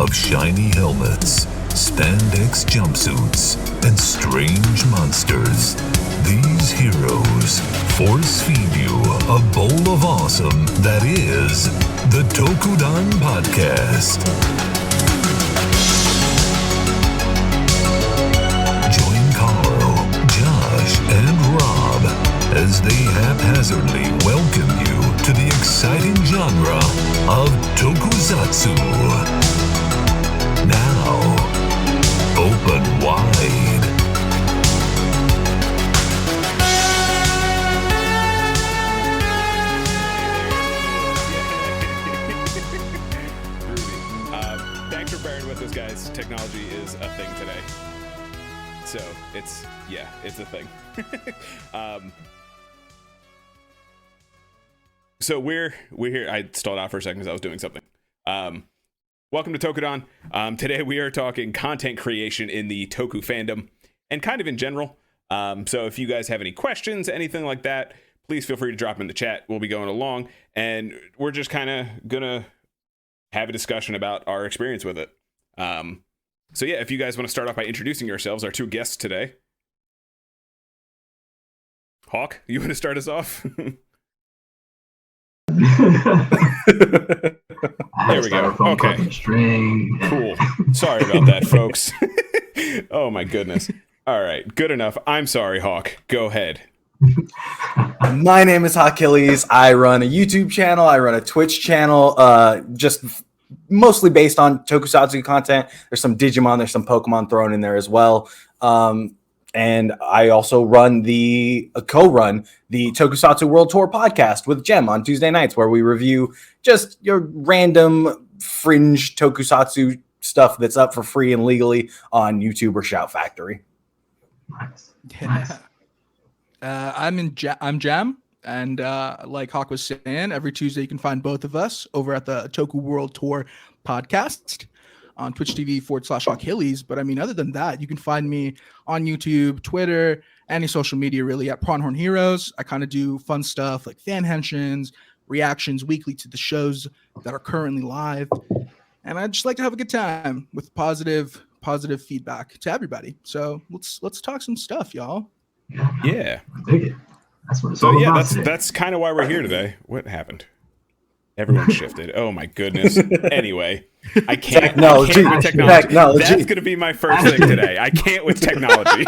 of shiny helmets, spandex jumpsuits, and strange monsters. These heroes force feed you a bowl of awesome that is the Tokudon podcast. Join Carl, Josh, and Rob as they haphazardly welcome you to the exciting genre of Tokusatsu. Now, open wide. Thanks for bearing with us, guys. Technology is a thing today. So it's a thing. So we're here. I stalled out for a second because I was doing something. Welcome to Tokudon. Today we are talking content creation in the Toku fandom and kind of in general. So if you guys have any questions, anything like that, please feel free to drop in the chat. We'll be going along, and we're just kind of gonna have a discussion about our experience with it. So yeah, if you guys want to start off by introducing yourselves, our two guests today. Hawk, you want to start us off? There we go. Okay. Cool. Sorry about that, folks. Oh my goodness. All right. Good enough. I'm sorry, Hawk. Go ahead. My name is Achilles. I run a YouTube channel. I run a Twitch channel, just mostly based on Tokusatsu content. There's some Digimon, there's some Pokemon thrown in there as well. And I also co-run the Tokusatsu World Tour podcast with Jem on Tuesday nights, where we review just your random fringe Tokusatsu stuff that's up for free and legally on YouTube or Shout Factory. Nice. Yeah. I'm Jam, and like Hawk was saying, every Tuesday you can find both of us over at the Toku World Tour podcast on Twitch TV/Achilles. But I mean, other than that, you can find me on YouTube, Twitter, any social media really at Pronghorn Heroes. I kind of do fun stuff like fan henshins, reactions weekly to the shows that are currently live. And I just like to have a good time with positive feedback to everybody. So let's talk some stuff, y'all. Yeah. I dig it. That's what it's So all yeah, about that's kind of why we're here today. What happened? Everyone shifted. Oh my goodness. Anyway, I can't Technology. with technology. That's going to be my first thing today. I can't with technology.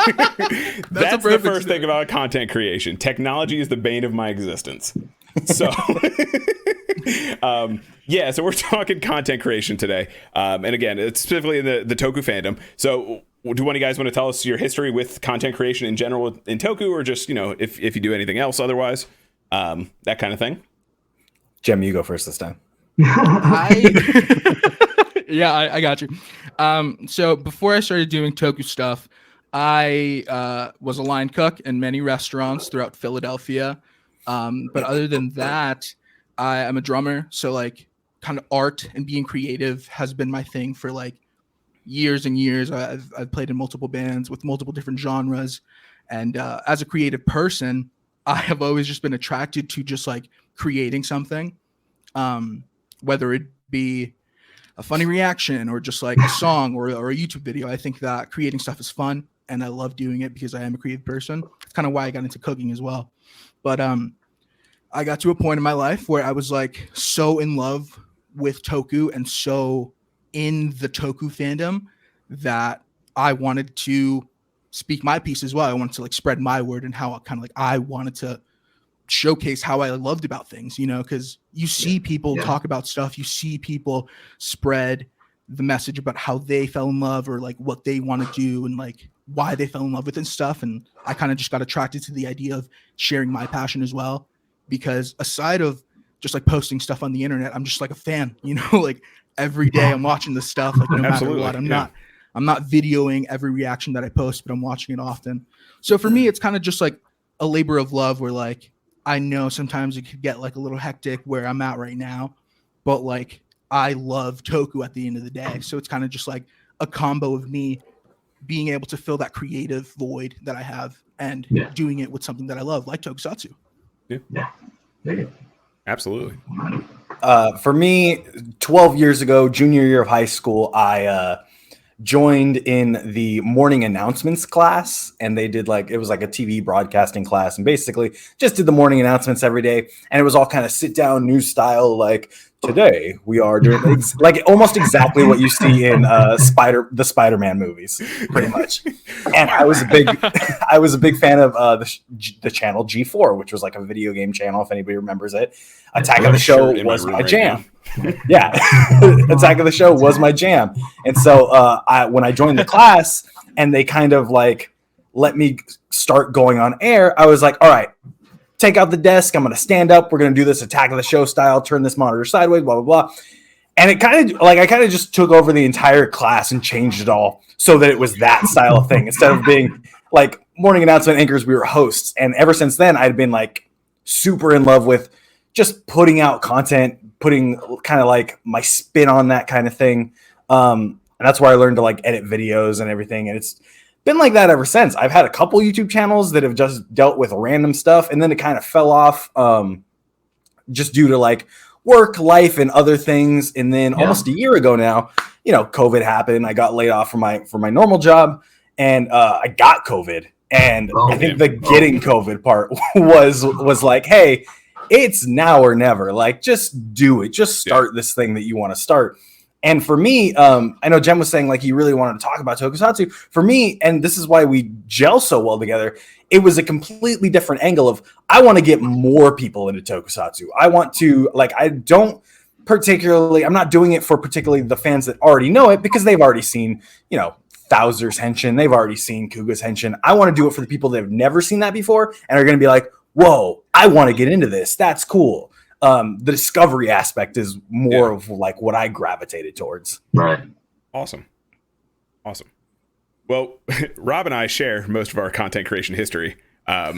That's the first thing about content creation. Technology is the bane of my existence. So, yeah, so we're talking content creation today. And again, it's specifically in the Toku fandom. So do one of you guys want to tell us your history with content creation in general in Toku, or just, if you do anything else otherwise, that kind of thing? Jem, you go first this time. I got you. So before I started doing Toku stuff, I was a line cook in many restaurants throughout Philadelphia. But other than that, I am a drummer. So like kind of art and being creative has been my thing for like years and years. I've played in multiple bands with multiple different genres. And as a creative person, I have always just been attracted to just like creating something, whether it be a funny reaction or just like a song or a YouTube video. I think that creating stuff is fun, and I love doing it because I am a creative person. It's kind of why I got into cooking as well. But I got to a point in my life where I was like so in love with Toku and so in the Toku fandom that I wanted to speak my piece as well. I wanted to like spread my word and how kind of like I wanted to showcase how I loved about things, because you see people talk about stuff. You see people spread the message about how they fell in love or like what they want to do and like why they fell in love with it and stuff. And I kind of just got attracted to the idea of sharing my passion as well, because aside of just like posting stuff on the internet, I'm just like a fan, like every day I'm watching this stuff, like no matter what. I'm not videoing every reaction that I post, but I'm watching it often. So for me, it's kind of just like a labor of love where like, I know sometimes it could get like a little hectic where I'm at right now, but like I love Toku at the end of the day. So it's kind of just like a combo of me being able to fill that creative void that I have and doing it with something that I love, like Tokusatsu. Yeah. Absolutely. For me, 12 years ago, junior year of high school, I joined in the morning announcements class, and they did it was like a TV broadcasting class, and basically just did the morning announcements every day. And it was all kind of sit down news style, like today we are doing like almost exactly what you see in the Spider-Man movies, pretty much. And I was a big fan of the channel G4, which was like a video game channel, if anybody remembers it. Attack of the Show was my jam. Yeah, Attack of the Show was my jam. And so when I joined the class and they kind of let me start going on air, I was like, all right, take out the desk. I'm going to stand up. We're going to do this Attack of the Show style, turn this monitor sideways, blah, blah, blah. And it kind of I kind of just took over the entire class and changed it all so that it was that style of thing. Instead of being morning announcement anchors, we were hosts. And ever since then, I'd been super in love with just putting out content, putting kind of my spin on that kind of thing. And that's where I learned to edit videos and everything. And it's been like that ever since. I've had a couple YouTube channels that have just dealt with random stuff, and then it kind of fell off just due to work, life, and other things. And then almost a year ago now, COVID happened. I got laid off from my normal job, and I got COVID. And I think the getting COVID part was like, hey, it's now or never. Just do it. Just start this thing that you want to start. And for me, I know Jem was saying you really wanted to talk about Tokusatsu. For me, and this is why we gel so well together, it was a completely different angle of I want to get more people into Tokusatsu. I want to I'm not doing it for particularly the fans that already know it, because they've already seen, Thouser's Henshin. They've already seen Kuga's Henshin. I want to do it for the people that have never seen that before and are going to be like, whoa, I want to get into this. That's cool. The discovery aspect is more of what I gravitated towards. Right. Awesome. Well, Rob and I share most of our content creation history. I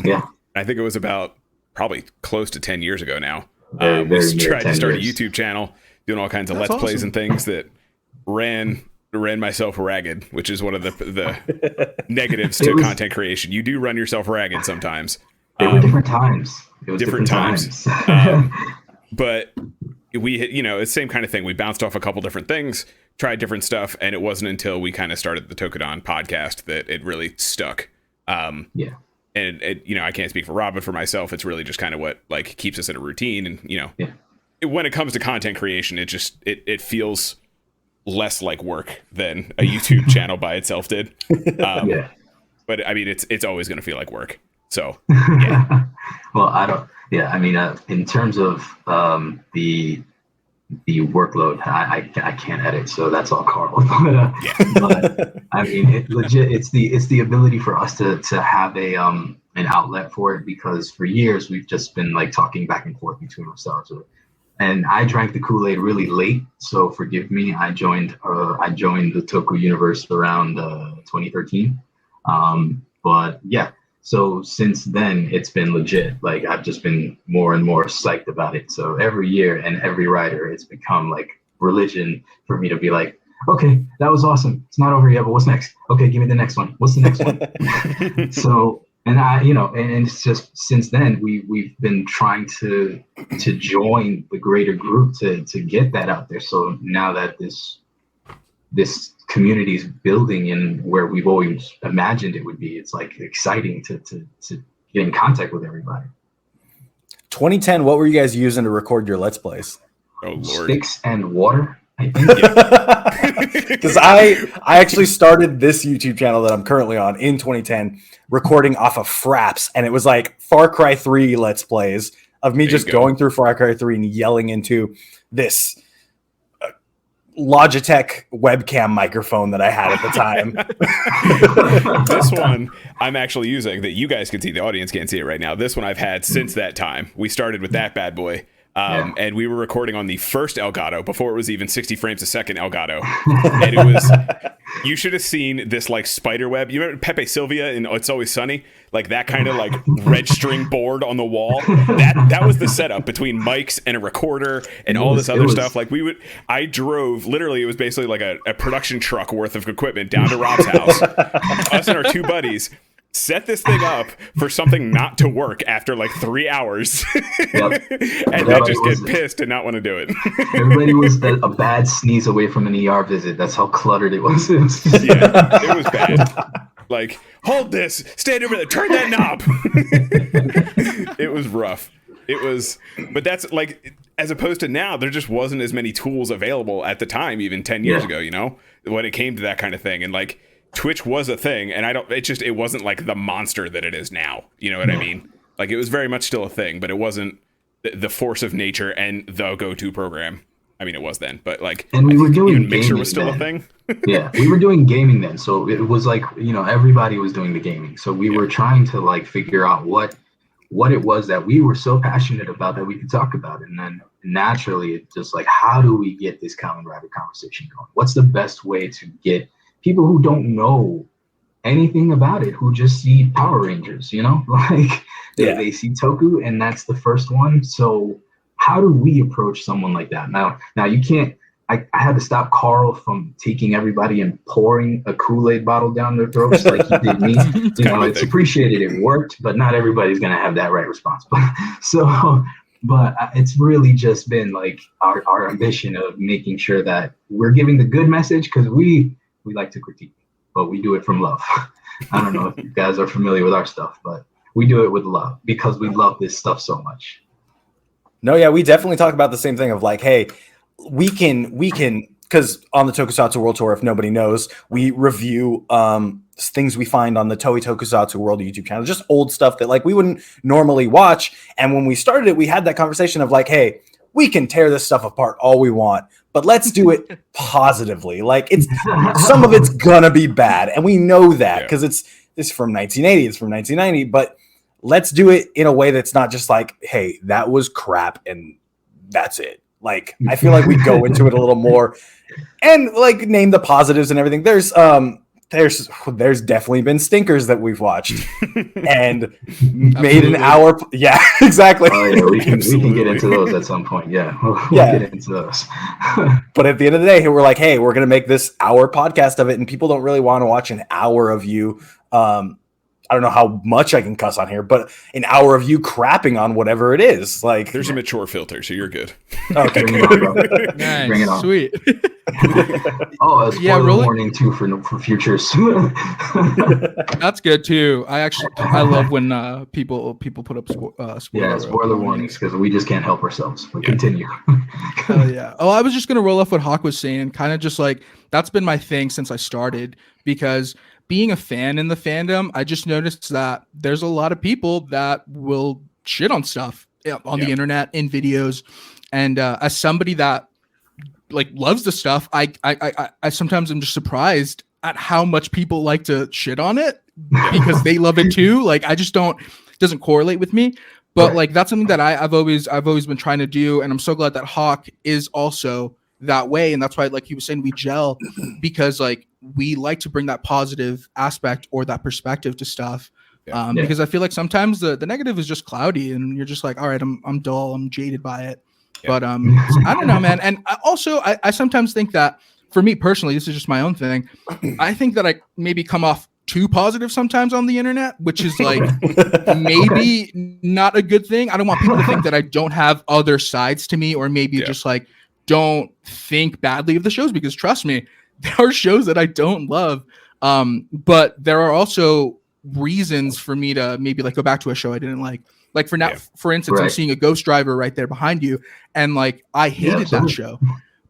think it was about probably close to 10 years ago now. We tried to start a YouTube channel, doing all kinds of Let's Plays and things that ran myself ragged, which is one of the negatives to content creation. You do run yourself ragged sometimes. They were different times. It was different times. But we, it's the same kind of thing. We bounced off a couple different things, tried different stuff, and it wasn't until we kind of started the Tokudon podcast that it really stuck. And I can't speak for Rob, but for myself, it's really just kind of what keeps us in a routine. And when it comes to content creation, it feels less like work than a YouTube channel by itself did. But I mean, it's always going to feel like work. So, well, I don't. Yeah, I mean, in terms of the workload, I can't edit, so that's all Carl. But I mean, it's the ability for us to have an outlet for it, because for years we've just been talking back and forth between ourselves. And I drank the Kool-Aid really late, so forgive me. I joined the Toku universe around 2013. But yeah. So since then, it's been legit. I've just been more and more psyched about it. So every year and every writer, it's become religion for me to be okay, that was awesome. It's not over yet, but what's next? Okay, give me the next one. What's the next one? So, and and it's just since then we've been trying to join the greater group to get that out there. So now that this community is building in where we've always imagined it would be, it's exciting to get in contact with everybody. 2010, what were you guys using to record your Let's Plays? Oh Lord. Sticks and water, I think. Because I actually started this YouTube channel that I'm currently on in 2010 recording off of Fraps, and it was Far Cry 3 Let's Plays of me just going through Far Cry 3 and yelling into this Logitech webcam microphone that I had at the time. This one I'm actually using that you guys can see. The audience can't see it right now. This one I've had since that time. We started with that bad boy. And we were recording on the first Elgato before it was even 60 frames a second Elgato. And it was, you should have seen this spider web. You remember Pepe Sylvia in It's Always Sunny? That kind of red string board on the wall. That was the setup between mics and a recorder and all this other stuff. I drove, literally, it was basically a production truck worth of equipment down to Rob's house. Us and our two buddies set this thing up for something not to work after like 3 hours, Yep. and then just get pissed and not want to do it. Everybody was a bad sneeze away from an ER visit. That's how cluttered it was. Yeah, it was bad. Like, hold this, stand over there, turn that knob. It was rough. It was, but that's like, as opposed to now, there just wasn't as many tools available at the time, even 10 years ago, you know, when it came to that kind of thing. And like, Twitch was a thing, and it wasn't like the monster that it is now. You know what I mean? Like, it was very much still a thing, but it wasn't the force of nature and the go-to program. I mean, it was then, but like, and we were doing even Mixer gaming was still then. a thing. Yeah, we were doing gaming then, so it was like, you know, everybody was doing the gaming. So we were trying to like figure out what it was that we were so passionate about that we could talk about. And then naturally, it's just like, how do we get this Kamen Rider conversation going? What's the best way to get people who don't know anything about it, who just see Power Rangers, you know, like they see Toku and that's the first one. So how do we approach someone like that? Now you can't, I had to stop Carl from taking everybody and pouring a Kool-Aid bottle down their throats like he did me. You know, it's appreciated, it worked, but not everybody's going to have that right response. But it's really just been like our ambition of making sure that we're giving the good message, because we like to critique, but we do it from love. I don't know if you guys are familiar with our stuff, but we do it with love because we love this stuff so much. No, yeah, we definitely talk about the same thing of like, hey, we can, because on the Tokusatsu World Tour, if nobody knows, we review things we find on the Toei Tokusatsu World YouTube channel, just old stuff that like we wouldn't normally watch. And when we started it, we had that conversation of like, hey, we can tear this stuff apart all we want, but let's do it positively. Like, it's some of it's gonna be bad, and we know that because it's from 1980, it's from 1990, but let's do it in a way that's not just like, hey, that was crap and that's it. Like, I feel like we go into it a little more and like name the positives and everything. There's definitely been stinkers that we've watched and made an hour. Yeah, exactly. Oh yeah, we can get into those at some point. Yeah, we'll get into those. But at the end of the day, we're like, hey, we're gonna make this hour podcast of it, and people don't really want to watch an hour of you. I don't know how much I can cuss on here, but an hour of you crapping on whatever it is. Like, there's a mature filter, so you're good. Okay, Bring it on, bro. Nice, Bring it on. Sweet. Oh, a spoiler warning too for futures. That's good too. I love when people put up spoiler warnings, because we just can't help ourselves. But continue. Hell yeah. Oh, I was just gonna roll off what Hawk was saying, kind of just like that's been my thing since I started, because being a fan in the fandom, I just noticed that there's a lot of people that will shit on stuff on the internet, in videos, and as somebody that like loves the stuff, I sometimes am just surprised at how much people like to shit on it because they love it too. Like, I just don't, it doesn't correlate with me. But like, that's something that I've always been trying to do, and I'm so glad that Hawk is also that way. And that's why, like he was saying, we gel, because like we like to bring that positive aspect or that perspective to stuff. Because I feel like sometimes the negative is just cloudy and you're just like, all right, I'm dull, I'm jaded by it. But I don't know, man. And I sometimes think that, for me personally, this is just my own thing, I think that I maybe come off too positive sometimes on the internet, which is like maybe not a good thing. I don't want people to think that I don't have other sides to me, or maybe just like don't think badly of the shows, because trust me, there are shows that I don't love. But there are also reasons for me to maybe like go back to a show I didn't like. Like for now, for instance, I'm seeing a Ghost Driver right there behind you, and like I hated that show,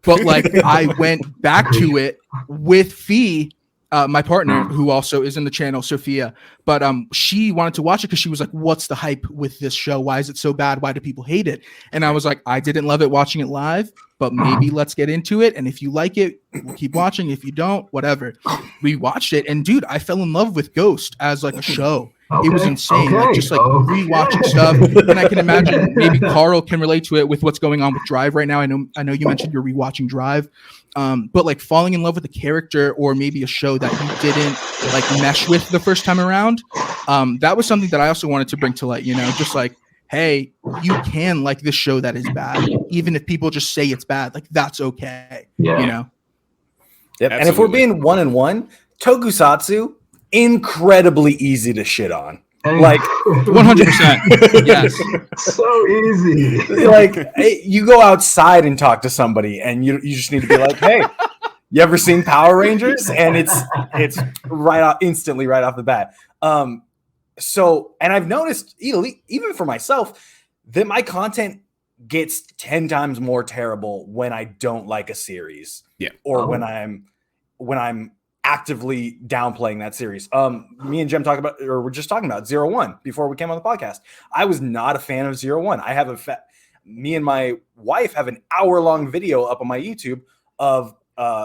but like I went back to it with Fee, my partner, who also is in the channel, Sophia. But she wanted to watch it because she was like, "What's the hype with this show? Why is it so bad? Why do people hate it?" And I was like, "I didn't love it watching it live, but maybe let's get into it. And if you like it, we'll keep watching. If you don't, whatever." We watched it, and dude, I fell in love with Ghost as like a show. It was insane. Like, just like rewatching stuff, and I can imagine maybe Carl can relate to it with what's going on with Drive right now. I know you mentioned you're rewatching Drive, but like falling in love with a character or maybe a show that you didn't like mesh with the first time around. That was something that I also wanted to bring to light. You know, just like, hey, you can like this show that is bad, even if people just say it's bad. Like, that's okay. You know. Yep. And if we're being 1-1, Tokusatsu incredibly easy to shit on. Hey. Like 100%. Yes. So easy. Like you go outside and talk to somebody, and you just need to be like, "Hey, you ever seen Power Rangers?" And it's right off instantly right off the bat. So, and I've noticed even for myself that my content gets 10 times more terrible when I don't like a series, or when I'm actively downplaying that series. Me and Jem we're just talking about 01 before we came on the podcast. I was not a fan of 01. I have me and my wife have an hour-long video up on my YouTube of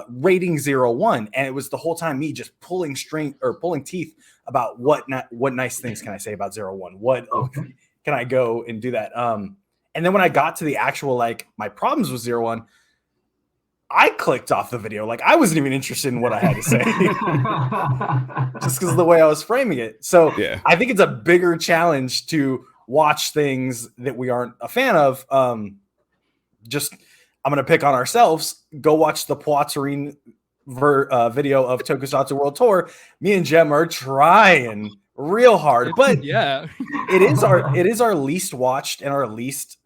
rating 01, and it was the whole time me just pulling teeth about what nice things can I say about 01? What can I go and do that? And then when I got to the actual like my problems with 01, I clicked off the video. Like I wasn't even interested in what I had to say, just because of the way I was framing it. So I think it's a bigger challenge to watch things that we aren't a fan of. I'm going to pick on ourselves. Go watch the Poitzerine video of Tokusatsu World Tour. Me and Jem are trying real hard, but it is our least watched and our least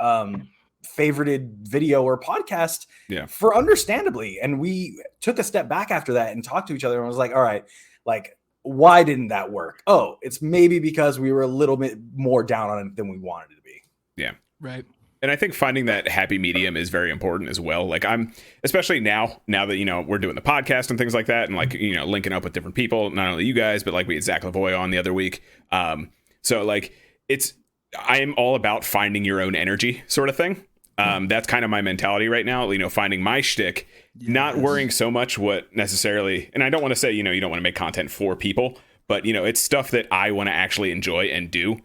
favorited video or podcast for understandably. And we took a step back after that and talked to each other and was like, all right, like, why didn't that work? Oh, it's maybe because we were a little bit more down on it than we wanted it to be. Yeah. Right. And I think finding that happy medium is very important as well. Like I'm, especially now that, you know, we're doing the podcast and things like that, and like, you know, linking up with different people, not only you guys, but like we had Zach Lavoie on the other week. So like I am all about finding your own energy sort of thing. That's kind of my mentality right now, you know, finding my shtick, not worrying so much what necessarily, and I don't want to say, you know, you don't want to make content for people, but you know, it's stuff that I want to actually enjoy and do,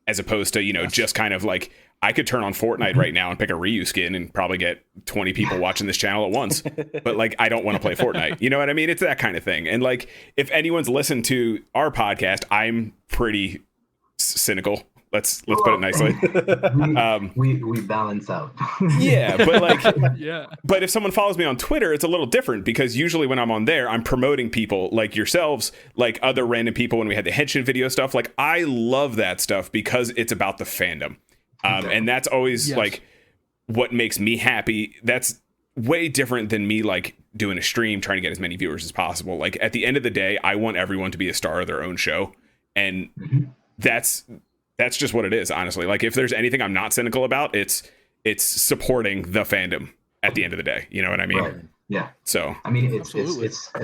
as opposed to, you know, just kind of like, I could turn on Fortnite right now and pick a Ryu skin and probably get 20 people watching this channel at once. But like, I don't want to play Fortnite. You know what I mean? It's that kind of thing. And like, if anyone's listened to our podcast, I'm pretty cynical. Let's put it nicely. We balance out. Yeah, but like, but if someone follows me on Twitter, it's a little different, because usually when I'm on there, I'm promoting people like yourselves, like other random people. When we had the Henshin video stuff, like I love that stuff because it's about the fandom. And that's always like what makes me happy. That's way different than me like doing a stream trying to get as many viewers as possible. Like at the end of the day, I want everyone to be a star of their own show, and that's just what it is, honestly. Like if there's anything I'm not cynical about, it's supporting the fandom at the end of the day. You know what I mean? Right. Yeah. So I mean, it's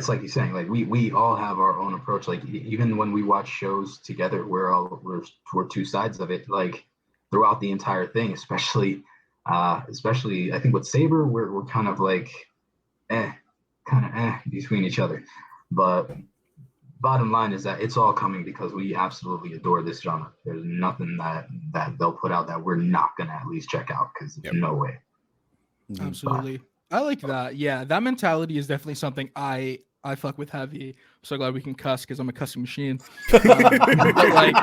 like you're saying, like we all have our own approach. Like even when we watch shows together, we're two sides of it. Like throughout the entire thing, especially I think with Saber, we're kind of like between each other. But bottom line is that it's all coming because we absolutely adore this genre. There's nothing that they'll put out that we're not gonna at least check out, because no way. Absolutely. I like that. Yeah, that mentality is definitely something I fuck with heavy. I'm so glad we can cuss because I'm a cussing machine. But like,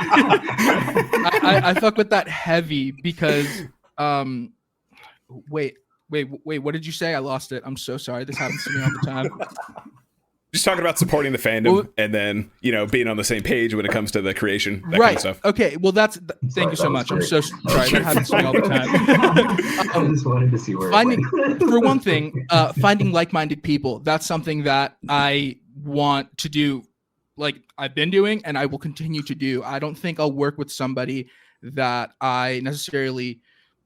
I fuck with that heavy because, wait, what did you say? I lost it. I'm so sorry. This happens to me all the time. Just talking about supporting the fandom and then, you know, being on the same page when it comes to the creation, that kind of stuff. Okay. Well, thank you so much. I'm so sorry. That happens to me all the time. I just wanted to see where for one thing, finding like-minded people. That's something that I want to do. Like I've been doing and I will continue to do. I don't think I'll work with somebody that I necessarily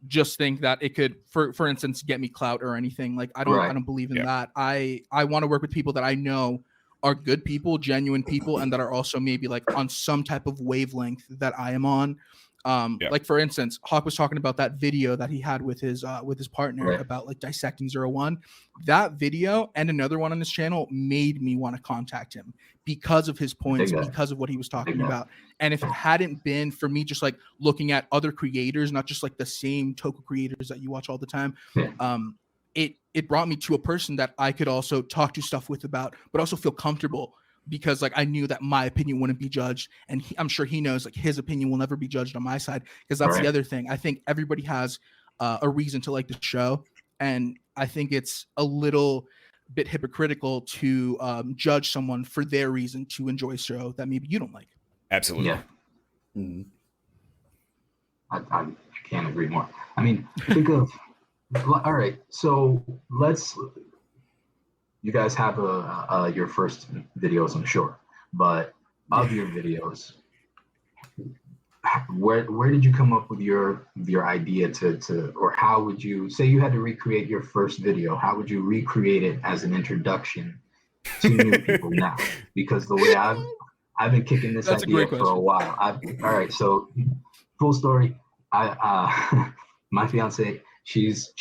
just think that it could, for instance, get me clout or anything. Like I don't believe in that. I want to work with people that I know are good people, genuine people, and that are also maybe like on some type of wavelength that I am on. Like for instance, Hawk was talking about that video that he had with his partner about like dissecting 01. That video and another one on his channel made me want to contact him because of his points, because of what he was talking about. And if it hadn't been for me just like looking at other creators, not just like the same Toku creators that you watch all the time, it brought me to a person that I could also talk to stuff with about, but also feel comfortable, because like I knew that my opinion wouldn't be judged, and I'm sure he knows like his opinion will never be judged on my side, because that's the other thing. I think everybody has a reason to like the show, and I think it's a little bit hypocritical to judge someone for their reason to enjoy a show that maybe you don't like. Absolutely. Yeah. Mhm. I can't agree more. I mean, think of, all right, so you guys have your first videos, I'm sure, but of your videos, where did you come up with your idea to, or how would you say you had to recreate your first video? How would you recreate it as an introduction to new people now? Because the way I've been kicking this idea for a while. All right, so full story. My fiance, she's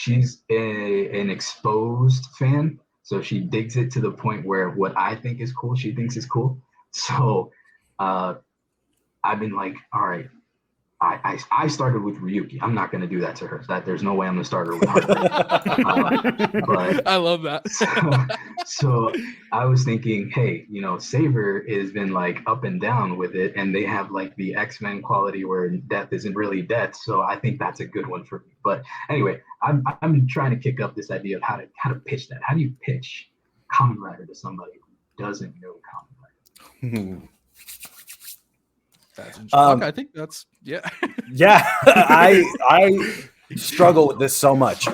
an exposed fan, so she digs it to the point where what I think is cool, she thinks is cool. So I've been like, all right, I started with Ryuki. I'm not going to do that to her. There's no way I'm going to start her with her. But I love that. so I was thinking, hey, Saber has been like up and down with it, and they have like the X-Men quality where death isn't really death. So I think that's a good one for me. But anyway, I'm trying to kick up this idea of how to pitch that. How do you pitch Kamen Rider to somebody who doesn't know Kamen Rider? That's interesting. I think that's Yeah, I struggle with this so much.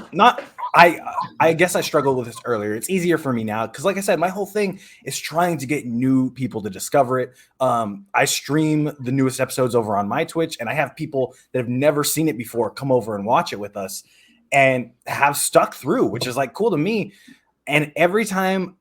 I guess I struggled with this earlier. It's easier for me now because, like I said, my whole thing is trying to get new people to discover it. I stream the newest episodes over on my Twitch, and I have people that have never seen it before come over and watch it with us and have stuck through, which is like cool to me. And every time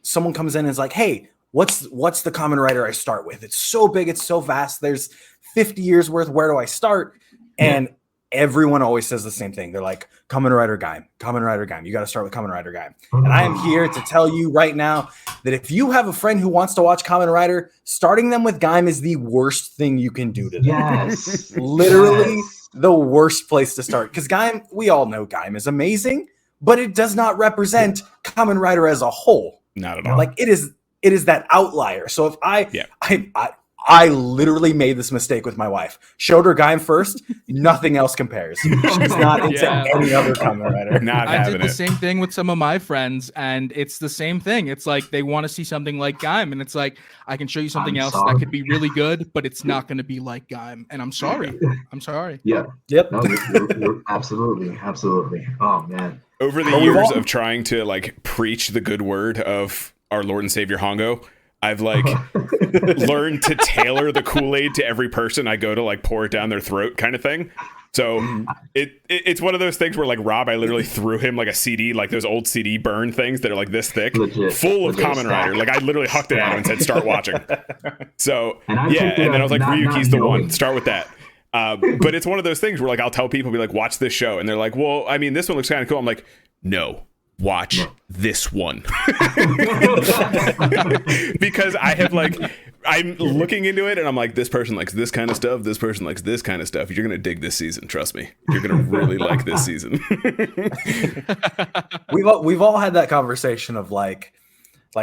someone comes in and is like, hey, what's the Kamen Rider I start with? It's so big, it's so vast. There's 50 years worth. Where do I start? And everyone always says the same thing. They're like, Kamen Rider Gaim, Kamen Rider Gaim. You got to start with Kamen Rider Gaim. And I am here to tell you right now that if you have a friend who wants to watch Kamen Rider, starting them with Gaim is the worst thing you can do to them. Yes. Literally the worst place to start. Because Gaim, we all know Gaim is amazing, but it does not represent Kamen Rider as a whole. Not at all. Like it is that outlier. So if I literally made this mistake with my wife. Showed her Gaim first. Nothing else compares. She's not into any other Kamen Rider. I did the same thing with some of my friends, and it's the same thing. It's like they want to see something like Gaim, and it's like I can show you something else that could be really good, but it's not going to be like Gaim. And I'm sorry. I'm sorry. Yeah. Yep. No, you're absolutely. Oh man. Over the years of trying to like preach the good word of our Lord and Savior Hongo, I've like learned to tailor the Kool-Aid to every person I go to, like pour it down their throat kind of thing. So it's one of those things where like Rob, I literally threw him like a CD, like those old CD burn things that are like this thick, full of Kamen Rider. Like I literally hucked it at him and said, start watching. So and then I was like, Ryuki's the one, start with that. But it's one of those things where like I'll tell people, be like, watch this show, and they're like, well, I mean, this one looks kind of cool. I'm like, no, watch this one. Because I have like, I'm looking into it and I'm like, this person likes this kind of stuff, this person likes this kind of stuff. You're gonna dig this season, trust me. You're gonna really like this season. We've all had that conversation of like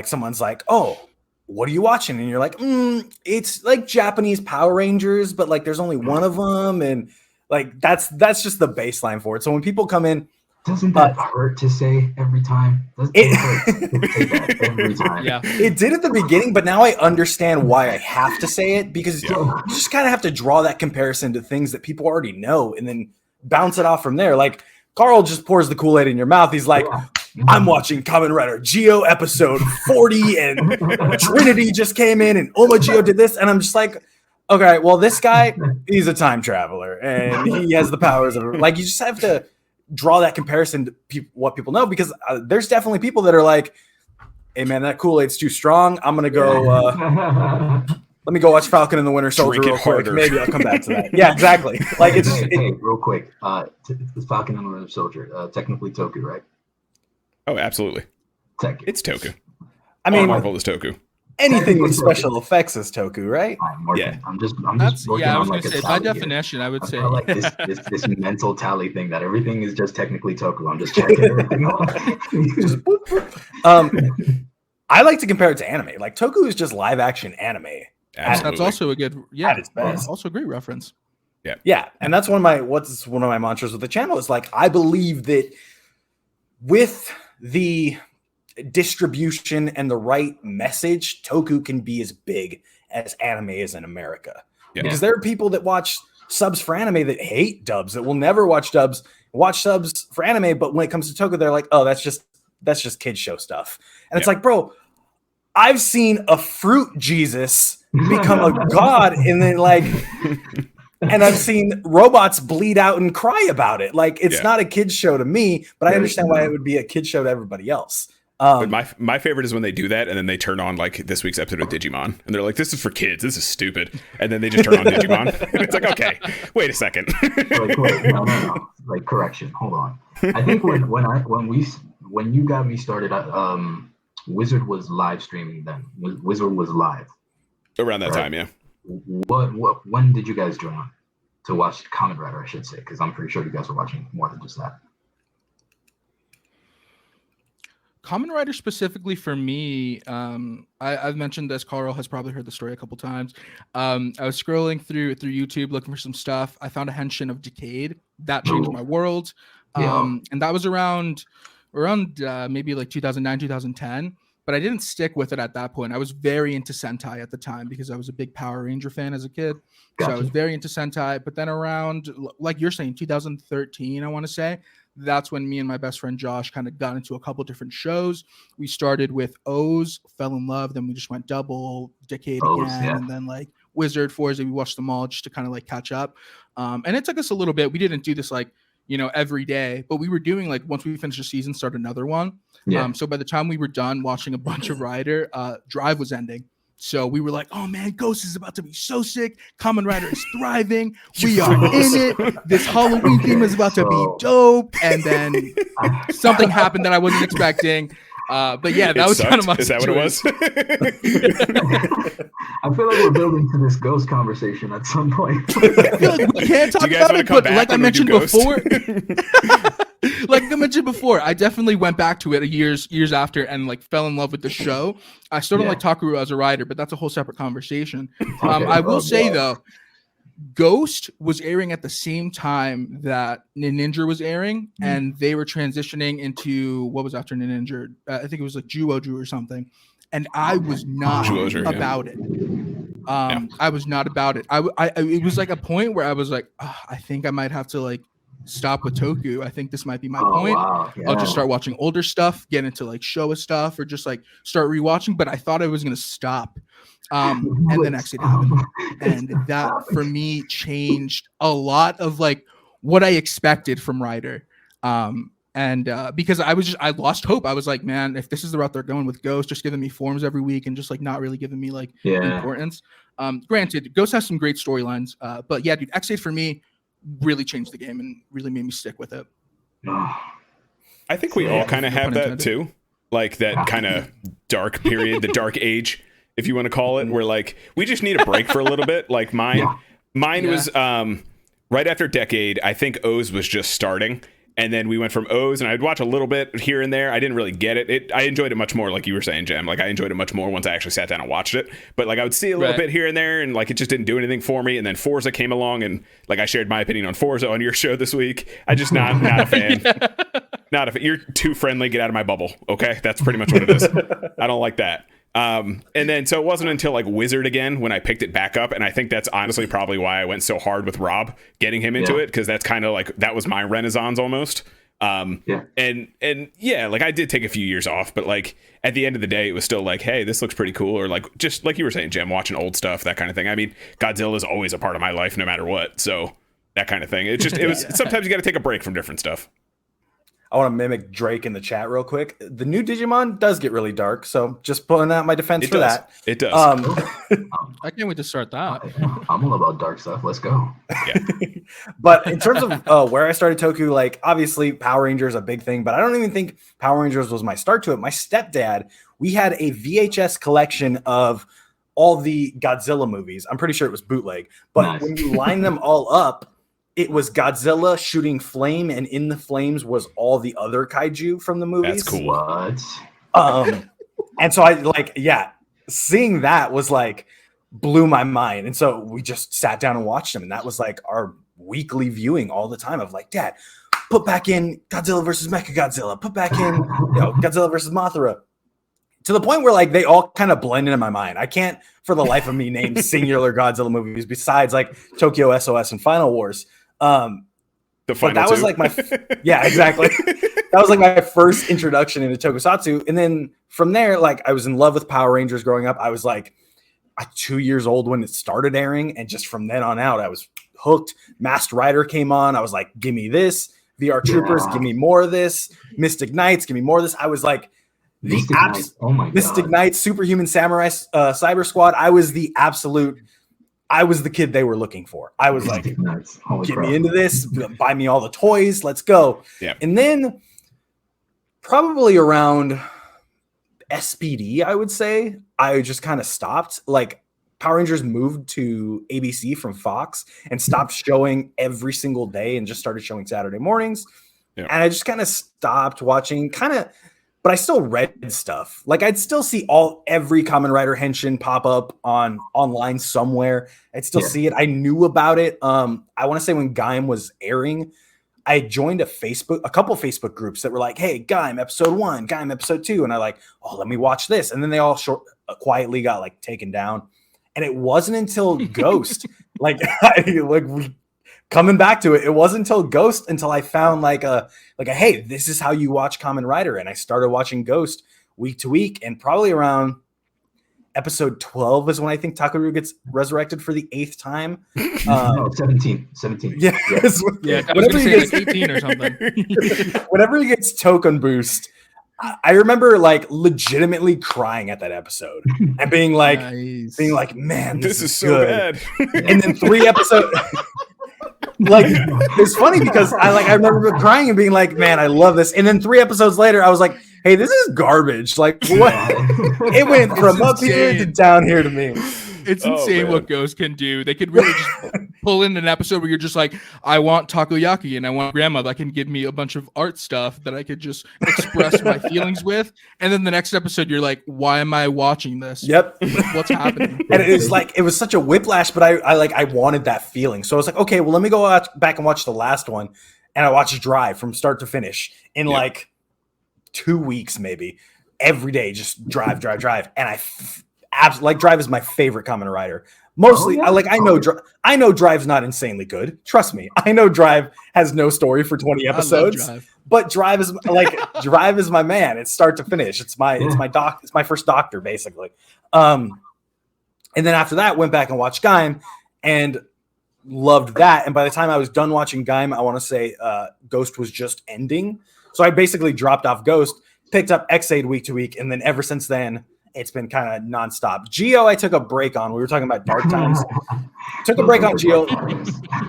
someone's like, oh, what are you watching? And you're like, it's like Japanese Power Rangers, but like there's only one of them, and like that's just the baseline for it. So when people come in, doesn't that hurt to say every time? It hurt every time. Yeah, it did at the beginning, but now I understand why I have to say it, because you just kind of have to draw that comparison to things that people already know and then bounce it off from there. Like Carl just pours the Kool-Aid in your mouth. He's like, I'm watching Kamen Rider Geo episode 40 and Trinity just came in and Oma Geo did this. And I'm just like, okay, well, this guy, he's a time traveler and he has the powers of, like, you just have to draw that comparison to what people know, because there's definitely people that are like, hey man, that Kool-Aid's too strong. I'm going to go, let me go watch Falcon and the Winter Soldier real quick. Maybe I'll come back to that. Yeah, exactly. Like it's hey, real quick. Falcon and the Winter Soldier, technically Toku, right? Oh, absolutely. It's Toku. I mean, Marvel is Toku. Anything with special effects is Toku, right? Yeah. I'm just I was going to say, by definition, I would say. I like this mental tally thing that everything is just technically Toku. I'm just checking everything off. I like to compare it to anime. Like Toku is just live action anime. Absolutely. That's also a good, at its best. Also a great reference. Yeah, and that's one of my mantras with the channel is like, I believe that with the distribution and the right message, Toku can be as big as anime is in America. Yeah. Because there are people that watch subs for anime that hate dubs, that will never watch dubs, watch subs for anime, but when it comes to Toku, they're like, oh, that's just kids show stuff. And it's like, bro, I've seen a fruit Jesus become a god, and then like, and I've seen robots bleed out and cry about it. Like, it's not a kid's show to me, but I understand why it would be a kid's show to everybody else. But my favorite is when they do that, and then they turn on like this week's episode of Digimon, and they're like, "This is for kids. This is stupid." And then they just turn on Digimon, and it's like, "Okay, wait a second." Wait, no. Like, correction. Hold on. I think when you got me started, Wizard was live streaming then. Wizard was live Around that time, yeah. When did you guys join on to watch Kamen Rider? I should say, because I'm pretty sure you guys were watching more than just that. Kamen Rider specifically for me, I've mentioned this. Carl has probably heard the story a couple times. I was scrolling through YouTube looking for some stuff. I found a henshin of Decade that changed my world, and that was around maybe like 2009, 2010. But I didn't stick with it at that point. I was very into Sentai at the time because I was a big Power Ranger fan as a kid. Gotcha. So I was very into Sentai. But then around, like you're saying, 2013, I want to say, that's when me and my best friend Josh kind of got into a couple different shows. We started with O's, fell in love, then we just went double, Decade again, and then like Wizard, Forza, we watched them all just to kind of like catch up. And it took us a little bit. We didn't do this like, every day, but we were doing like once we finished the season, start another one. Yeah. So by the time we were done watching a bunch of Rider, Drive was ending. So we were like, oh man, Ghost is about to be so sick. Kamen Rider is thriving. We are in it. This Halloween theme is about to be dope. And then something happened that I wasn't expecting. But yeah, that was kind of my situation. Is that what it was? I feel like we're building to this Ghost conversation at some point. I feel like we can't talk about it, but like I mentioned before, I definitely went back to it years after and like fell in love with the show. I still don't like Toku as a writer, but that's a whole separate conversation. I will say though, Ghost was airing at the same time that Ninja was airing, and they were transitioning into what was after Ninja. I think it was like Juoju or something, and I was not about it. I was not about it. It was like a point where I was like, I think I might have to like stop with Toku. I think this might be my point. Wow. Yeah. I'll just start watching older stuff, get into like Showa stuff, or just like start rewatching. But I thought I was gonna stop. And then actually happened. And that for me changed a lot of like what I expected from Rider. Because I lost hope. I was like, man, if this is the route they're going with Ghost, just giving me forms every week and just like not really giving me like importance. Granted, Ghost has some great storylines. But yeah, dude, X8 for me really changed the game and really made me stick with it. I think we all kind of have that too. Like that kind of dark period, the dark age, if you want to call it, where like we just need a break for a little bit. Like mine was right after Decade. I think O's was just starting, and then we went from O's, and I'd watch a little bit here and there. I didn't really get it. I enjoyed it much more, like you were saying, Jem. Like I enjoyed it much more once I actually sat down and watched it. But like I would see a little bit here and there, and like it just didn't do anything for me. And then Forza came along, and like I shared my opinion on Forza on your show this week. I just not a fan. Not a fan. You're too friendly. Get out of my bubble. Okay, that's pretty much what it is. I don't like that. And then so it wasn't until like Wizard again when I picked it back up, and I think that's honestly probably why I went so hard with Rob getting him into it, because that's kind of like that was my renaissance almost. And like I did take a few years off, but like at the end of the day it was still like, hey, this looks pretty cool, or like just like you were saying, Jem, watching old stuff, that kind of thing. I mean, Godzilla is always a part of my life no matter what, so that kind of thing. It was sometimes you got to take a break from different stuff. I want to mimic Drake in the chat real quick. The new Digimon does get really dark, so just pulling out my defense for that. It does. I can't wait to start that. I'm all about dark stuff. Let's go. Yeah. But in terms of where I started Toku, like obviously Power Rangers is a big thing, but I don't even think Power Rangers was my start to it. My stepdad, we had a VHS collection of all the Godzilla movies. I'm pretty sure it was bootleg, but when you line them all up, it was Godzilla shooting flame, and in the flames was all the other kaiju from the movies. That's cool. What? And so I like, seeing that was like blew my mind. And so we just sat down and watched them, and that was like our weekly viewing all the time of like, Dad, put back in Godzilla versus Mechagodzilla, put back in Godzilla versus Mothra, to the point where like they all kind of blend into my mind. I can't for the life of me name singular Godzilla movies besides like Tokyo SOS and Final Wars. The final that was two. like my yeah, exactly. That was like my first introduction into Tokusatsu, and then from there, like I was in love with Power Rangers growing up. I was like 2 years old when it started airing, and just from then on out, I was hooked. Masked Rider came on. I was like, give me this. VR Troopers, give me more of this. Mystic Knights, give me more of this. I was like Mystic Knights. Oh my Mystic God. Knights, Superhuman Samurai, Cyber Squad. I was the kid they were looking for. I was like, get me into this, buy me all the toys, let's go. Yeah. And then probably around SPD, I would say, I just kind of stopped. Like Power Rangers moved to ABC from Fox and stopped showing every single day and just started showing Saturday mornings. Yeah. And I just kind of stopped watching, but I still read stuff. Like I'd still see every Kamen Rider henshin pop up online somewhere. I'd still see it. I knew about it. I want to say when Gaim was airing, I joined a couple Facebook groups that were like, "Hey, Gaim episode 1, Gaim episode 2," and I like, "Oh, let me watch this." And then they all quietly got like taken down. And it wasn't until Ghost, coming back to it, it wasn't until Ghost until I found like a hey, this is how you watch Kamen Rider, and I started watching Ghost week to week, and probably around episode 12 is when I think Takeru gets resurrected for the 8th time. 17. Yeah, I was whenever gonna he say gets like 18 or something. whenever he gets token boost, I remember like legitimately crying at that episode and being like, man, This is so good. bad. And then 3 episodes. Like it's funny because I remember crying and being like, man, I love this. And then 3 episodes later, I was like, hey, this is garbage. Like what? It went from up here to down here to me. It's insane what Ghost can do. They could really just pull in an episode where you're just like, I want takoyaki and I want grandma that can give me a bunch of art stuff that I could just express my feelings with. And then the next episode, you're like, why am I watching this? Yep. What's happening? And it was such a whiplash, but I wanted that feeling. So I was like, okay, well, let me go back and watch the last one. And I watched Drive from start to finish in like 2 weeks, maybe every day, just drive. And like Drive is my favorite Kamen Rider. Mostly, I know Drive's not insanely good. Trust me, I know Drive has no story for 20 episodes. But Drive is Drive is my man. It's start to finish. It's my first doctor basically. And then after that, went back and watched Gaim and loved that. And by the time I was done watching Gaim, I want to say Ghost was just ending. So I basically dropped off Ghost, picked up X-Aid week to week, and then ever since then, it's been kind of nonstop. Geo, I took a break on. We were talking about Dark Times. Took a break on Geo.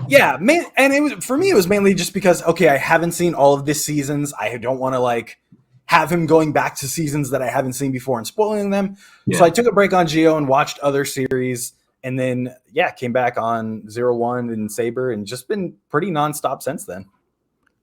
Yeah, and it was for me. It was mainly just because I haven't seen all of this seasons. I don't want to like have him going back to seasons that I haven't seen before and spoiling them. Yeah. So I took a break on Geo and watched other series, and then came back on 01 and Saber, and just been pretty nonstop since then.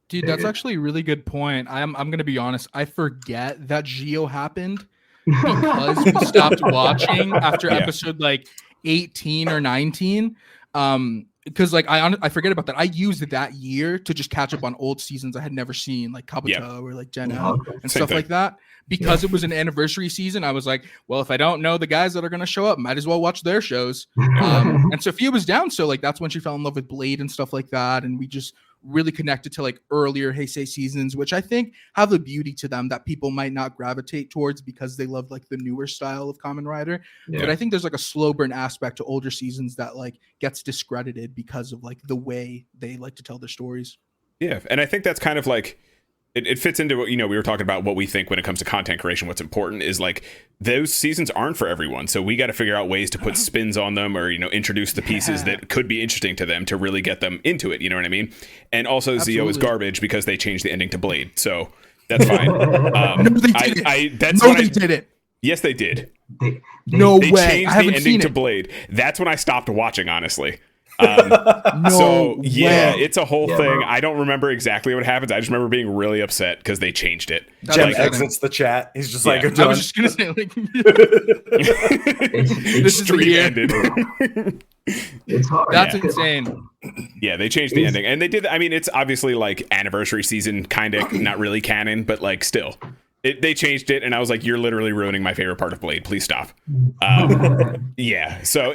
Dude, that's actually a really good point. I'm gonna be honest. I forget that Geo happened because we stopped watching after episode like 18 or 19. Because like I forget about that. I used that year to just catch up on old seasons I had never seen, like Kabuto or like Gen L and stuff like that. Because it was an anniversary season, I was like, well, if I don't know the guys that are going to show up, might as well watch their shows. And Sophia was down, so like that's when she fell in love with Blade and stuff like that, and we just really connected to like earlier Heisei seasons, which I think have a beauty to them that people might not gravitate towards because they love like the newer style of Kamen Rider. But I think there's like a slow burn aspect to older seasons that like gets discredited because of like the way they like to tell their stories. Yeah, and I think that's kind of like it fits into what, we were talking about what we think when it comes to content creation. What's important is like those seasons aren't for everyone. So we got to figure out ways to put spins on them or, introduce the pieces that could be interesting to them to really get them into it. You know what I mean? And also Zeo is garbage because they changed the ending to Blade. So that's fine. No, they didn't. Yes, they did. No they way. changed I haven't the ending seen to it. Blade. That's when I stopped watching, honestly. So way. yeah, it's a whole Yeah, thing. bro. I don't remember exactly what happens. I just remember being really upset because they changed it. That's Jem Like, upsetting. exits the chat. He's just Yeah. like, I'm I done. was just gonna say, like, It's This is the stream year. ended. it's hard. that's yeah. insane. Yeah, they changed the ending, and they did. I mean, it's obviously like anniversary season, kind of not really canon, but like still, they changed it, and I was like, "You're literally ruining my favorite part of Blade. Please stop." Yeah, so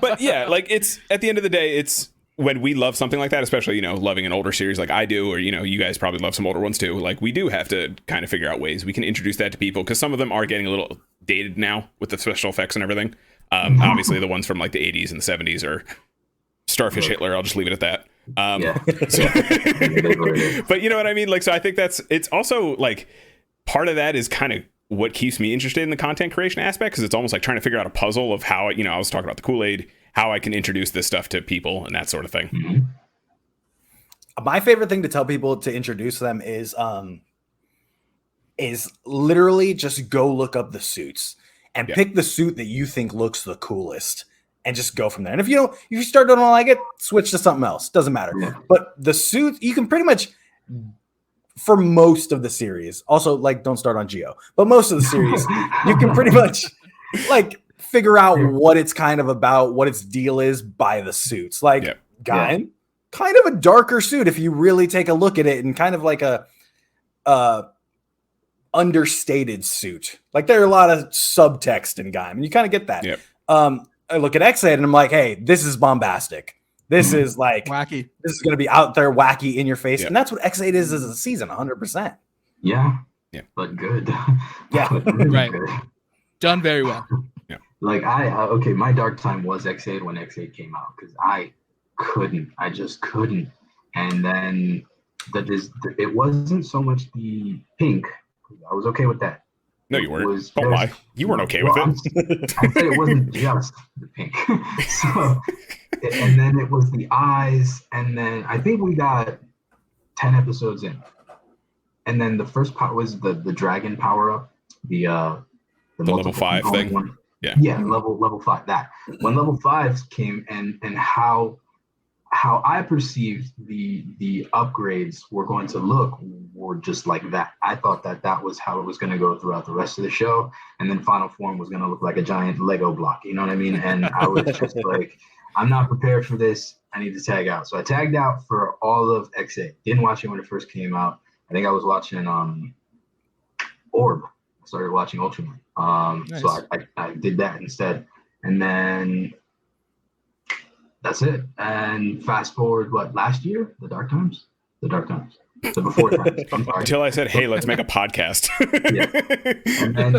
but yeah, like it's at the end of the day, it's when we love something like that, especially loving an older series like I do, or you guys probably love some older ones too. Like we do have to kind of figure out ways we can introduce that to people because some of them are getting a little dated now with the special effects and everything. Obviously, the ones from like the 80s and the 70s are Starfish Hitler. I'll just leave it at that. Yeah. But you know what I mean? Like, so I think it's also like part of that is kind of what keeps me interested in the content creation aspect because it's almost like trying to figure out a puzzle of how, I was talking about the Kool-Aid, how I can introduce this stuff to people and that sort of thing. My favorite thing to tell people to introduce them is literally just go look up the suits and pick the suit that you think looks the coolest and just go from there. And if you start don't like it, switch to something else. Doesn't matter. Yeah. But the suit, you can pretty much, for most of the series, also like don't start on Geo, but most of the series, you can pretty much like figure out what it's kind of about, what its deal is by the suits. Like Gaim, kind of a darker suit if you really take a look at it, and kind of like a understated suit. Like there are a lot of subtext in Gaim, and you kind of get that. Yep. I look at X8 and I'm like, hey, this is bombastic. This is like Wacky. This is going to be out there, wacky, in your face, Yep. and that's what X8 is as a season, 100%. Yeah. Yeah. But good. Yeah. But really Right. good. Done very well. Like my dark time was X8 when X8 came out because I just couldn't. And then it wasn't so much the pink. I was okay with that. No, you weren't. Was Don't lie. just- You weren't okay Well, with it. I said it wasn't just the pink. So, and then it was the eyes, and then I think we got 10 episodes in, and then the first part was the dragon power up, the level 5 thing. One. Yeah. level 5. That when level 5 came and how I perceived the upgrades were going to look were just like that. I thought that was how it was going to go throughout the rest of the show, and then final form was going to look like a giant Lego block. You know what I mean? And I was just like, I'm not prepared for this. I need to tag out. So I tagged out for all of X8. Didn't watch it when it first came out. I think I was watching Orb. I started watching Ultraman. Nice. So I did that instead, and then that's it. And fast forward, last year? The Dark Times? The Before Times. I'm sorry. Until I said, hey, let's make a podcast. And then,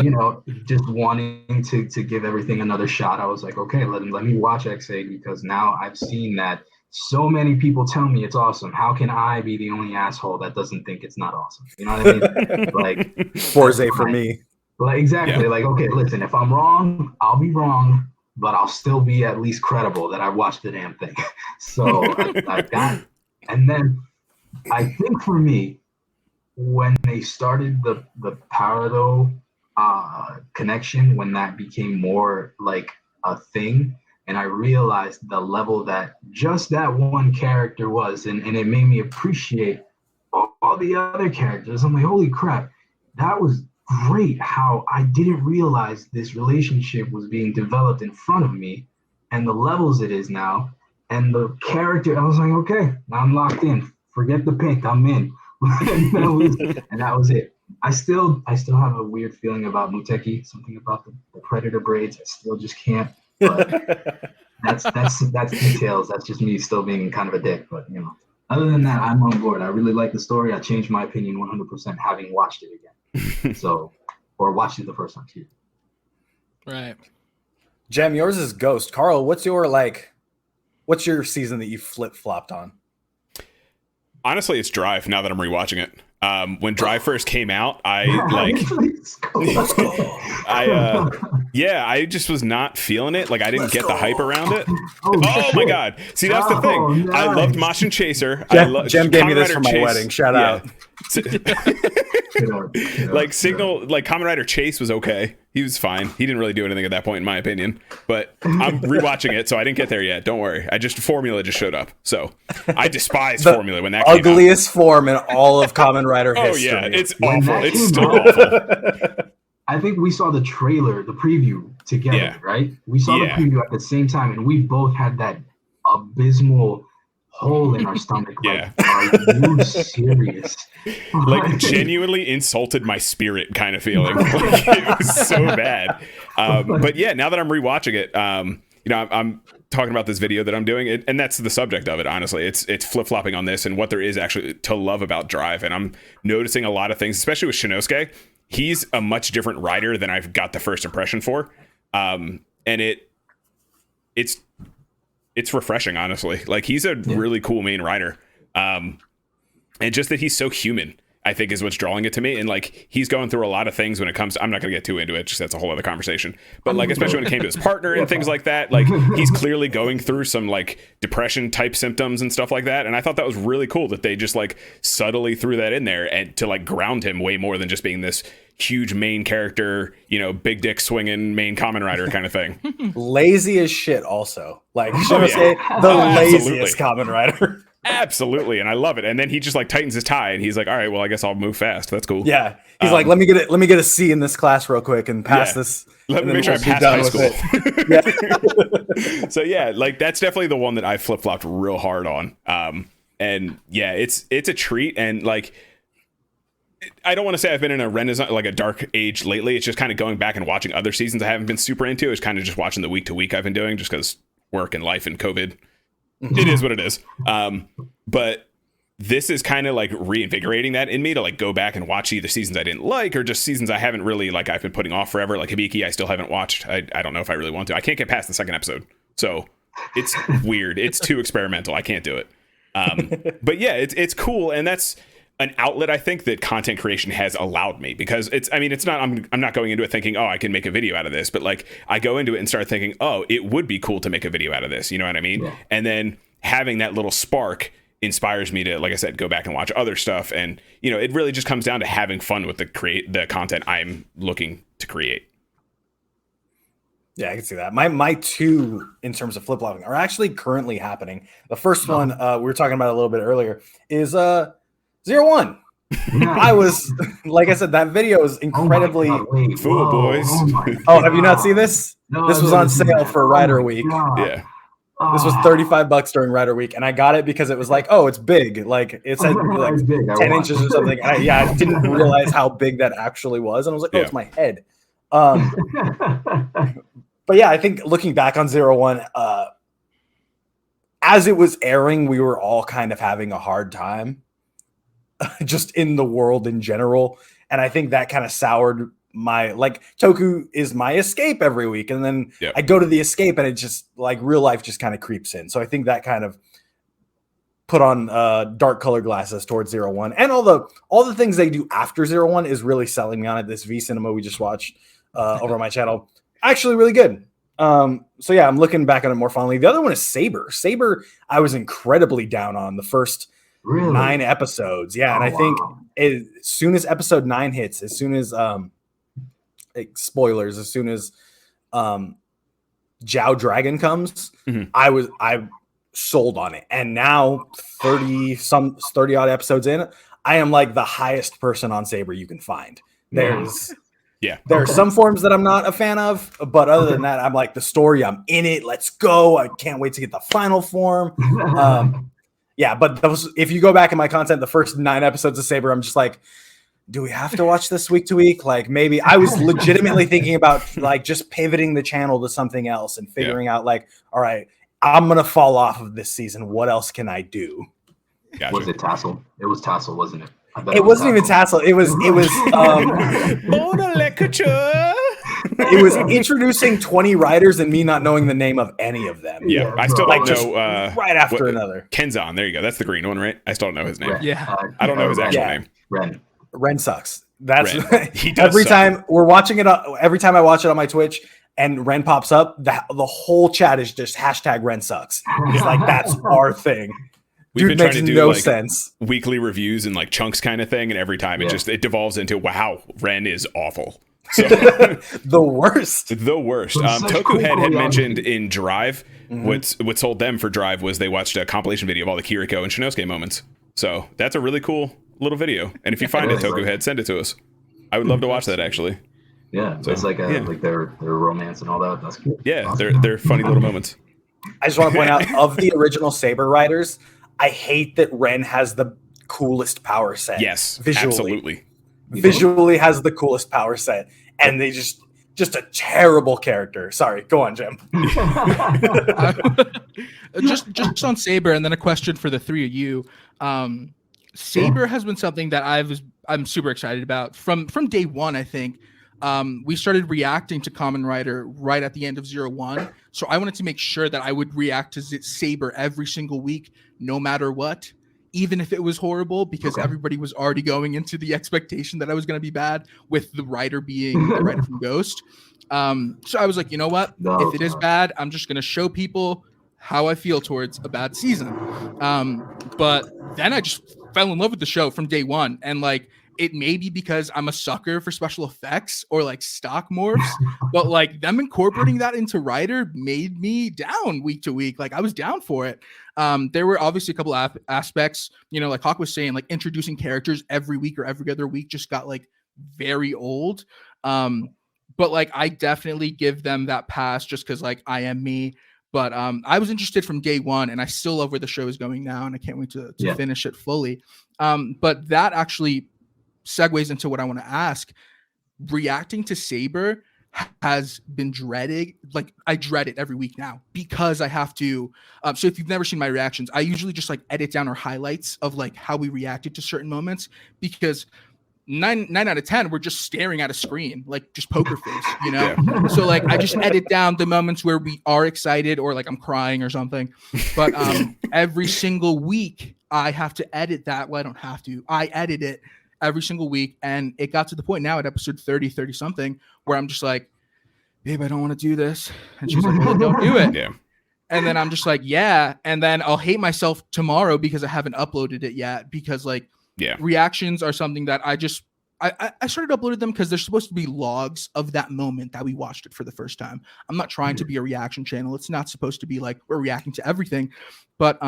just wanting to give everything another shot, I was like, okay, let me watch X8 because now I've seen that so many people tell me it's awesome. How can I be the only asshole that doesn't think it's not awesome? You know what I mean? Like, Forza for me. like exactly. Yeah. Like, okay, listen, if I'm wrong, I'll be wrong, but I'll still be at least credible that I watched the damn thing. So I got it. And then I think for me, when they started the parallel connection, when that became more like a thing, and I realized the level that just that one character was, and it made me appreciate all the other characters. I'm like, holy crap, that was great how I didn't realize this relationship was being developed in front of me and the levels it is now. And the character, I was like, okay, now I'm locked in. Forget the pink, I'm in. and that was it. I still have a weird feeling about Muteki, something about the predator braids. I still just can't. But that's details. That's just me still being kind of a dick. But other than that, I'm on board. I really like the story. I changed my opinion 100% having watched it again. Or watched it the first time too. Right. Jem, yours is Ghost. Carl, what's your season that you flip-flopped on? Honestly, it's Drive now that I'm rewatching it. When Drive first came out, I Let's go. Yeah, I just was not feeling it. Like I didn't get the hype around it. Oh my god! See, that's the thing. Nice. I loved Machin Chaser. Jem gave me this for my wedding. Shout out. Like Signal, like Kamen Rider Chase was okay. He was fine. He didn't really do anything at that point, in my opinion. But I'm rewatching it, so I didn't get there yet. Don't worry. Formula just showed up. So I despise Formula when that came out. Ugliest form in all of Kamen Rider history. Oh yeah, it's awful. It's still awful. I think we saw the trailer, the preview together, right? We saw the preview at the same time, and we both had that abysmal hole in our stomach. Like, are you serious? Like genuinely insulted my spirit kind of feeling. Like, it was so bad. But yeah, now that I'm rewatching it, I'm talking about this video that I'm doing, and that's the subject of it. Honestly, it's flip-flopping on this and what there is actually to love about Drive, and I'm noticing a lot of things, especially with Shinosuke. He's a much different rider than I've got the first impression for, and it's refreshing, honestly. Like he's a really cool main rider, and just that he's so human, I think, is what's drawing it to me. And like he's going through a lot of things when it comes. I'm not going to get too into it, just that's a whole other conversation. But like especially when it came to his partner and things like that, like he's clearly going through some like depression type symptoms and stuff like that. And I thought that was really cool that they just like subtly threw that in there and to like ground him way more than just being this huge main character, big dick swinging main Kamen Rider kind of thing. Lazy as shit also. Like Shinosuke, the laziest Kamen Rider. Absolutely, and I love it. And then he just like tightens his tie, and he's like, "All right, well, I guess I'll move fast. That's cool." Yeah, he's like, "Let me get a C in this class real quick and pass this. Let me make sure I pass high school." So yeah, like that's definitely the one that I flip flopped real hard on. And yeah, it's a treat, and like I don't want to say I've been in a renaissance, like a dark age lately. It's just kind of going back and watching other seasons I haven't been super into. It's kind of just watching the week to week I've been doing, just because work and life and COVID. It is what it is. But this is kind of like reinvigorating that in me to like go back and watch either seasons I didn't like or just seasons I haven't really like I've been putting off forever. Like Hibiki, I still haven't watched. I don't know if I really want to. I can't get past the second episode. So it's weird. It's too experimental. I can't do it. But yeah, it's cool. And that's an outlet I think that content creation has allowed me, because I'm not going into it thinking, oh, I can make a video out of this, but like I go into it and start thinking, oh, it would be cool to make a video out of this. You know what I mean? Yeah. And then having that little spark inspires me to, like I said, go back and watch other stuff. And, it really just comes down to having fun with the content I'm looking to create. Yeah, I can see that. My two in terms of flip-flopping are actually currently happening. The first one we were talking about a little bit earlier is 01. I was, like I said, that video is incredibly Fool boys. Have you not seen this? No, this was on sale for Rider Week. Yeah. This was $35 during Rider Week, and I got it because it was like, oh, it's big. Like it said like 10 inches or something. I didn't realize how big that actually was, and I was like, oh, it's my head. But yeah, I think looking back on 01, as it was airing, we were all kind of having a hard time. Just in the world in general, and I think that kind of soured my Toku is my escape every week, and then I go to the escape and it just like real life just kind of creeps in. So I think that kind of put on dark colored glasses towards 01, and all the things they do after 01 is really selling me on it. This V Cinema we just watched over on my channel, actually really good. So yeah, I'm looking back on it more fondly. The other one is Saber. I was incredibly down on the first 9 episodes. Yeah. And I think as soon as episode 9 hits, as soon as spoilers, as soon as Jiao Dragon comes, I sold on it. And now 30 odd episodes in, I am like the highest person on Saber you can find. There are some forms that I'm not a fan of, but other than that, I'm like the story, I'm in it. Let's go. I can't wait to get the final form. Yeah, but if you go back in my content, the first 9 episodes of Saber, I'm just like, do we have to watch this week to week? Like maybe I was legitimately thinking about like just pivoting the channel to something else and figuring out like, all right, I'm going to fall off of this season. What else can I do? Gotcha. Was it Tassel? It was Tassel, wasn't it? It wasn't even Tassel. It was it was introducing 20 riders and me not knowing the name of any of them. Yeah, I still don't know. Right after another. Kenzan, there you go. That's the green one, right? I still don't know his name. Yeah. I don't know his actual name. Ren sucks. That's Ren. every time we're watching it. Every time I watch it on my Twitch, and Ren pops up, the whole chat is just hashtag Ren sucks. It's like, that's our thing. We've been trying to do no like sense. weekly reviews and like chunks kind of thing, and every time it devolves into, wow, Ren is awful. So The worst. the worst. Toku had mentioned in Drive, what sold them for Drive was they watched a compilation video of all the Kiriko and Shinosuke moments. So that's a really cool little video. And if you find it, Toku Head, send it to us. I would love to watch that, actually. Yeah, so, it's like like their romance and all that. That's cool. Yeah, Awesome. they're funny little moments. I just want to point out, of the original Saber Riders, I hate that Ren has the coolest power set. Yes, visually. absolutely. Visually has the coolest power set, and they just a terrible character. Sorry, go on, Jim. just on Saber, and then a question for the three of you. Saber has been something that I'm super excited about from day one. I think we started reacting to Kamen Rider right at the end of 01. So I wanted to make sure that I would react to Saber every single week, no matter what, even if it was horrible, because everybody was already going into the expectation that I was going to be bad, with the writer being the writer from Ghost. So I was like, you know what? If it is bad, I'm just going to show people how I feel towards a bad season. But then I just fell in love with the show from day one. And like, it may be because I'm a sucker for special effects or like stock morphs, but like them incorporating that into Rider made me down week to week. Like I was down for it. There were obviously a couple of aspects, like Hawk was saying, like introducing characters every week or every other week just got like very old. But like I definitely give them that pass just because like I am me. But I was interested from day one, and I still love where the show is going now, and I can't wait to finish it fully. But that actually segues into what I want to ask. Reacting to Saber has been dreaded. Like I dread it every week now because I have to. So if you've never seen my reactions, I usually just like edit down our highlights of like how we reacted to certain moments, because 9 out of 10 we're just staring at a screen, like just poker face, So like I just edit down the moments where we are excited or like I'm crying or something. But every single week I have to edit that. Well, I don't have to. I edit it every single week, and it got to the point now at episode 30 something where I'm just like, babe, I don't want to do this, and she's like, well, don't do it. And then I'm just like, yeah, and then I'll hate myself tomorrow because I haven't uploaded it yet, because like reactions are something that I started uploading them because they're supposed to be logs of that moment that we watched it for the first time. I'm not trying to be a reaction channel. It's not supposed to be like we're reacting to everything. But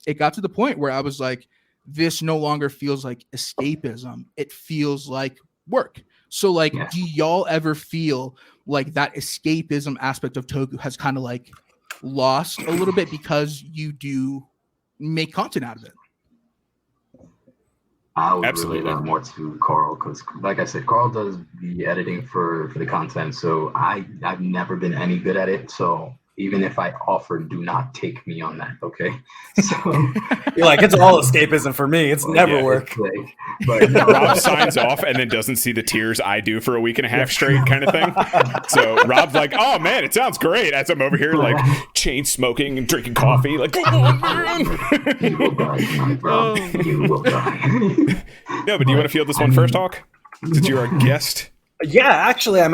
it got to the point where I was like, this no longer feels like escapism. It feels like work. So like, do y'all ever feel like that escapism aspect of Toku has kind of like lost a little bit because you do make content out of it? I would relate that more to Carl, because like I said, Carl does the editing for the content. So I've never been any good at it. So even if I offer, do not take me on that, okay? So you're like, it's all escapism for me. It's never work. Like, but no. Rob signs off and then doesn't see the tears I do for a week and a half straight, kind of thing. So Rob's like, oh man, it sounds great. As I'm over here like chain smoking and drinking coffee, like, come on, man. You will die tonight, Rob. You will die. No, but do you want to field this one first, Hawk? Since you're our guest. Yeah, actually, I'm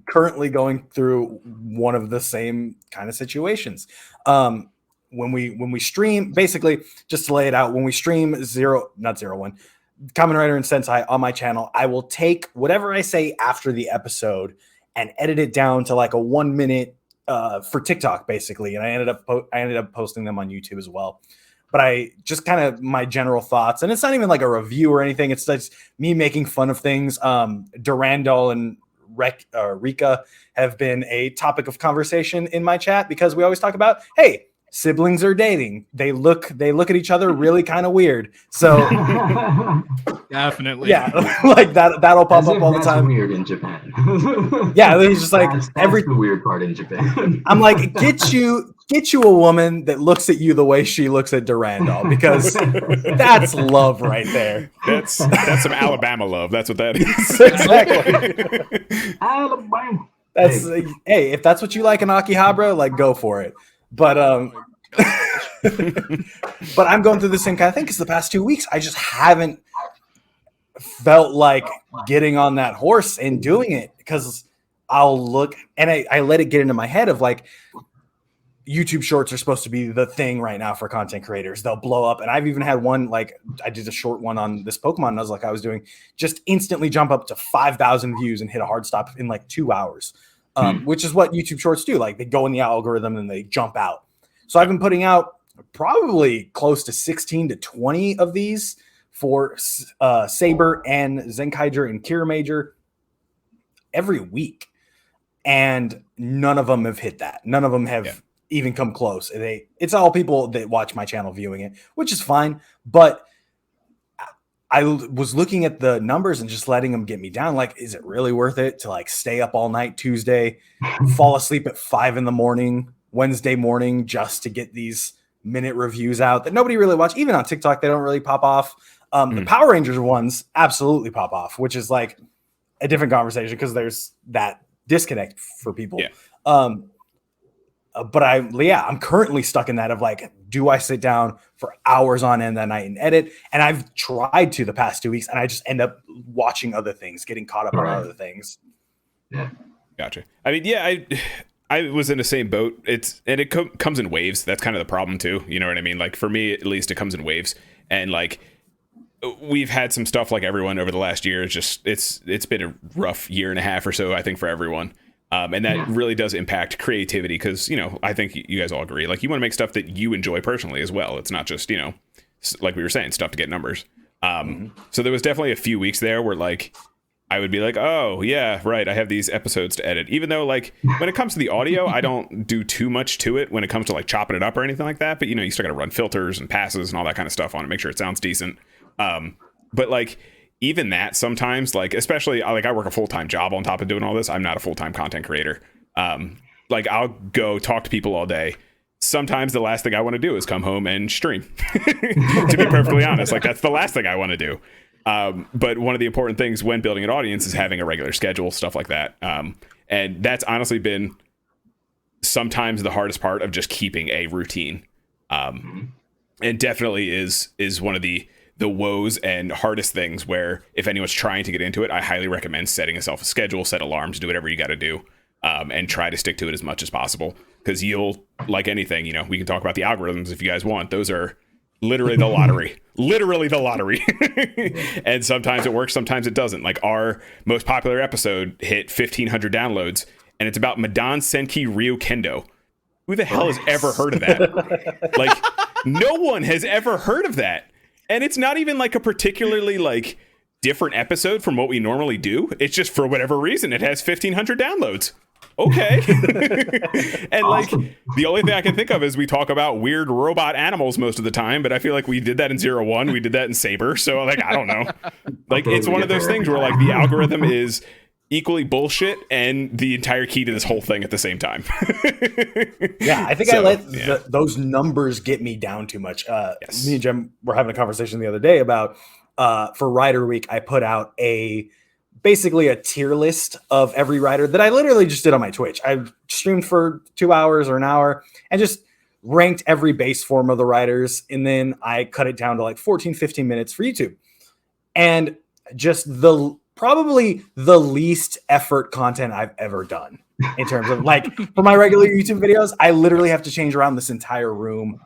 currently going through one of the same kind of situations. When we stream, basically, just to lay it out, when we stream Kamen Rider and Sentai on my channel, I will take whatever I say after the episode and edit it down to like a 1 minute for TikTok, basically. And I ended up posting them on YouTube as well. But I just kind of my general thoughts, and it's not even like a review or anything. It's just me making fun of things. Durandal and Rika have been a topic of conversation in my chat because we always talk about, hey, siblings are dating. They look at each other really kind of weird. So definitely, yeah, like that'll pop up all the time. Weird in Japan. Yeah, it's just like that's the weird part in Japan. I'm like, get you a woman that looks at you the way she looks at Durandal, because that's love right there. That's some Alabama love. That's what that is. Exactly. Alabama. That's hey, if that's what you like in Akihabara, like go for it. But but I'm going through the same kind of thing because the past 2 weeks I just haven't felt like getting on that horse and doing it, because I'll look and I let it get into my head of like, YouTube shorts are supposed to be the thing right now for content creators. They'll blow up. And I've even had one, like I did a short one on this Pokemon Nuzlocke I was doing, just instantly jump up to 5,000 views and hit a hard stop in like 2 hours, which is what YouTube shorts do. Like they go in the algorithm and they jump out. So I've been putting out probably close to 16 to 20 of these for Saber and Zenkaiger and Kira Major every week. And none of them have hit that. None of them have even come close. It's all people that watch my channel viewing it, which is fine. But I was looking at the numbers and just letting them get me down. Like, is it really worth it to like stay up all night Tuesday, fall asleep at 5 a.m, Wednesday morning, just to get these minute reviews out that nobody really watch? Even on TikTok, they don't really pop off. The Power Rangers ones absolutely pop off, which is like a different conversation because there's that disconnect for people. But I'm currently stuck in that of like, do I sit down for hours on end that night and edit? And I've tried to the past 2 weeks, and I just end up watching other things, getting caught up on other things. Yeah, gotcha. I mean, I was in the same boat. It comes in waves. That's kind of the problem too. You know what I mean? Like for me, at least, it comes in waves, and like we've had some stuff like everyone over the last year. It's been a rough year and a half or so, I think, for everyone. And that really does impact creativity because, you know, I think you guys all agree, like you want to make stuff that you enjoy personally as well. It's not just, you know, like we were saying, stuff to get numbers. So there was definitely a few weeks there where like I would be like, oh, yeah, right, I have these episodes to edit, even though like when it comes to the audio, I don't do too much to it when it comes to like chopping it up or anything like that. But, you know, you still got to run filters and passes and all that kind of stuff on it, make sure it sounds decent. But like even that sometimes, like, especially like I work a full-time job on top of doing all this. I'm not a full-time content creator. Like I'll go talk to people all day. Sometimes the last thing I want to do is come home and stream, to be perfectly honest. Like that's the last thing I want to do. But one of the important things when building an audience is having a regular schedule, stuff like that. And that's honestly been sometimes the hardest part of just keeping a routine. And definitely is one of the woes and hardest things where if anyone's trying to get into it, I highly recommend setting yourself a schedule, set alarms, do whatever you got to do, and try to stick to it as much as possible. Because you'll, like anything, you know, we can talk about the algorithms if you guys want. Those are literally the lottery, And sometimes it works, sometimes it doesn't. Like our most popular episode hit 1,500 downloads, and it's about Madan Senki Ryu Kendo. Who the hell has ever heard of that? Like, no one has ever heard of that. And it's not even like a particularly like different episode from what we normally do. It's just for whatever reason, it has 1,500 downloads. Okay. And like the only thing I can think of is we talk about weird robot animals most of the time, but I feel like we did that in 01. We did that in Saber. So like, I don't know. Like it's one of those things where like the algorithm is equally bullshit and the entire key to this whole thing at the same time. Yeah, I think I let those numbers get me down too much. Me and Jim were having a conversation the other day about for Rider Week, I put out basically a tier list of every rider that I literally just did on my Twitch. I streamed for 2 hours or an hour and just ranked every base form of the riders. And then I cut it down to like 14, 15 minutes for YouTube. And just probably the least effort content I've ever done in terms of like for my regular YouTube videos, I literally have to change around this entire room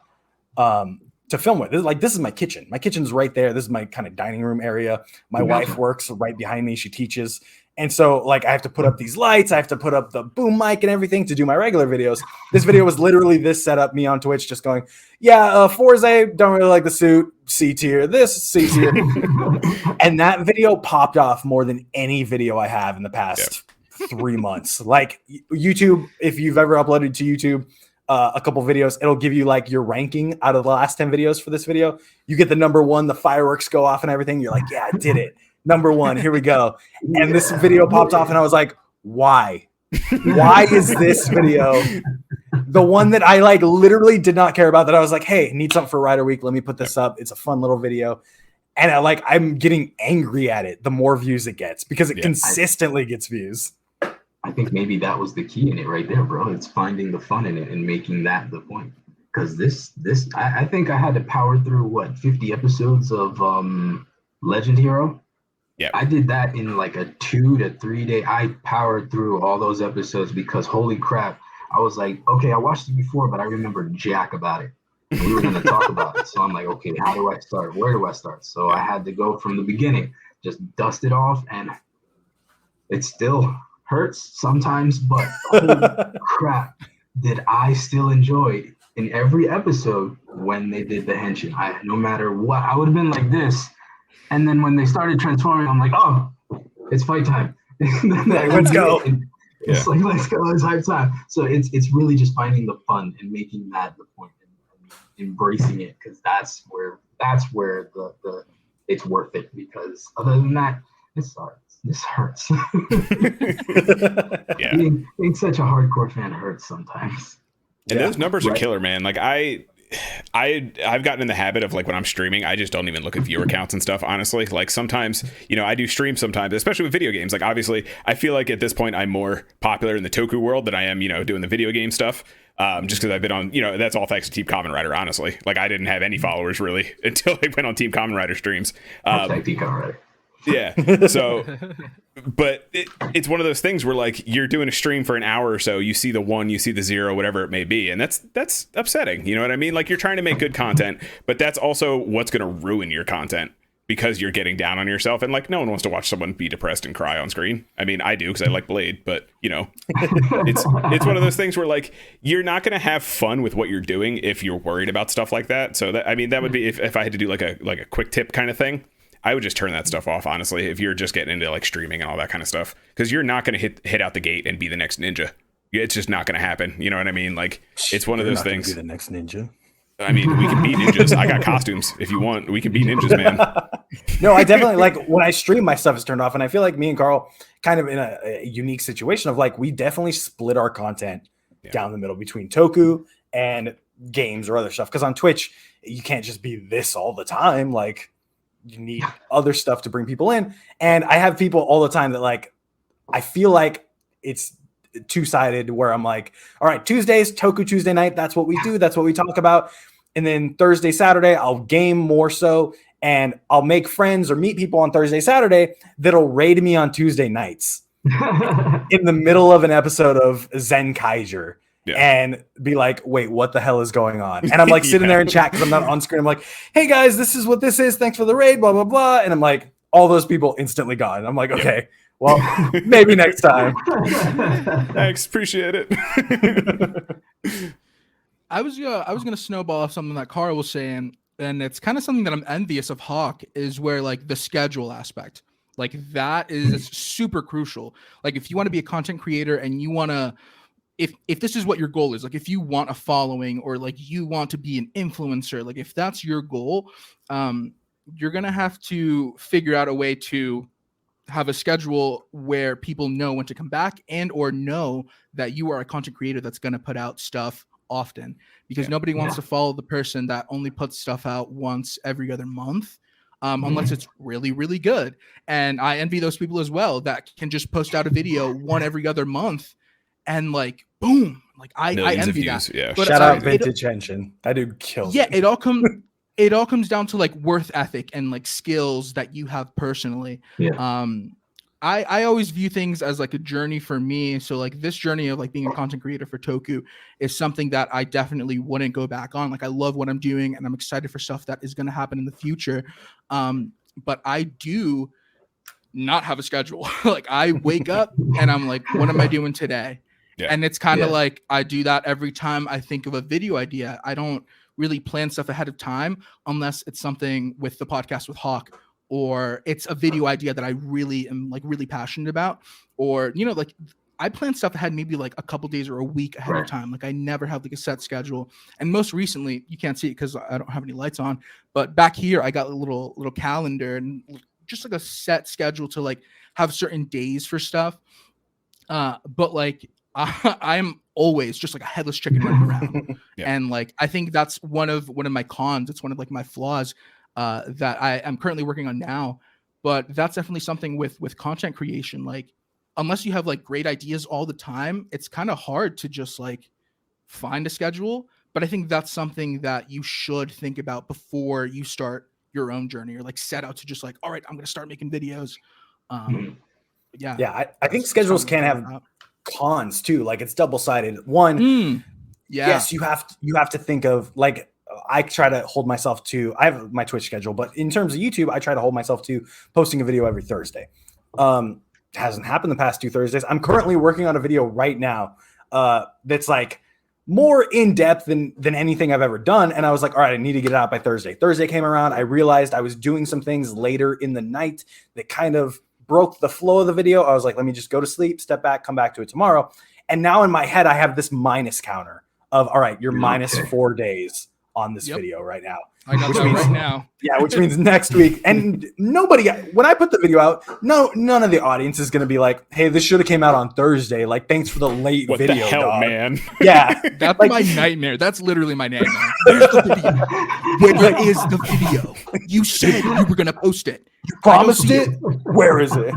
to film with. This is my kitchen. My kitchen's right there. This is my kind of dining room area. My wife works right behind me. She teaches. And so like I have to put up these lights. I have to put up the boom mic and everything to do my regular videos. This video was literally this setup, me on Twitch just going, Forza, don't really like the suit, C tier, this C tier. And that video popped off more than any video I have in the past 3 months. Like YouTube, if you've ever uploaded to YouTube a couple videos, it'll give you like your ranking out of the last 10 videos for this video. You get the number one, the fireworks go off and everything. You're like, yeah, I did it. Number one, here we go. And this video popped off and I was like, why? Why is this video the one that I like literally did not care about, that I was like, hey, need something for Rider Week. Let me put this up. It's a fun little video. And I'm getting angry at it the more views it gets because it consistently gets views. I think maybe that was the key in it right there, bro. It's finding the fun in it and making that the point. Because I think I had to power through 50 episodes of Legend Hero Yeah. I did that in like a 2 to 3 day. I powered through all those episodes because holy crap, I was like, okay, I watched it before, but I remember jack about it. And we were going to talk about it. So I'm like, okay, how do I start? Where do I start? So I had to go from the beginning, just dust it off. And it still hurts sometimes, but holy crap, did I still enjoy in every episode when they did the henshin. No matter what, I would have been like this. And then when they started transforming, I'm like, oh, it's fight time. Let's go. It's like, let's go, it's hype time. So it's really just finding the fun and making that the point and embracing it, because that's where the it's worth it. Because other than that, this hurts. Yeah. Being such a hardcore fan hurts sometimes. And those numbers are killer, man. Like I've gotten in the habit of, like, when I'm streaming, I just don't even look at viewer counts and stuff, honestly. Like sometimes, I do stream sometimes, especially with video games. Like obviously I feel like at this point I'm more popular in the Toku world than I am, doing the video game stuff. Just because I've been on, that's all thanks to Team Kamen Rider, honestly. Like I didn't have any followers really until I went on Team Kamen Rider streams. Team Kamen Rider. Yeah. So, but it's one of those things where, like, you're doing a stream for an hour or so, you see the 1, you see the 0, whatever it may be, and that's upsetting. You know what I mean? Like, you're trying to make good content, but that's also what's going to ruin your content, because you're getting down on yourself. And, like, no one wants to watch someone be depressed and cry on screen. I mean, I do, because I like Blade, but it's one of those things where, like, you're not going to have fun with what you're doing if you're worried about stuff like that. So that would be if I had to do like a quick tip kind of thing. I would just turn that stuff off, honestly, if you're just getting into like streaming and all that kind of stuff, because you're not going to hit out the gate and be the next ninja. It's just not going to happen. You know what I mean? Like, it's one of those things. Be the next ninja. I mean, we can be ninjas. I got costumes if you want. We can be ninjas, man. No, I definitely, like, when I stream, my stuff is turned off, and I feel like me and Carl kind of in a unique situation of, like, we definitely split our content down the middle between Toku and games or other stuff. Because on Twitch, you can't just be this all the time. Like, you need other stuff to bring people in. And I have people all the time that, like, I feel like it's two-sided, where I'm like, all right, Tuesdays, Toku Tuesday night, that's what we do, that's what we talk about. And then Thursday, Saturday, I'll game more so, and I'll make friends or meet people on Thursday, Saturday that'll raid me on Tuesday nights in the middle of an episode of Zen Kaiser. Yeah. And be like, wait, what the hell is going on? And I'm like sitting there in chat because I'm not on screen. I'm like, hey guys, this is what this is. Thanks for the raid, blah, blah, blah. And I'm like, all those people instantly gone. And I'm like, okay, well, maybe next time. Thanks, appreciate it. I was gonna snowball off something that Carl was saying, and it's kind of something that I'm envious of Hawk, is where, like, the schedule aspect, like, that is super crucial. Like, if you want to be a content creator and you want to, if this is what your goal is, like, if you want a following, or like you want to be an influencer, like, if that's your goal, you're gonna have to figure out a way to have a schedule where people know when to come back, and or know that you are a content creator that's going to put out stuff often, because nobody wants to follow the person that only puts stuff out once every other month, unless it's really, really good. And I envy those people as well that can just post out a video one every other month, and, like, boom, like, I envy that. Yeah. But, shout out Vintage Henshin. That dude killed it. It all comes down to, like, worth ethic and, like, skills that you have personally. I always view things as, like, a journey for me. So, like, this journey of, like, being a content creator for Toku is something that I definitely wouldn't go back on. Like, I love what I'm doing, and I'm excited for stuff that is going to happen in the future. But I do not have a schedule. Like, I wake up and I'm like, what am I doing today? Yeah. And it's kind of like, I do that every time I think of a video idea. I don't really plan stuff ahead of time unless it's something with the podcast with Hawk, or it's a video idea that I really am, like, really passionate about, or, like, I plan stuff ahead maybe like a couple days or a week ahead of time. Like, I never have, like, a set schedule. And most recently, you can't see it because I don't have any lights on, but back here I got a little calendar and just, like, a set schedule to, like, have certain days for stuff. But, like, I'm always just, like, a headless chicken running around. And, like, I think that's one of my cons. It's one of, like, my flaws that I am currently working on now. But that's definitely something with content creation. Like, unless you have, like, great ideas all the time, it's kind of hard to just, like, find a schedule. But I think that's something that you should think about before you start your own journey or like set out to just like, all right, I'm gonna start making videos. Yeah. I think schedules can have cons too. Like it's double-sided. One, yes, you have to think of like, I try to hold myself to, I have my Twitch schedule, but in terms of YouTube, I try to hold myself to posting a video every Thursday. Hasn't happened the past 2 Thursdays. I'm currently working on a video right now that's like more in depth than anything I've ever done. And I was like, all right, I need to get it out by Thursday. Thursday came around. I realized I was doing some things later in the night that kind of broke the flow of the video. I was like, let me just go to sleep, step back, come back to it tomorrow. And now in my head, I have this minus counter of, all right, you're minus 4 days on this video right now. I got that right now. Yeah, which means next week. And nobody, when I put the video out, none of the audience is going to be like, hey, this should have came out on Thursday. Like, thanks for the late what video, the hell, dog. man? Yeah. That's like, my nightmare. That's literally my nightmare. Where's the video? Where is the video? You said you were going to post it. You promised it? Where is it?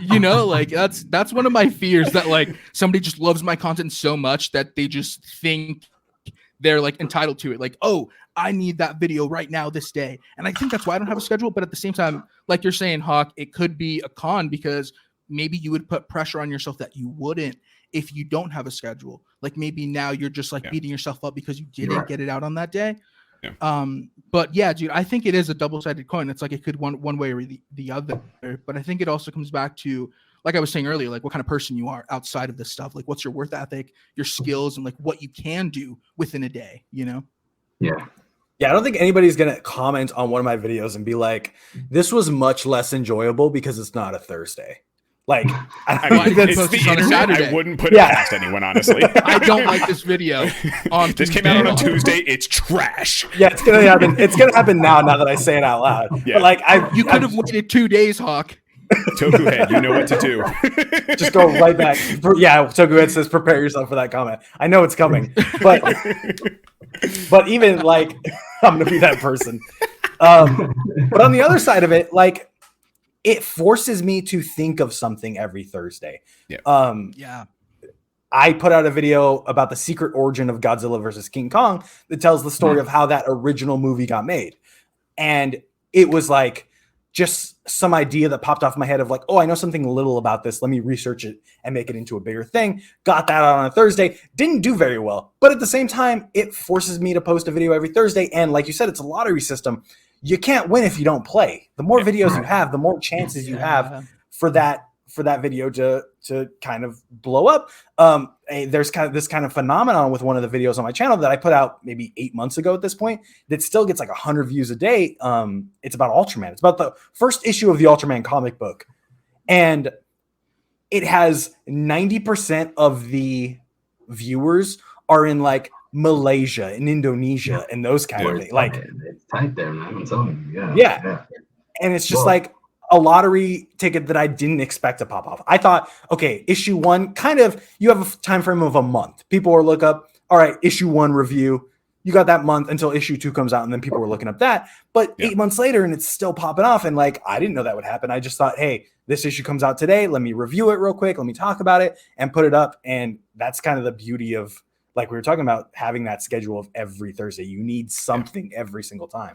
You know, like that's one of my fears, that like somebody just loves my content so much that they just think they're like entitled to it. Like, oh, I need that video right now this day. And I think that's why I don't have a schedule. But at the same time, like you're saying, Hawk, it could be a con because maybe you would put pressure on yourself that you wouldn't if you don't have a schedule. Like maybe now you're just like beating yourself up because you didn't get it out on that day. Yeah. But yeah, dude, I think it is a double-sided coin. It's like it could one way or the other. But I think it also comes back to, like I was saying earlier, like what kind of person you are outside of this stuff. Like what's your work ethic, your skills, and like what you can do within a day, you know? Yeah. Yeah, I don't think anybody's going to comment on one of my videos and be like, this was much less enjoyable because it's not a Thursday. Like, I mean, it's the internet. I wouldn't put it past anyone, honestly. I don't like this video. This came out on a Tuesday. It's trash. Yeah, it's gonna happen. It's gonna happen now that I say it out loud. Yeah. But like, you could have waited 2 days, Hawk. Toku head, you know what to do. Just go right back. Yeah, Toku head says, prepare yourself for that comment. I know it's coming, but even like, I'm gonna be that person. But on the other side of it, like, it forces me to think of something every Thursday. Yeah. I put out a video about the secret origin of Godzilla versus King Kong that tells the story of how that original movie got made. And it was like just some idea that popped off my head of like, oh, I know something little about this. Let me research it and make it into a bigger thing. Got that out on a Thursday. Didn't do very well. But at the same time, it forces me to post a video every Thursday. And like you said, it's a lottery system. You can't win if you don't play. The more videos you have, the more chances you have for that video to kind of blow up. There's kind of this kind of phenomenon with one of the videos on my channel that I put out maybe 8 months ago at this point that still gets like 100 views a day. It's about Ultraman. It's about the first issue of the Ultraman comic book. And it has 90% of the viewers are in like Malaysia and Indonesia and those kind of things. Like, it's tight there, man. I'm telling you. Yeah. And it's just like a lottery ticket that I didn't expect to pop off. I thought, okay, issue 1, kind of, you have a time frame of a month. People will look up, all right, issue 1 review. You got that month until issue 2 comes out, and then people were looking up that. But 8 months later, and it's still popping off. And like, I didn't know that would happen. I just thought, hey, this issue comes out today. Let me review it real quick. Let me talk about it and put it up. And that's kind of the beauty of, like we were talking about, having that schedule of every Thursday. You need something every single time.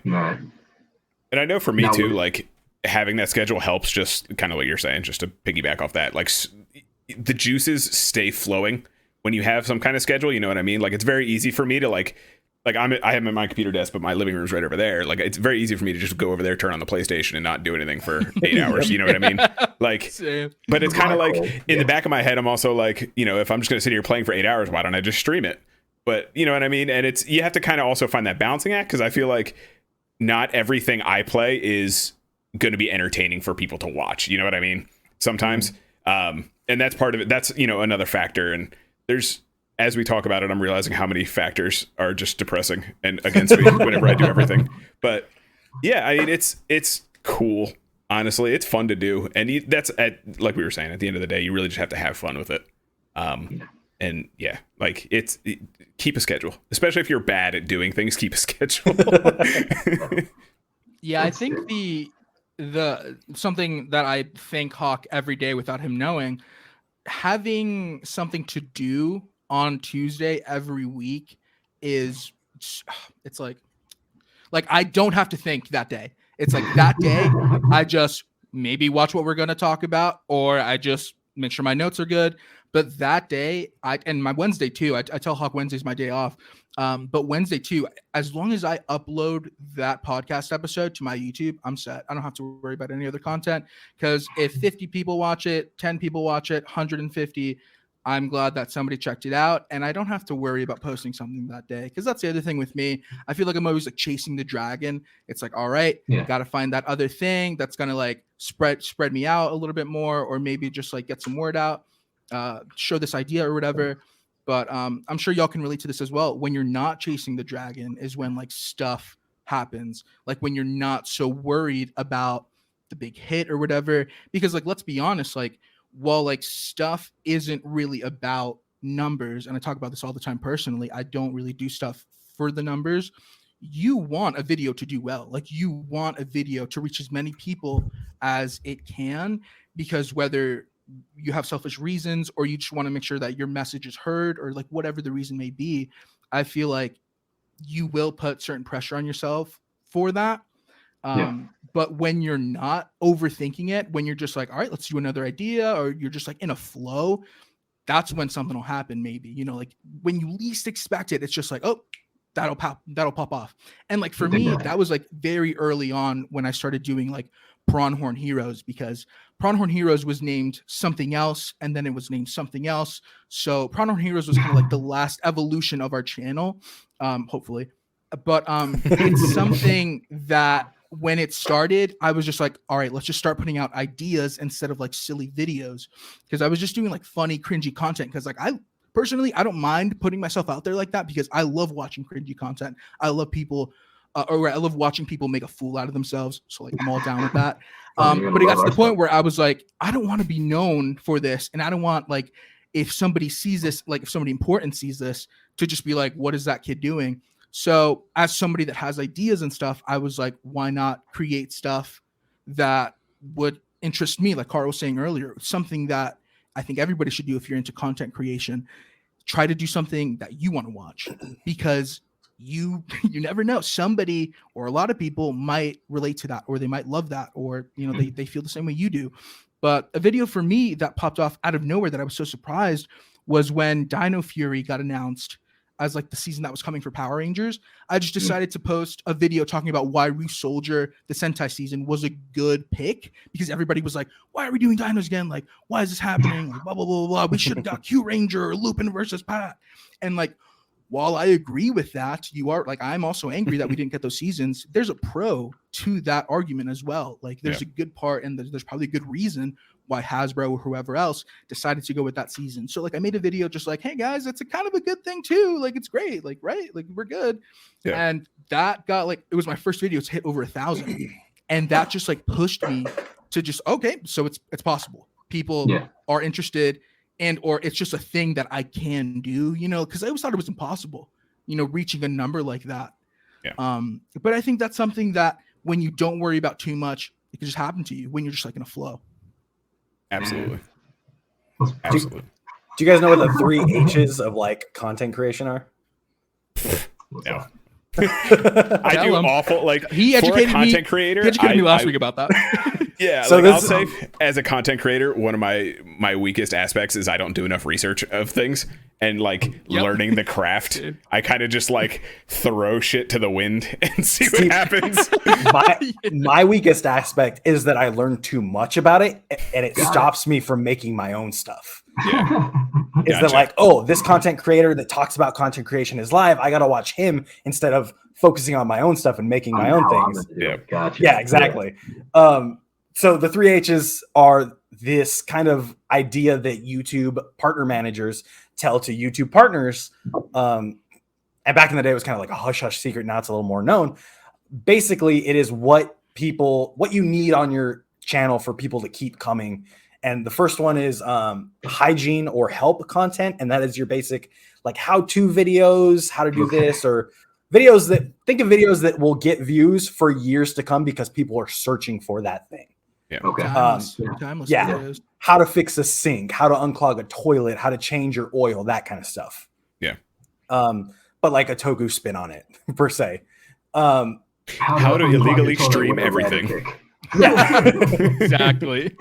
Right. And I know for me too, like having that schedule helps, just kind of what you're saying, just to piggyback off that, like the juices stay flowing when you have some kind of schedule, you know what I mean? Like it's very easy for me to like I have my computer desk, but my living room's right over there. Like it's very easy for me to just go over there, turn on the PlayStation and not do anything for 8 hours. You know what I mean? Like, but it's kind of like in the back of my head, I'm also like, you know, if I'm just going to sit here playing for 8 hours, why don't I just stream it? But you know what I mean? And it's, you have to kind of also find that balancing act. Cause I feel like not everything I play is going to be entertaining for people to watch. You know what I mean? Sometimes. And that's part of it. That's, you know, another factor. And there's, as we talk about it, I'm realizing how many factors are just depressing and against me whenever I do everything. But yeah, I mean, it's cool. Honestly, it's fun to do. And that's like we were saying, at the end of the day, you really just have to have fun with it. And yeah, like keep a schedule, especially if you're bad at doing things, keep a schedule. Yeah. I think the something that I thank Hawk every day without him knowing, having something to do on Tuesday every week is, it's like Like I don't have to think that day. It's like that day I just maybe watch what we're going to talk about, or I just make sure my notes are good. But that day, and my Wednesday too, I tell Hawk Wednesday's my day off. But Wednesday too, as long as I upload that podcast episode to my YouTube, I'm set. I don't have to worry about any other content, because if 50 people watch it, 10 people watch it, 150, I'm glad that somebody checked it out, and I don't have to worry about posting something that day. Because that's the other thing with me. I feel like I'm always like chasing the dragon. It's like, all right, got to find that other thing that's gonna like spread me out a little bit more, or maybe just like get some word out, show this idea or whatever. But I'm sure y'all can relate to this as well. When you're not chasing the dragon is when like stuff happens. Like when you're not so worried about the big hit or whatever. Because like, let's be honest, like while like stuff isn't really about numbers, and I talk about this all the time personally, I don't really do stuff for the numbers. You want a video to do well. Like you want a video to reach as many people as it can, because whether you have selfish reasons or you just want to make sure that your message is heard, or like whatever the reason may be, I feel like you will put certain pressure on yourself for that. But when you're not overthinking it, when you're just like, all right, let's do another idea, or you're just like in a flow, that's when something will happen. Maybe, you know, like when you least expect it, it's just like, oh, that'll pop off. And like for me, that was like very early on when I started doing like Pronghorn Heroes, because Pronghorn Heroes was named something else, and then it was named something else. So Pronghorn Heroes was kind of like the last evolution of our channel, hopefully. But it's something that when it started, I was just like, all right, let's just start putting out ideas instead of like silly videos, because I was just doing like funny, cringy content. Because like I personally, I don't mind putting myself out there like that, because I love watching cringy content. I love people. Or I love watching people make a fool out of themselves. So like I'm all down with that. But it got to the point where I was like, I don't want to be known for this. And I don't want like, if somebody sees this, like if somebody important sees this, to just be like, what is that kid doing? So as somebody that has ideas and stuff, I was like, why not create stuff that would interest me? Like Carl was saying earlier, something that I think everybody should do if you're into content creation. Try to do something that you want to watch, because you never know, somebody or a lot of people might relate to that, or they might love that, or you know, they feel the same way you do. But a video for me that popped off out of nowhere that I was so surprised was when Dino Fury got announced as like the season that was coming for Power Rangers. I just decided to post a video talking about why Ryusoulger, the Sentai season, was a good pick, because everybody was like, why are we doing dinos again? Like, why is this happening? Like, blah, blah, blah, blah. We should have got Q Ranger or Lupin versus Pat. And like, while I agree with that, you are like, I'm also angry that we didn't get those seasons. There's a pro to that argument as well. Like there's a good part, and there's probably a good reason why Hasbro or whoever else decided to go with that season. So like I made a video just like, hey guys, it's a kind of a good thing too. Like it's great. Like, right. Like we're good. Yeah. And that got like, it was my first video to hit over 1,000. And that just like pushed me to just, okay, so it's possible. People are interested. And or it's just a thing that I can do, you know, because I always thought it was impossible, you know, reaching a number like that. Yeah. But I think that's something that when you don't worry about too much, it can just happen to you when you're just like in a flow. Absolutely. Do you guys know what the 3 H's of like content creation are? No. I do awful, like he educated for a content creator. He educated me last week about that. Yeah, so like I'll say as a content creator, one of my weakest aspects is I don't do enough research of things and like learning the craft. I kind of just like throw shit to the wind and see what happens. My weakest aspect is that I learn too much about it, and it stops me from making my own stuff. Yeah. Is that like, oh, this content creator that talks about content creation is live, I gotta watch him instead of focusing on my own stuff and making my own things. Yeah, gotcha. Yeah, exactly. So the 3 H's are this kind of idea that YouTube partner managers tell to YouTube partners. And back in the day, it was kind of like a hush-hush secret. Now it's a little more known. Basically, it is what you need on your channel for people to keep coming. And the first one is hygiene or help content. And that is your basic like how-to videos, how to do this, or videos that will get views for years to come because people are searching for that thing. Yeah. Okay. Timeless videos. How to fix a sink, how to unclog a toilet, how to change your oil, that kind of stuff. Yeah. But like a Toku spin on it per se. How to illegally stream everything. Yeah, Exactly.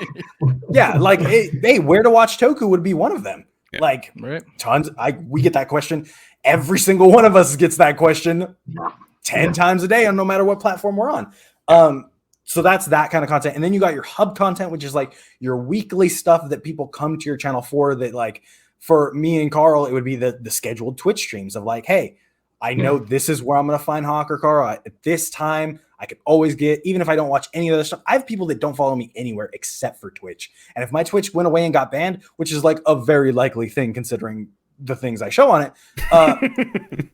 yeah. Like, hey, where to watch Toku would be one of them. Yeah. Like, Right. tons. We get that question. Every single one of us gets that question 10 times a day, on no matter what platform we're on. So that's that kind of content. And then you got your hub content, which is like your weekly stuff that people come to your channel for. That, like, for me and Carl, it would be the scheduled Twitch streams of like, hey, I know this is where I'm going to find Hawk or Carl at this time. I could always get, even if I don't watch any other stuff. I have people that don't follow me anywhere except for Twitch. And if my Twitch went away and got banned, which is like a very likely thing considering the things I show on it,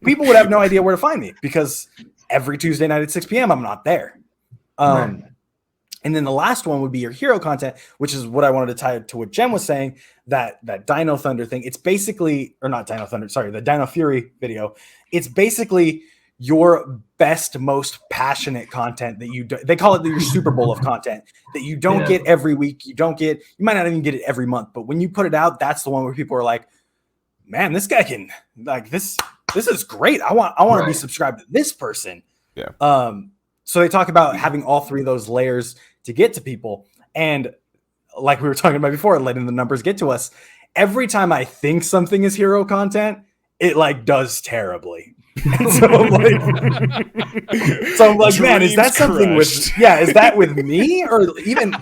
people would have no idea where to find me, because every Tuesday night at 6 p.m. I'm not there. And then the last one would be your hero content, which is what I wanted to tie to what Jen was saying, that Dino Thunder thing. It's basically, or not Dino Thunder, sorry, the Dino Fury video. It's basically your best, most passionate content that they call it your Super Bowl of content that you don't get every week. You might not even get it every month, but when you put it out, that's the one where people are like, man, this guy can, like, this is great. I want to be subscribed to this person. Yeah. So they talk about having all three of those layers to get to people. And like we were talking about before, letting the numbers get to us. Every time I think something is hero content, it like does terribly. And so I'm like, man, is that something is that with me? Or even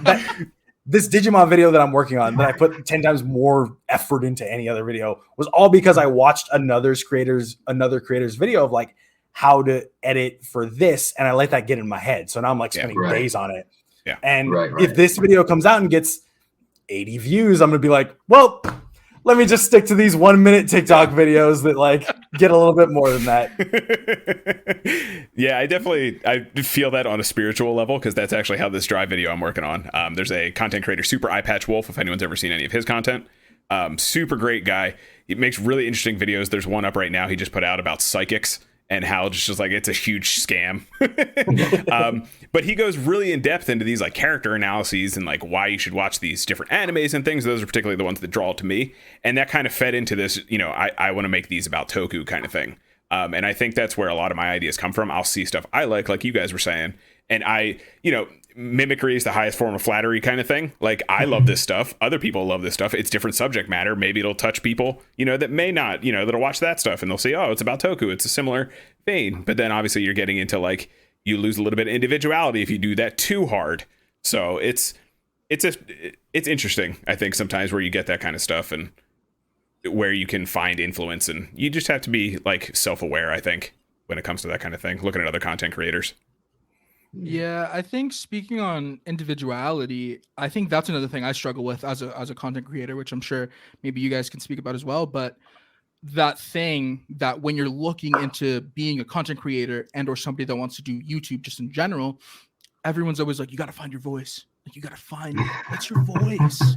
this Digimon video that I'm working on that I put 10 times more effort into any other video was all because I watched another creator's video of like how to edit for this, and I let that get in my head. So now I'm like spending days on it. Yeah. And if this video comes out and gets 80 views, I'm gonna be like, well, let me just stick to these 1 minute TikTok videos that like get a little bit more than that. Yeah, I feel that on a spiritual level, because that's actually how this Drive video I'm working on. There's a content creator, Super Eye Patch Wolf, if anyone's ever seen any of his content. Super great guy. He makes really interesting videos. There's one up right now he just put out about psychics and how just like it's a huge scam. But he goes really in depth into these like character analyses and like why you should watch these different animes and things. Those are particularly the ones that draw to me. And that kind of fed into this, I want to make these about Toku kind of thing. And I think that's where a lot of my ideas come from. I'll see stuff I like you guys were saying. And mimicry is the highest form of flattery kind of thing. Like, I love this stuff. Other people love this stuff. It's different subject matter. Maybe it'll touch people, that may not, that'll watch that stuff and they'll say, oh, it's about Toku. It's a similar vein. But then obviously you're getting into like, you lose a little bit of individuality if you do that too hard. So it's interesting, I think, sometimes where you get that kind of stuff and where you can find influence, and you just have to be like self-aware, I think, when it comes to that kind of thing, looking at other content creators. Yeah, I think speaking on individuality, I think that's another thing I struggle with as a content creator, which I'm sure maybe you guys can speak about as well. But that thing that when you're looking into being a content creator and or somebody that wants to do YouTube just in general, everyone's always like, you got to find your voice. Like, you got to find what's your voice.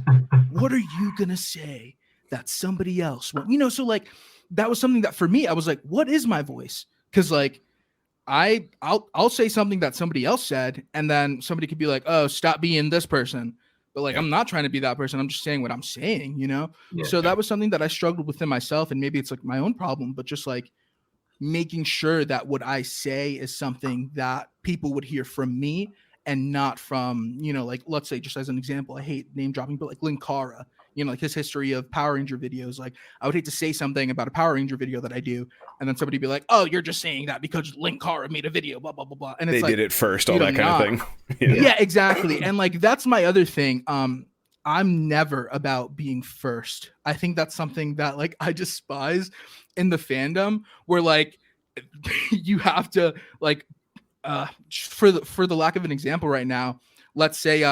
What are you going to say that somebody else won't? So like that was something that for me, I was like, what is my voice? Because like, I'll say something that somebody else said, and then somebody could be like, oh, stop being this person. But like, I'm not trying to be that person. I'm just saying what I'm saying, Yeah, so that was something that I struggled within myself, and maybe it's like my own problem, but just like making sure that what I say is something that people would hear from me and not from, like, let's say, just as an example, I hate name dropping, but like Linkara, like his history of Power Ranger videos. Like, I would hate to say something about a Power Ranger video that I do, and then somebody be like, oh, you're just saying that because Linkara made a video, blah, blah, blah, blah. And it's they did it first, all that kind of thing. Yeah, exactly. And like, that's my other thing. I'm never about being first. I think that's something that like I despise in the fandom, where like you have to like for the lack of an example right now, let's say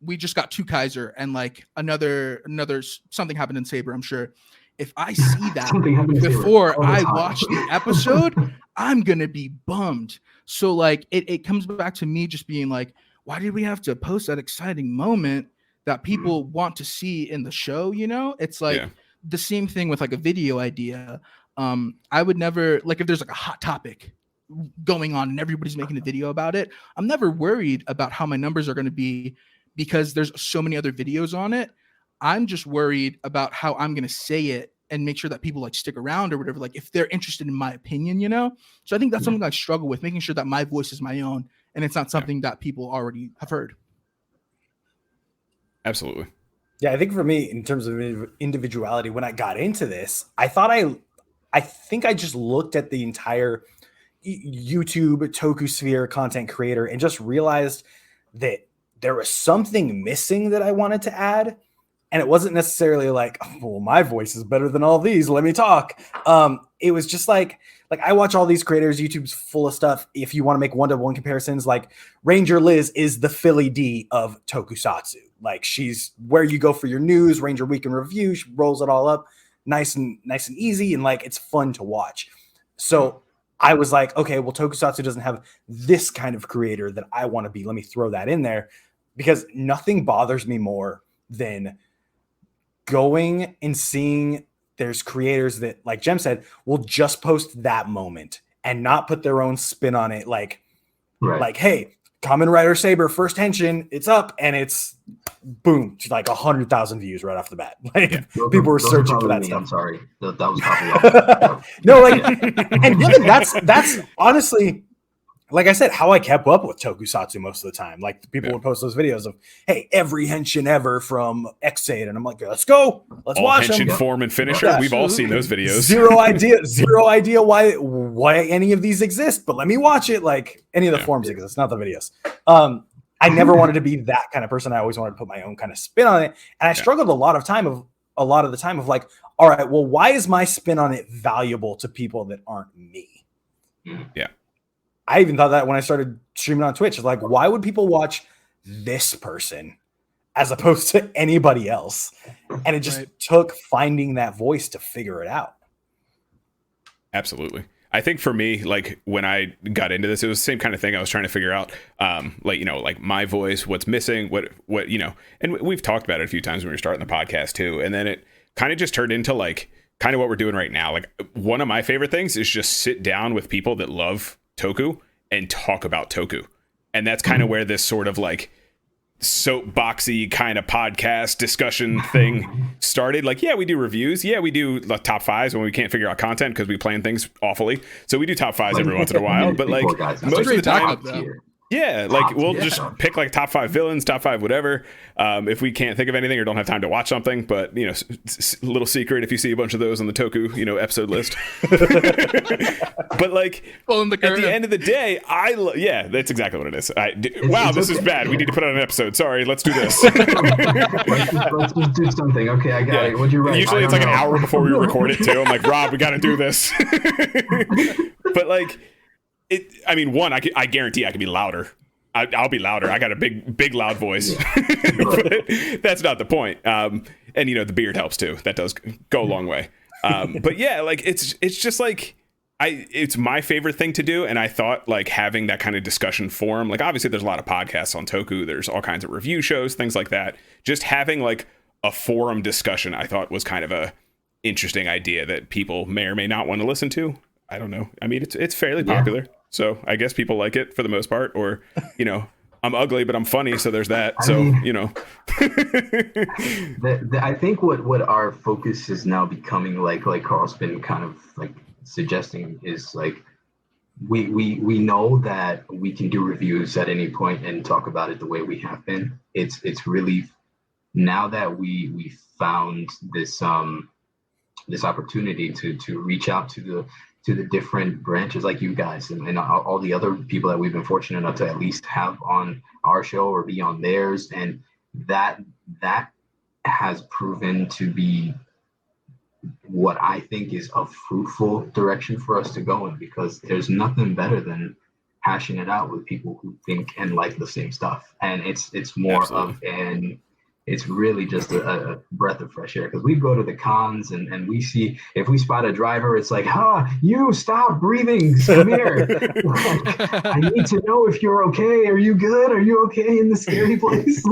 we just got 2 Kaiser and like another something happened in Saber, I'm sure. If I see that before I watch the episode, I'm gonna be bummed. So like it comes back to me just being like, why did we have to post that exciting moment that people want to see in the show? It's like the same thing with like a video idea. I would never, like, if there's like a hot topic going on and everybody's making a video about it, I'm never worried about how my numbers are going to be because there's so many other videos on it. I'm just worried about how I'm going to say it and make sure that people like stick around or whatever, like if they're interested in my opinion, So I think that's something I struggle with, making sure that my voice is my own and it's not something that people already have heard. Absolutely. Yeah, I think for me, in terms of individuality, when I got into this, I think I just looked at the entire YouTube Toku sphere content creator and just realized that there was something missing that I wanted to add. And it wasn't necessarily like, well, my voice is better than all these, let me talk. It was just like I watch all these creators, YouTube's full of stuff. If you want to make one-to-one comparisons, like Ranger Liz is the Philly D of Tokusatsu. Like she's where you go for your news, Ranger Week in Review. She rolls it all up nice and easy. And like, it's fun to watch. So I was like, okay, well, Tokusatsu doesn't have this kind of creator that I want to be. Let me throw that in there, because nothing bothers me more than going and seeing there's creators that, like Jem said, will just post that moment and not put their own spin on it. Like, hey, Kamen Rider Saber first henshin, it's up, and it's boom, like 100,000 views right off the bat. Like people were searching for that stuff. I'm sorry, that was probably no, like, and really, that's honestly, like I said, how I kept up with Tokusatsu most of the time. Like people would post those videos of, hey, every henshin ever from X8, and I'm like, let's go, let's watch them. Henshin form and finisher. Yeah, we've all seen those videos. Zero idea why any of these exist, but let me watch it. Like any of the forms exist, not the videos. I never wanted to be that kind of person. I always wanted to put my own kind of spin on it, and I struggled a lot of the time of like, all right, well, why is my spin on it valuable to people that aren't me? Yeah. I even thought that when I started streaming on Twitch, like, why would people watch this person as opposed to anybody else? And it just took finding that voice to figure it out. Absolutely. I think for me, like when I got into this, it was the same kind of thing. I was trying to figure out, like my voice, what's missing, what, and we've talked about it a few times when we were starting the podcast too. And then it kind of just turned into like kind of what we're doing right now. Like one of my favorite things is just sit down with people that love Toku and talk about Toku. And that's kind of where this sort of like soapboxy kind of podcast discussion thing started. Like, yeah, we do reviews. Yeah, we do top fives when we can't figure out content because we plan things awfully. So we do top fives every once in a while. But like most of the time, yeah, like we'll just pick like top 5 villains, top 5 whatever. If we can't think of anything or don't have time to watch something, but little secret if you see a bunch of those on the Toku, episode list. But like at the end of the day, that's exactly what it is. This is bad. We need to put on an episode. Sorry, let's do this. Let's just do something. Okay, I got it. What'd you write? Usually it's like an hour before we record it too. I'm like, Rob, we got to do this. But like. I guarantee I can be louder. I'll be louder. I got a big loud voice. But that's not the point. And the beard helps too. That does go a long way. But yeah, like it's just like it's my favorite thing to do. And I thought like having that kind of discussion forum, like obviously there's a lot of podcasts on Toku. There's all kinds of review shows, things like that. Just having like a forum discussion, I thought was kind of a interesting idea that people may or may not want to listen to. I don't know. I mean, it's fairly popular. So I guess people like it for the most part, or, I'm ugly, but I'm funny. So there's that. I think what our focus is now becoming like Carl's been kind of like suggesting is like, we know that we can do reviews at any point and talk about it the way we have been. It's really now that we found this opportunity to reach out to the different branches like you guys and all the other people that we've been fortunate enough to at least have on our show or be on theirs. And that has proven to be what I think is a fruitful direction for us to go in, because there's nothing better than hashing it out with people who think and like the same stuff. And it's more Absolutely. It's really just a breath of fresh air, because we go to the cons and we see, if we spot a driver, it's like, you stop breathing, come here. I need to know if you're okay. Are you good? Are you okay in the scary place?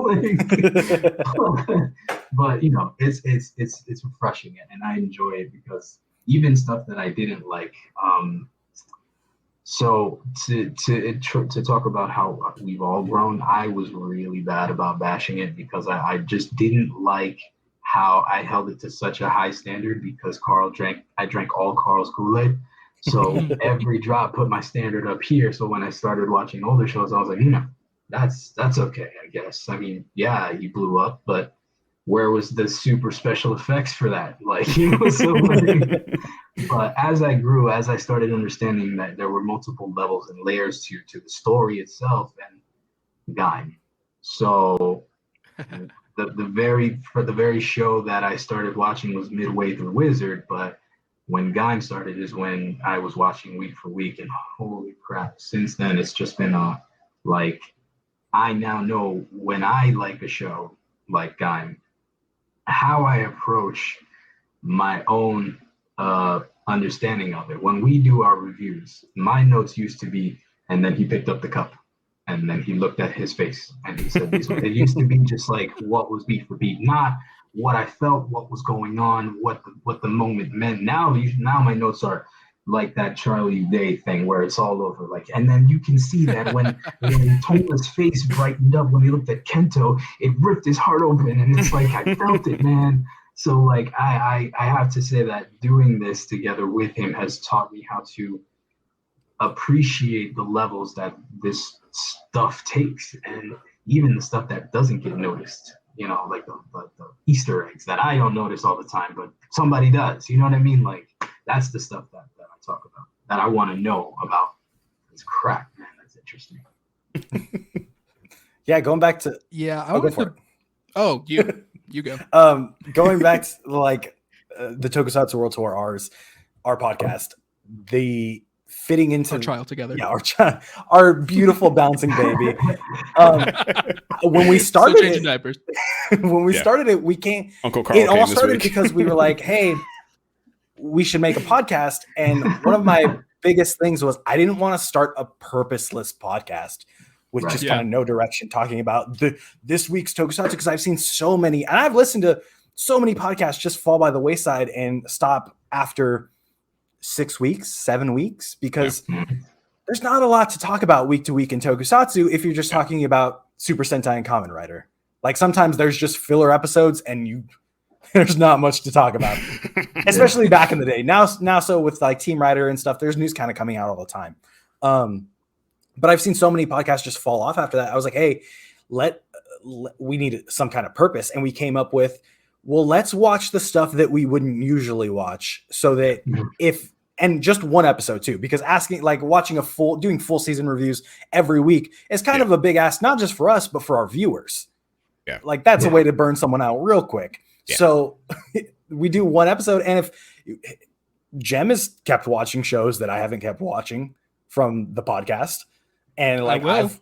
But it's refreshing, and I enjoy it, because even stuff that I didn't like. So to talk about how we've all grown, I was really bad about bashing it, because I just didn't like how I held it to such a high standard because I drank all Carl's Kool-Aid. So every drop put my standard up here. So when I started watching older shows, I was like, that's okay, I guess. I mean, yeah, he blew up, but where was the super special effects for that? Like, so but as I grew, as I started understanding that there were multiple levels and layers to the story itself and Gaim. So the very show that I started watching was midway through Wizard, but when Gaim started is when I was watching week for week, and holy crap, since then it's just been like I now know when I like a show like Gaim, how I approach my own understanding of it. When we do our reviews, my notes used to be, and then he picked up the cup, and then he looked at his face, and he said, it used to be just like what was beat for beat, not what I felt, what was going on, what the moment meant. Now my notes are like that Charlie Day thing where it's all over. Like, and then you can see that when Toma's face brightened up when he looked at Kento, it ripped his heart open, and it's like I felt it, man. So like I have to say that doing this together with him has taught me how to appreciate the levels that this stuff takes, and even the stuff that doesn't get noticed. Like the Easter eggs that I don't notice all the time, but somebody does. You know what I mean? Like that's the stuff that I talk about, that I want to know about. It's crap, man. That's interesting. Yeah, going back to I wanted to. Oh, you go. Going back to like the Tokusatsu World Tour, our podcast, the fitting into our child together. Yeah, our beautiful bouncing baby. When we started changing diapers. When we started it, we came. Uncle Carl. It all started because we were like, "Hey, we should make a podcast." And one of my biggest things was I didn't want to start a purposeless podcast with just kind of no direction, talking about this week's Tokusatsu, because I've seen so many, and I've listened to so many podcasts just fall by the wayside and stop after 6 weeks, 7 weeks, because there's not a lot to talk about week to week in Tokusatsu if you're just talking about Super Sentai and Kamen Rider. Like sometimes there's just filler episodes and there's not much to talk about, especially back in the day. Now, so with like Team Rider and stuff, there's news kind of coming out all the time. But I've seen so many podcasts just fall off after that. I was like, hey, we need some kind of purpose. And we came up with, well, let's watch the stuff that we wouldn't usually watch, so that and just one episode too, because doing full season reviews every week is kind of a big ask, not just for us, but for our viewers. Yeah. Like that's a way to burn someone out real quick. Yeah. So we do one episode. And if Jem has kept watching shows that I haven't kept watching from the podcast, and like I've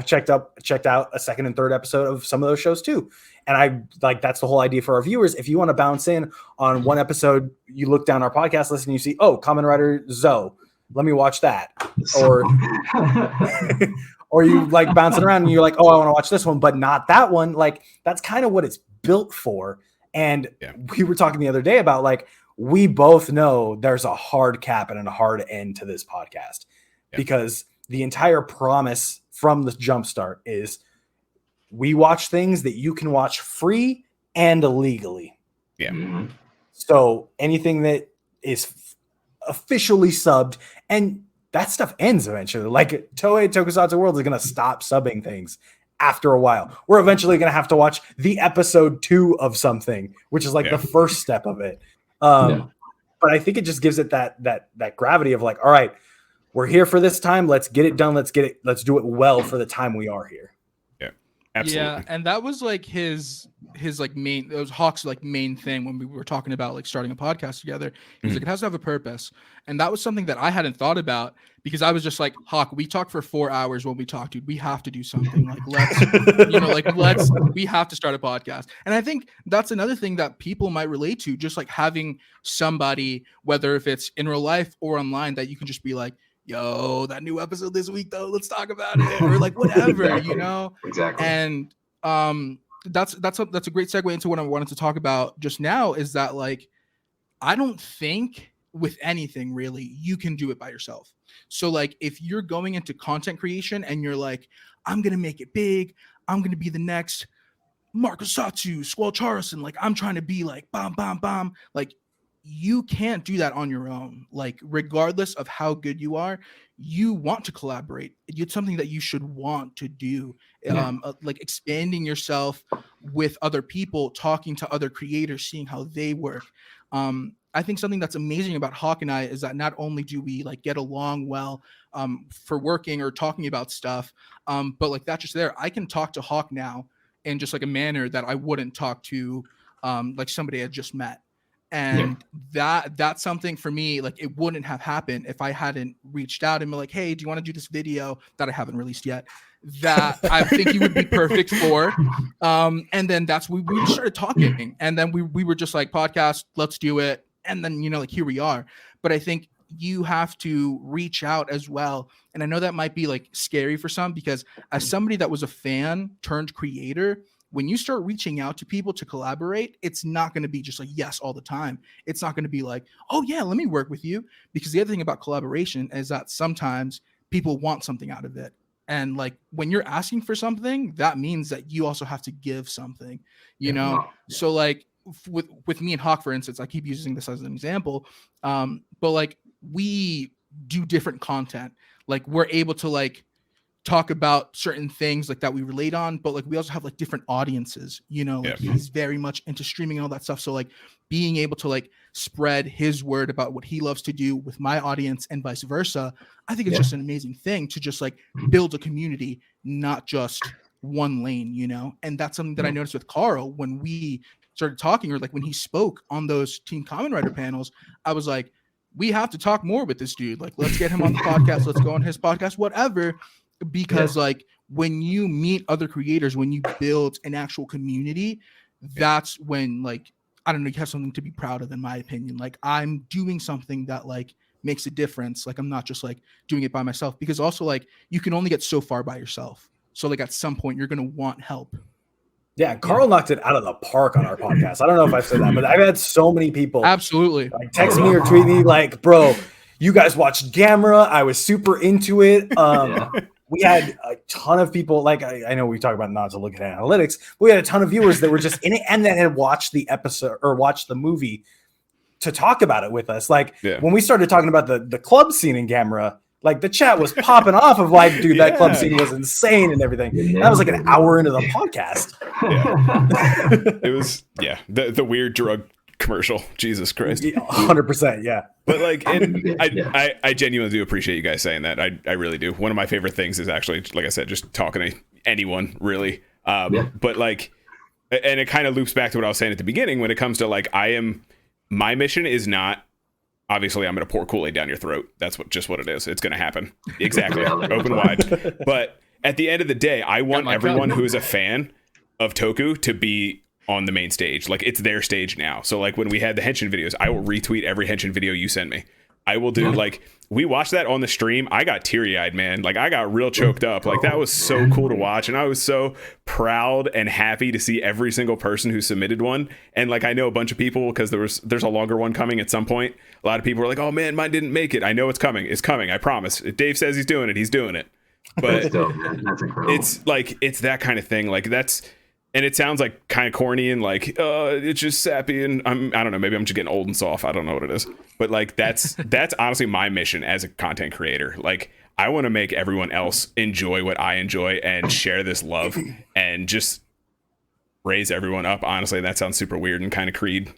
checked out a second and third episode of some of those shows too. And that's the whole idea for our viewers. If you want to bounce in on one episode, you look down our podcast list and you see, oh, Kamen Rider Zoe, let me watch that. Or you like bouncing around and you're like, oh, I want to watch this one, but not that one. Like that's kind of what it's built for. And we were talking the other day about like, we both know there's a hard cap and a hard end to this podcast because the entire promise from the jumpstart is we watch things that you can watch free and illegally. Yeah. Mm-hmm. So anything that is officially subbed, and that stuff ends eventually. Like Toei Tokusatsu World is going to stop subbing things after a while. We're eventually going to have to watch the episode 2 of something, which is like the first step of it. But I think it just gives it that gravity of like, all right, we're here for this time. Let's get it done. Let's do it well for the time we are here. Yeah, absolutely. Yeah, and that was like his like main. It was Hawk's like main thing when we were talking about like starting a podcast together. He's like, it has to have a purpose, and that was something that I hadn't thought about because I was just like, Hawk, we talk for 4 hours when we talk, dude. We have to do something. Like we have to start a podcast. And I think that's another thing that people might relate to, just like having somebody, whether if it's in real life or online, that you can just be like, yo, that new episode this week though, let's talk about it, or like whatever, you know. Exactly. And that's a great segue into what I wanted to talk about just now, is that like I don't think with anything really you can do it by yourself. So like if you're going into content creation and you're like, I'm gonna make it big, I'm gonna be the next Markusatsu, Squall Charleston, like I'm trying to be like bam, bam, bam. Like you can't do that on your own. Like regardless of how good you are, you want to collaborate. It's something that you should want to do. Like expanding yourself with other people, talking to other creators, seeing how they work. I think something that's amazing about Hawk and I is that not only do we like get along well for working or talking about stuff, but like that's just there. I can talk to Hawk now in just like a manner that I wouldn't talk to like somebody I just met. And that's something for me, like it wouldn't have happened if I hadn't reached out and been like, hey, do you want to do this video that I haven't released yet that I think you would be perfect for? And then that's we just started talking, and then we were just like, podcast, let's do it. And then, like here we are. But I think you have to reach out as well. And I know that might be like scary for some, because as somebody that was a fan turned creator, when you start reaching out to people to collaborate, it's not going to be just like yes all the time. It's not going to be like, oh yeah, let me work with you. Because the other thing about collaboration is that sometimes people want something out of it. And like when you're asking for something, that means that you also have to give something, So like with me and Hawk, for instance, I keep using this as an example. But like we do different content. Like we're able to like talk about certain things like that we relate on, but like we also have like different audiences, he's very much into streaming and all that stuff. So like being able to like spread his word about what he loves to do with my audience and vice versa, I think it's just an amazing thing to just like build a community, not just one lane, and that's something that I noticed with Carl when we started talking, or like when he spoke on those Team Kamen Rider panels. I was like, we have to talk more with this dude. Like, let's get him on the podcast. Let's go on his podcast, whatever. Because like when you meet other creators, when you build an actual community, that's when like, I don't know, you have something to be proud of, in my opinion. Like I'm doing something that like makes a difference. Like I'm not just like doing it by myself, because also like you can only get so far by yourself. So like at some point you're going to want help. Yeah, Carl knocked it out of the park on our podcast. I don't know if I've said that, but I've had so many people absolutely like text me or tweet me like, bro, you guys watched Gamera. I was super into it. We had a ton of people, like I know we talk about not to look at analytics, but we had a ton of viewers that were just in it and that had watched the episode or watched the movie to talk about it with us. Like when we started talking about the club scene in Gamera, like the chat was popping off of like, dude, that club scene was insane and everything. And that was like an hour into the podcast. It was, the weird drug commercial. Jesus Christ. 100%. Yeah. But like, I genuinely do appreciate you guys saying that. I really do. One of my favorite things is actually, like I said, just talking to anyone really. But like, and it kind of loops back to what I was saying at the beginning when it comes to like, my mission is not, obviously I'm going to pour Kool-Aid down your throat. That's what it is. It's going to happen. Exactly. Open wide. But at the end of the day, I want everyone who is a fan of Toku to be on the main stage. Like it's their stage now. So like when we had the Henshin videos, I will retweet every Henshin video you send me. I will do like, we watched that on the stream. I got teary-eyed, man. Like I got real choked up. Like that was so cool to watch. And I was so proud and happy to see every single person who submitted one. And like, I know a bunch of people, because there's a longer one coming at some point. A lot of people were like, oh man, mine didn't make it. I know it's coming. It's coming. I promise. If Dave says he's doing it, he's doing it. But That's dope, man. That's incredible. It's like, it's that kind of thing. Like and it sounds like kind of corny and like, it's just sappy. And I don't know, maybe I'm just getting old and soft. I don't know what it is. But like, that's honestly my mission as a content creator. Like I want to make everyone else enjoy what I enjoy and share this love and just raise everyone up. Honestly, that sounds super weird and kind of Creed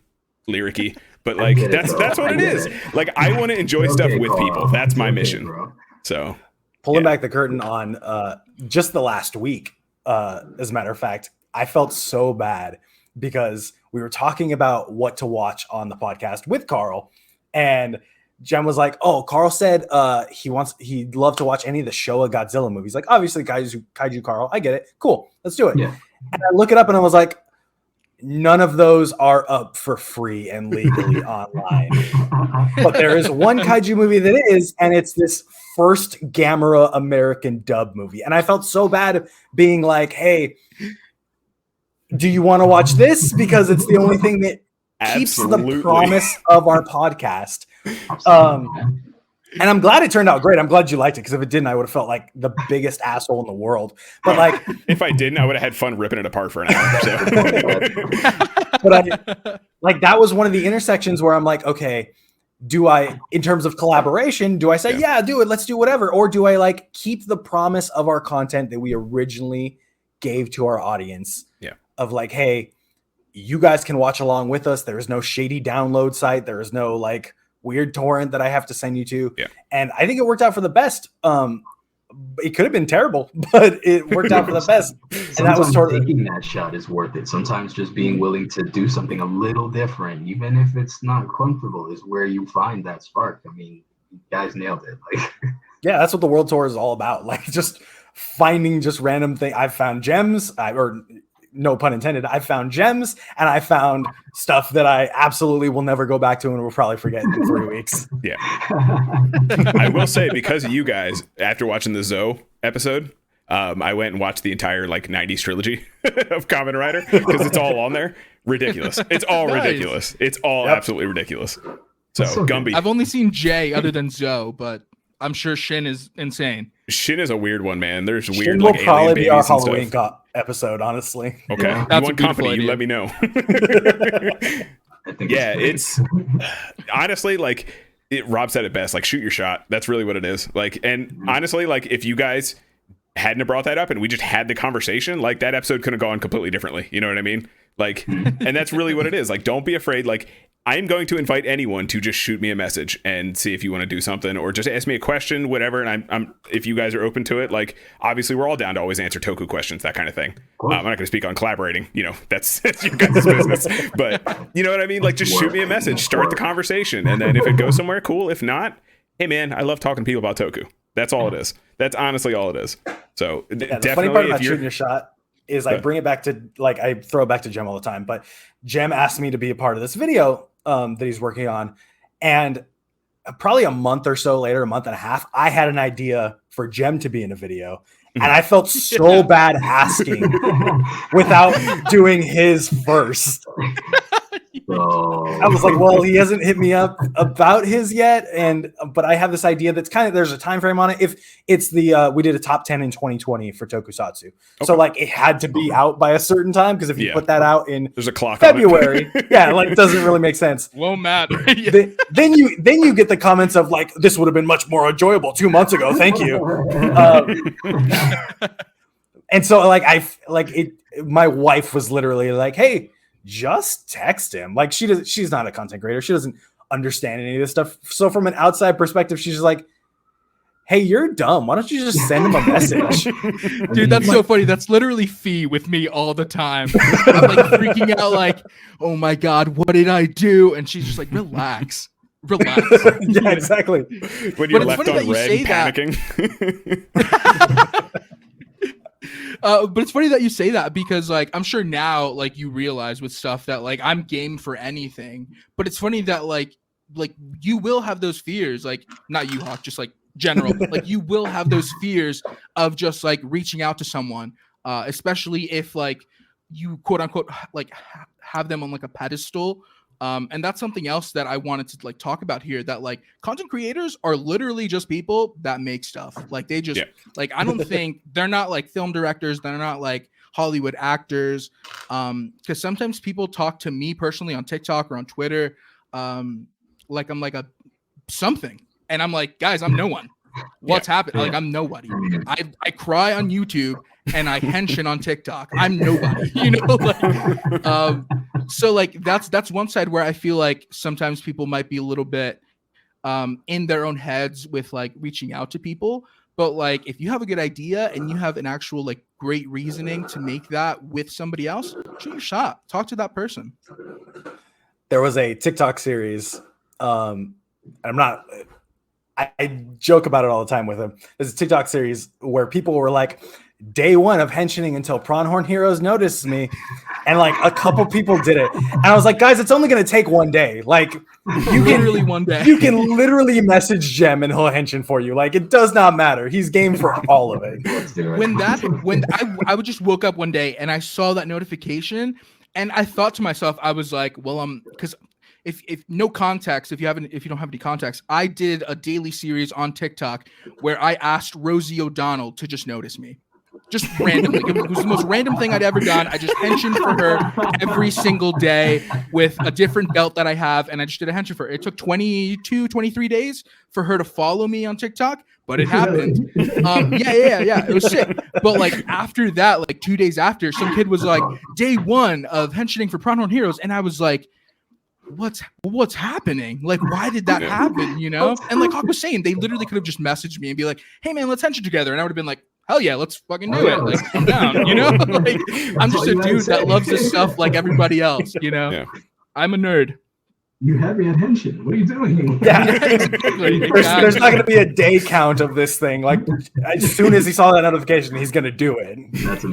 lyric-y, but like, that's what it is. Like, I want to enjoy stuff with people. That's my mission. So pulling back the curtain on just the last week, as a matter of fact, I felt so bad because we were talking about what to watch on the podcast with Carl, and Jen was like, "Oh, Carl said he'd love to watch any of the Showa Godzilla movies." Like, obviously, Kaiju Carl, I get it. Cool, let's do it. Yeah. And I look it up, and I was like, none of those are up for free and legally online. But there is one Kaiju movie that is, and it's this first Gamera American dub movie. And I felt so bad being like, "Hey, do you want to watch this?" Because it's the only thing that keeps the promise of our podcast. And I'm glad it turned out great. I'm glad you liked it, because if it didn't, I would have felt like the biggest asshole in the world. But like, if I didn't, I would have had fun ripping it apart for an hour. So. But like that was one of the intersections where I'm like, okay, do I, in terms of collaboration, do I say, yeah, do it, let's do whatever? Or do I like keep the promise of our content that we originally gave to our audience? Yeah. Of like, hey, you guys can watch along with us. There is no shady download site. There is no like weird torrent that I have to send you to. Yeah. And I think it worked out for the best. It could have been terrible, but it worked out for the best. And that was sort of taking that shot is worth it. Sometimes just being willing to do something a little different, even if it's not comfortable, is where you find that spark. I mean, you guys nailed it. Like, yeah, that's what the World Tour is all about. Like just finding just random thing. I've found gems, or no pun intended. I found gems, and I found stuff that I absolutely will never go back to and will probably forget in 3 weeks. Yeah. I will say, because of you guys, after watching the Zoe episode, I went and watched the entire like 90s trilogy of Kamen Rider, because it's all on there. Ridiculous. It's all ridiculous. It's all absolutely ridiculous. So Gumby. I've only seen Jay other than Zoe, but I'm sure Shin is insane. Shin is a weird one, man. There's Shin weird will like probably alien be babies our and Halloween stuff. episode, honestly. Okay. Yeah. You That's want a beautiful company, you idea. let me know. I think Yeah, it's honestly like Rob said it best, like shoot your shot. That's really what it is. Like, and honestly, like if you guys hadn't have brought that up and we just had the conversation, like that episode could have gone completely differently. You know what I mean? Like, and that's really what it is. Like, don't be afraid. Like, I'm going to invite anyone to just shoot me a message and see if you want to do something, or just ask me a question, whatever. And I'm if you guys are open to it, like obviously we're all down to always answer Toku questions, that kind of thing. I'm not going to speak on collaborating, you know, that's your guys' business. But you know what I mean? Like, just shoot me a message, start the conversation, and then if it goes somewhere, cool. If not, hey man, I love talking to people about Toku. That's all it is. That's honestly all it is. So The definitely, funny part about if you're shooting your shot is I bring it back to, like, I throw it back to Jem all the time, but Jem asked me to be a part of this video that he's working on. And probably a month or so later, a month and a half, I had an idea for Jem to be in a video. And I felt so bad asking without doing his first. I was like, well, he hasn't hit me up about his yet, but I have this idea that's kind of, there's a time frame on it. If it's the we did a top 10 in 2020 for Tokusatsu, so like it had to be out by a certain time, because if you put that out in there's a clock February, like it doesn't really make sense. Won't matter. Then you get the comments of like, this would have been much more enjoyable 2 months ago. Thank you. And so my wife was literally like, hey, just text him. Like she's not a content creator. She doesn't understand any of this stuff. So from an outside perspective, she's just like, hey, you're dumb. Why don't you just send him a message? Dude, that's so funny. That's literally Fee with me all the time. I'm like freaking out like, oh my God, what did I do? And she's just like, relax. Yeah, exactly. When you're But it's left funny on that you red say that. panicking. But it's funny that you say that, because like I'm sure now like you realize with stuff that like I'm game for anything. But it's funny that like you will have those fears, like not you, Hawk, just like general, like you will have those fears of just like reaching out to someone, especially if like you quote unquote like have them on like a pedestal. And that's something else that I wanted to like talk about here, that like content creators are literally just people that make stuff. Like they just like, I don't think they're not like film directors. They're not like Hollywood actors. Cause sometimes people talk to me personally on TikTok or on Twitter. Like I'm like a something. And I'm like, guys, I'm no one. What's happened? Like I'm nobody. I cry on YouTube and I henshin on TikTok. I'm nobody, you know, like, so like that's one side where I feel like sometimes people might be a little bit in their own heads with like reaching out to people. But like if you have a good idea and you have an actual like great reasoning to make that with somebody else, shoot your shot. Talk to that person. There was a TikTok series. I joke about it all the time with him. There's a TikTok series where people were like, day one of henshining until Pronghorn Heroes noticed me. And like a couple people did it. And I was like, guys, it's only going to take one day. Like you can literally one day. You can literally message Jem and he'll henshin for you. Like it does not matter. He's game for all of it. When I would just woke up one day and I saw that notification and I thought to myself, I was like, well, because if no context, if you don't have any context, I did a daily series on TikTok where I asked Rosie O'Donnell to just notice me. Just randomly. It was the most random thing I'd ever done. I just henshined for her every single day with a different belt that I have, and I just did a henshin for her. It took 22, 23 days for her to follow me on TikTok, but it happened. Yeah. It was sick. But like after that, like 2 days after, some kid was like, day 1 of henshining for Pronghorn Heroes, and I was like, what's happening? Like, why did that happen? You know? And like Hawk was saying, they literally could have just messaged me and be like, hey man, let's henshin together. And I would have been like, hell yeah, let's fucking do it. Like, I'm down, you know? Like, I'm just a dude that loves this stuff like everybody else, you know? Yeah. I'm a nerd. You have me at henshin. What are you doing? Yeah, exactly. There's not going to be a day count of this thing. Like, as soon as he saw that notification, he's going to do it.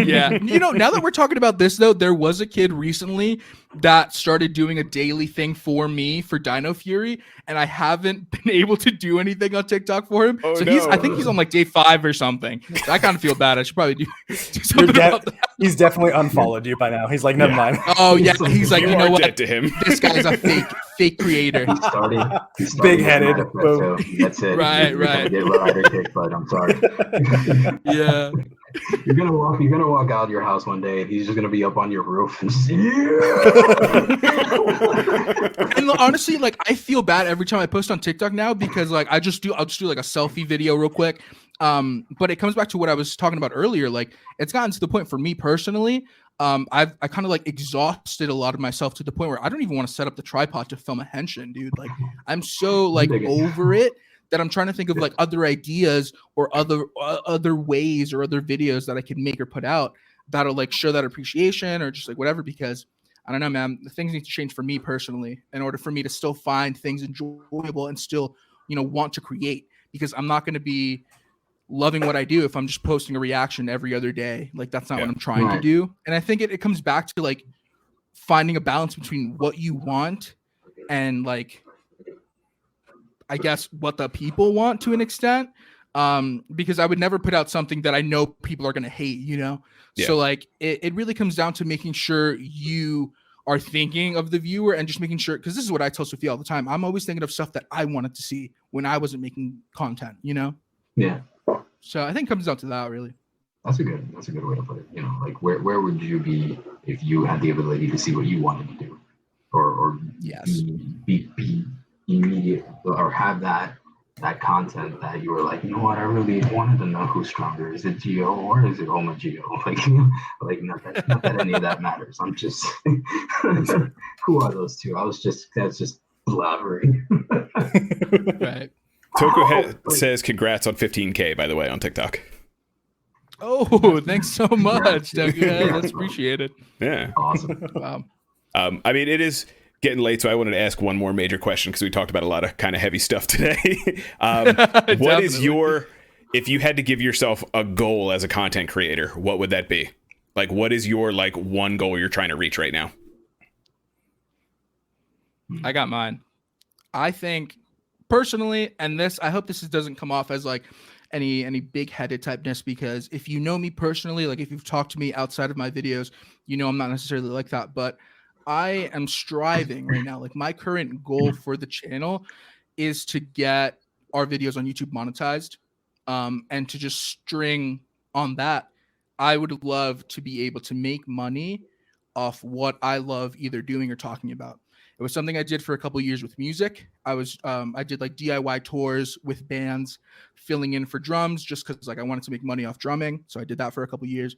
Yeah. You know, now that we're talking about this, though, there was a kid recently that started doing a daily thing for me for Dino Fury, and I haven't been able to do anything on TikTok for him. Oh, so no. I think he's on like day 5 or something. So I kind of feel bad. I should probably do something about that. He's definitely unfollowed you by now. He's like, never mind. Oh yeah, he's like, you know what? To him. This guy's a fake creator. He's big-headed. So that's it. Right. But I'm sorry. Yeah. You're gonna walk out of your house one day, and he's just gonna be up on your roof and just, And honestly, like I feel bad every time I post on TikTok now because like I'll just do like a selfie video real quick. But it comes back to what I was talking about earlier. Like it's gotten to the point for me personally. I kind of like exhausted a lot of myself to the point where I don't even want to set up the tripod to film a henshin, dude. Like I'm so like over it that I'm trying to think of like other ideas or other ways or other videos that I can make or put out that'll like show that appreciation or just like whatever, because I don't know, man, the things need to change for me personally in order for me to still find things enjoyable and still, you know, want to create, because I'm not going to be loving what I do if I'm just posting a reaction every other day. Like that's not what I'm trying to do. And I think it comes back to like finding a balance between what you want and like, I guess what the people want to an extent. Because I would never put out something that I know people are going to hate, you know? Yeah. So like, it really comes down to making sure you are thinking of the viewer and just making sure, because this is what I tell Sophia all the time. I'm always thinking of stuff that I wanted to see when I wasn't making content, you know? Yeah. So I think it comes down to that, really. That's a good way to put it. You know, like where would you be if you had the ability to see what you wanted to do, or yes, be immediate, or have that content that you were like, you know what, I really wanted to know who's stronger. Is it Geo or is it Oma Geo? Like not that any of that matters. I'm just who are those two? That's just blabbering. Right. Toku says congrats on 15K, by the way, on TikTok. Oh, thanks so much, Toku. That's appreciated. Yeah. Awesome. Wow. I mean, it is getting late, so I wanted to ask one more major question because we talked about a lot of kind of heavy stuff today. What is if you had to give yourself a goal as a content creator, what would that be? Like, what is your like one goal you're trying to reach right now? I got mine. I think personally, and I hope this doesn't come off as like any big-headed typeness, because if you know me personally, like if you've talked to me outside of my videos, you know I'm not necessarily like that, but I am striving right now. Like my current goal for the channel is to get our videos on YouTube monetized, and to just string on that. I would love to be able to make money off what I love either doing or talking about. It was something I did for a couple of years with music. I did like DIY tours with bands, filling in for drums just because like I wanted to make money off drumming. So I did that for a couple of years.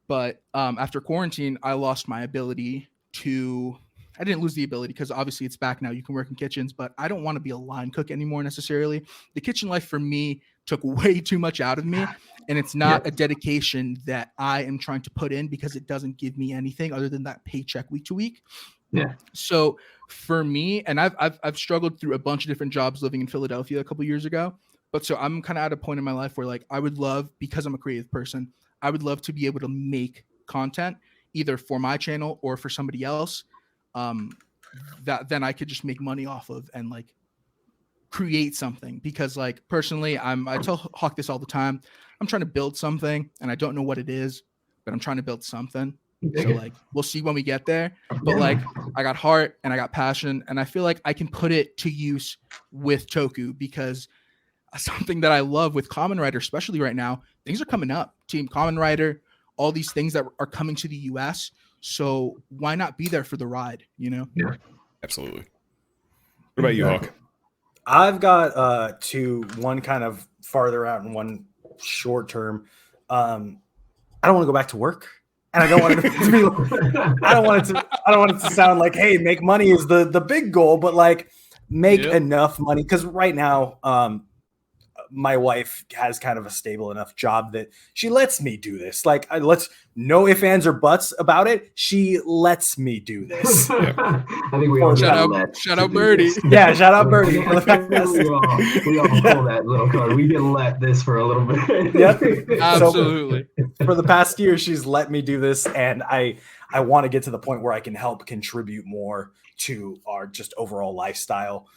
But after quarantine, I lost my ability I didn't lose the ability because obviously it's back now. You can work in kitchens, but I don't want to be a line cook anymore necessarily. The kitchen life for me took way too much out of me, and it's not a dedication that I am trying to put in because it doesn't give me anything other than that paycheck week to week. Yeah. So for me, and I've struggled through a bunch of different jobs living in Philadelphia a couple of years ago, but so I'm kind of at a point in my life where like I would love, because I'm a creative person, I would love to be able to make content either for my channel or for somebody else, that then I could just make money off of and like create something. Because like personally, I tell Hawk this all the time. I'm trying to build something and I don't know what it is, but I'm trying to build something. So like we'll see when we get there. But like I got heart and I got passion, and I feel like I can put it to use with Toku, because something that I love with Kamen Rider, especially right now, things are coming up. Team Kamen Rider, all these things that are coming to the US. So why not be there for the ride, you know? Yeah. Absolutely. What about you, Hawk? I've got two, one kind of farther out and one short term. I don't want to go back to work, and I don't want it to be. I don't want it to sound like, hey, make money is the big goal, but like make enough money, because right now, my wife has kind of a stable enough job that she lets me do this. Like, let's no ifs, ands, or buts about it. She lets me do this. I think we all shout out Birdie. Yeah, shout out Birdie. we all pull that little card. We get let this for a little bit. Yep. Absolutely. So, for the past year, she's let me do this, and I want to get to the point where I can help contribute more to our just overall lifestyle,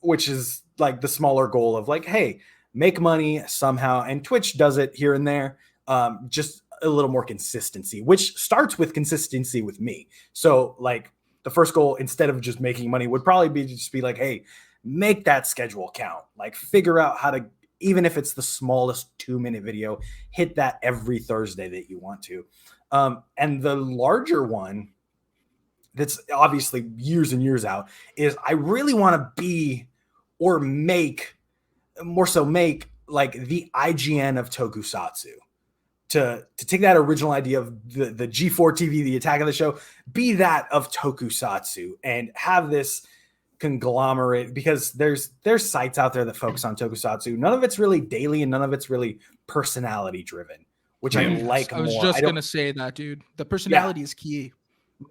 which is like the smaller goal of like, hey, make money somehow. And Twitch does it here and there. Just a little more consistency, which starts with consistency with me. So like the first goal, instead of just making money, would probably be just be like, hey, make that schedule count. Like figure out how to, even if it's the smallest 2-minute video, hit that every Thursday that you want to. And the larger one that's obviously years and years out is I really want to be, or make like the IGN of Tokusatsu, to take that original idea of the G4 TV, the Attack of the Show, be that of Tokusatsu, and have this conglomerate, because there's sites out there that focus on Tokusatsu. None of it's really daily and none of it's really personality driven, which I like more. I was just going to say that, dude. The personality is key.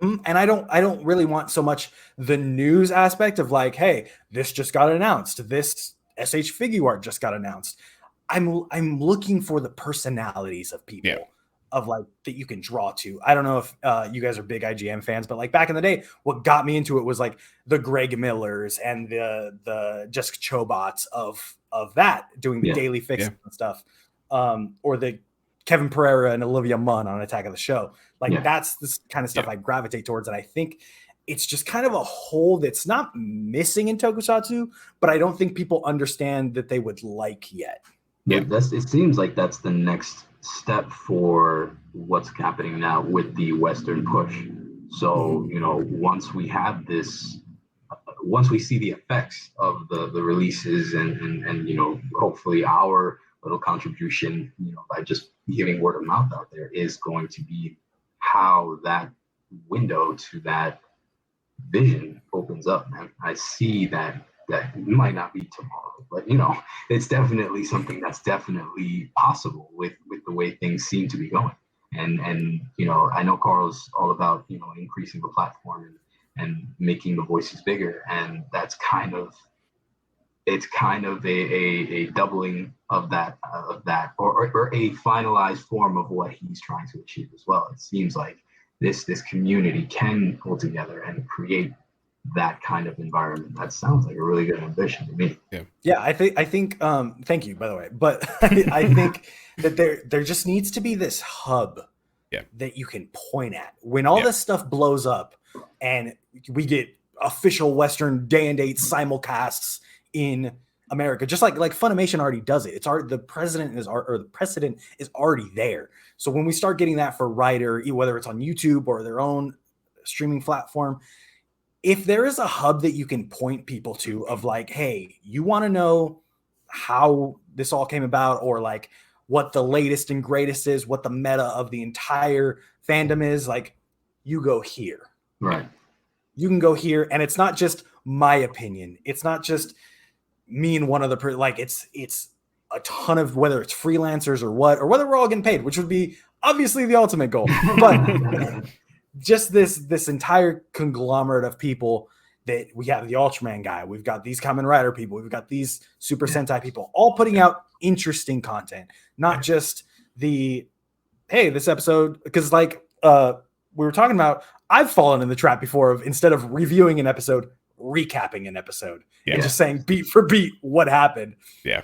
And I don't really want so much the news aspect of like, hey, this just got announced, this SH figure art just got announced. I'm looking for the personalities of people, of like that you can draw to. I don't know if you guys are big IGN fans, but like back in the day, what got me into it was like the Greg Millers and the Jessica Chobots of that doing the daily fixes and stuff, or the Kevin Pereira and Olivia Munn on Attack of the Show. Like that's the kind of stuff I gravitate towards. And I think it's just kind of a hole that's not missing in Tokusatsu, but I don't think people understand that they would like yet. Yeah, it seems like that's the next step for what's happening now with the Western push. So, you know, once we have this, once we see the effects of the releases and, you know, hopefully our little contribution, you know, by just giving word of mouth out there, is going to be how that window to that vision opens up, man. I see that might not be tomorrow, but you know, it's definitely something that's definitely possible with the way things seem to be going. And you know, I know Carl's all about, you know, increasing the platform and making the voices bigger, and that's kind of a doubling of that or a finalized form of what he's trying to achieve as well. It seems like this community can pull together and create that kind of environment. That sounds like a really good ambition to me. Yeah, I think thank you, by the way, but I think that there just needs to be this hub that you can point at when all this stuff blows up and we get official Western day and date simulcasts in America, just like Funimation already does it. It's already, the precedent is already there. So when we start getting that for Rider, whether it's on YouTube or their own streaming platform, if there is a hub that you can point people to of like, hey, you want to know how this all came about, or like what the latest and greatest is, what the meta of the entire fandom is, like, you go here. Right. You can go here, and it's not just my opinion. It's not just me and one other person. Like, it's a ton of, whether it's freelancers or whether we're all getting paid, which would be obviously the ultimate goal. But just this entire conglomerate of people that we have, the Ultraman guy, we've got these Kamen Rider people, we've got these Super Sentai people, all putting out interesting content, not just the, hey, this episode, because like we were talking about, I've fallen in the trap before of, instead of reviewing an episode, recapping an episode and just saying beat for beat what happened. Yeah.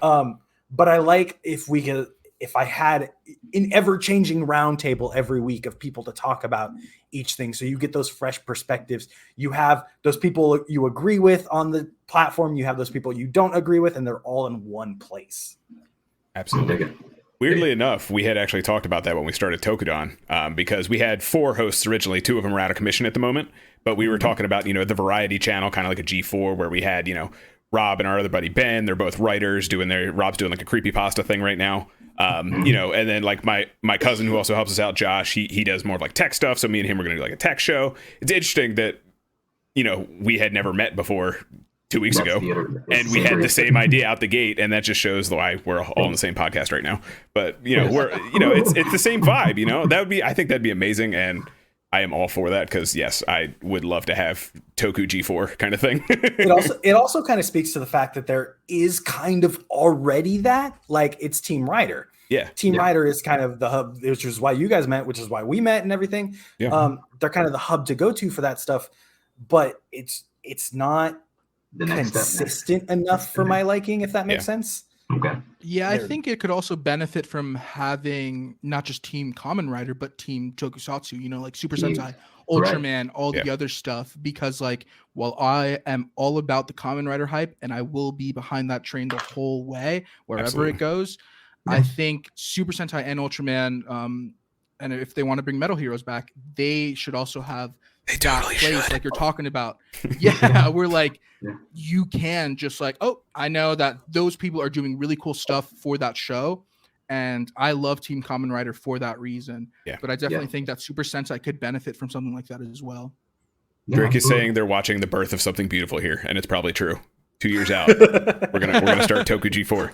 But I like if we can, if I had an ever-changing roundtable every week of people to talk about each thing, so you get those fresh perspectives. You have those people you agree with on the platform, you have those people you don't agree with, and they're all in one place. Absolutely. Weirdly enough, we had actually talked about that when we started Tokudon, because we had 4 hosts originally. 2 of them are out of commission at the moment, but we were talking about, the variety channel, kind of like a G4, where we had, Rob and our other buddy Ben. They're both writers Rob's doing like a creepypasta thing right now. And then like my cousin who also helps us out, Josh, he does more of like tech stuff. So me and him are going to do like a tech show. It's interesting that, we had never met before 2 weeks ago, and we had the same idea out the gate, and that just shows why we're all on the same podcast right now. But it's the same vibe. I think that'd be amazing, and I am all for that, because yes, I would love to have Toku G4 kind of thing. it also kind of speaks to the fact that there is kind of already that, like, it's Team Rider. Yeah, Team Rider is kind of the hub, which is why you guys met, which is why we met and everything. Yeah. They're kind of the hub to go to for that stuff, but it's not consistent enough for my liking, if that makes sense. Okay. Yeah, I think it could also benefit from having not just Team Kamen Rider, but Team Tokusatsu, like Super Sentai, Ultraman, all the other stuff. Because, like, while I am all about the Kamen Rider hype, and I will be behind that train the whole way, wherever it goes, I think Super Sentai and Ultraman, and if they want to bring Metal Heroes back, they should also have that place like you're talking about. Yeah, we're like, you can just like, I know that those people are doing really cool stuff for that show, and I love Team Kamen Rider for that reason. Yeah, but I definitely think that Super Sentai could benefit from something like that as well. Drake is saying they're watching the birth of something beautiful here, and it's probably true. 2 years out, we're gonna start Toku G4.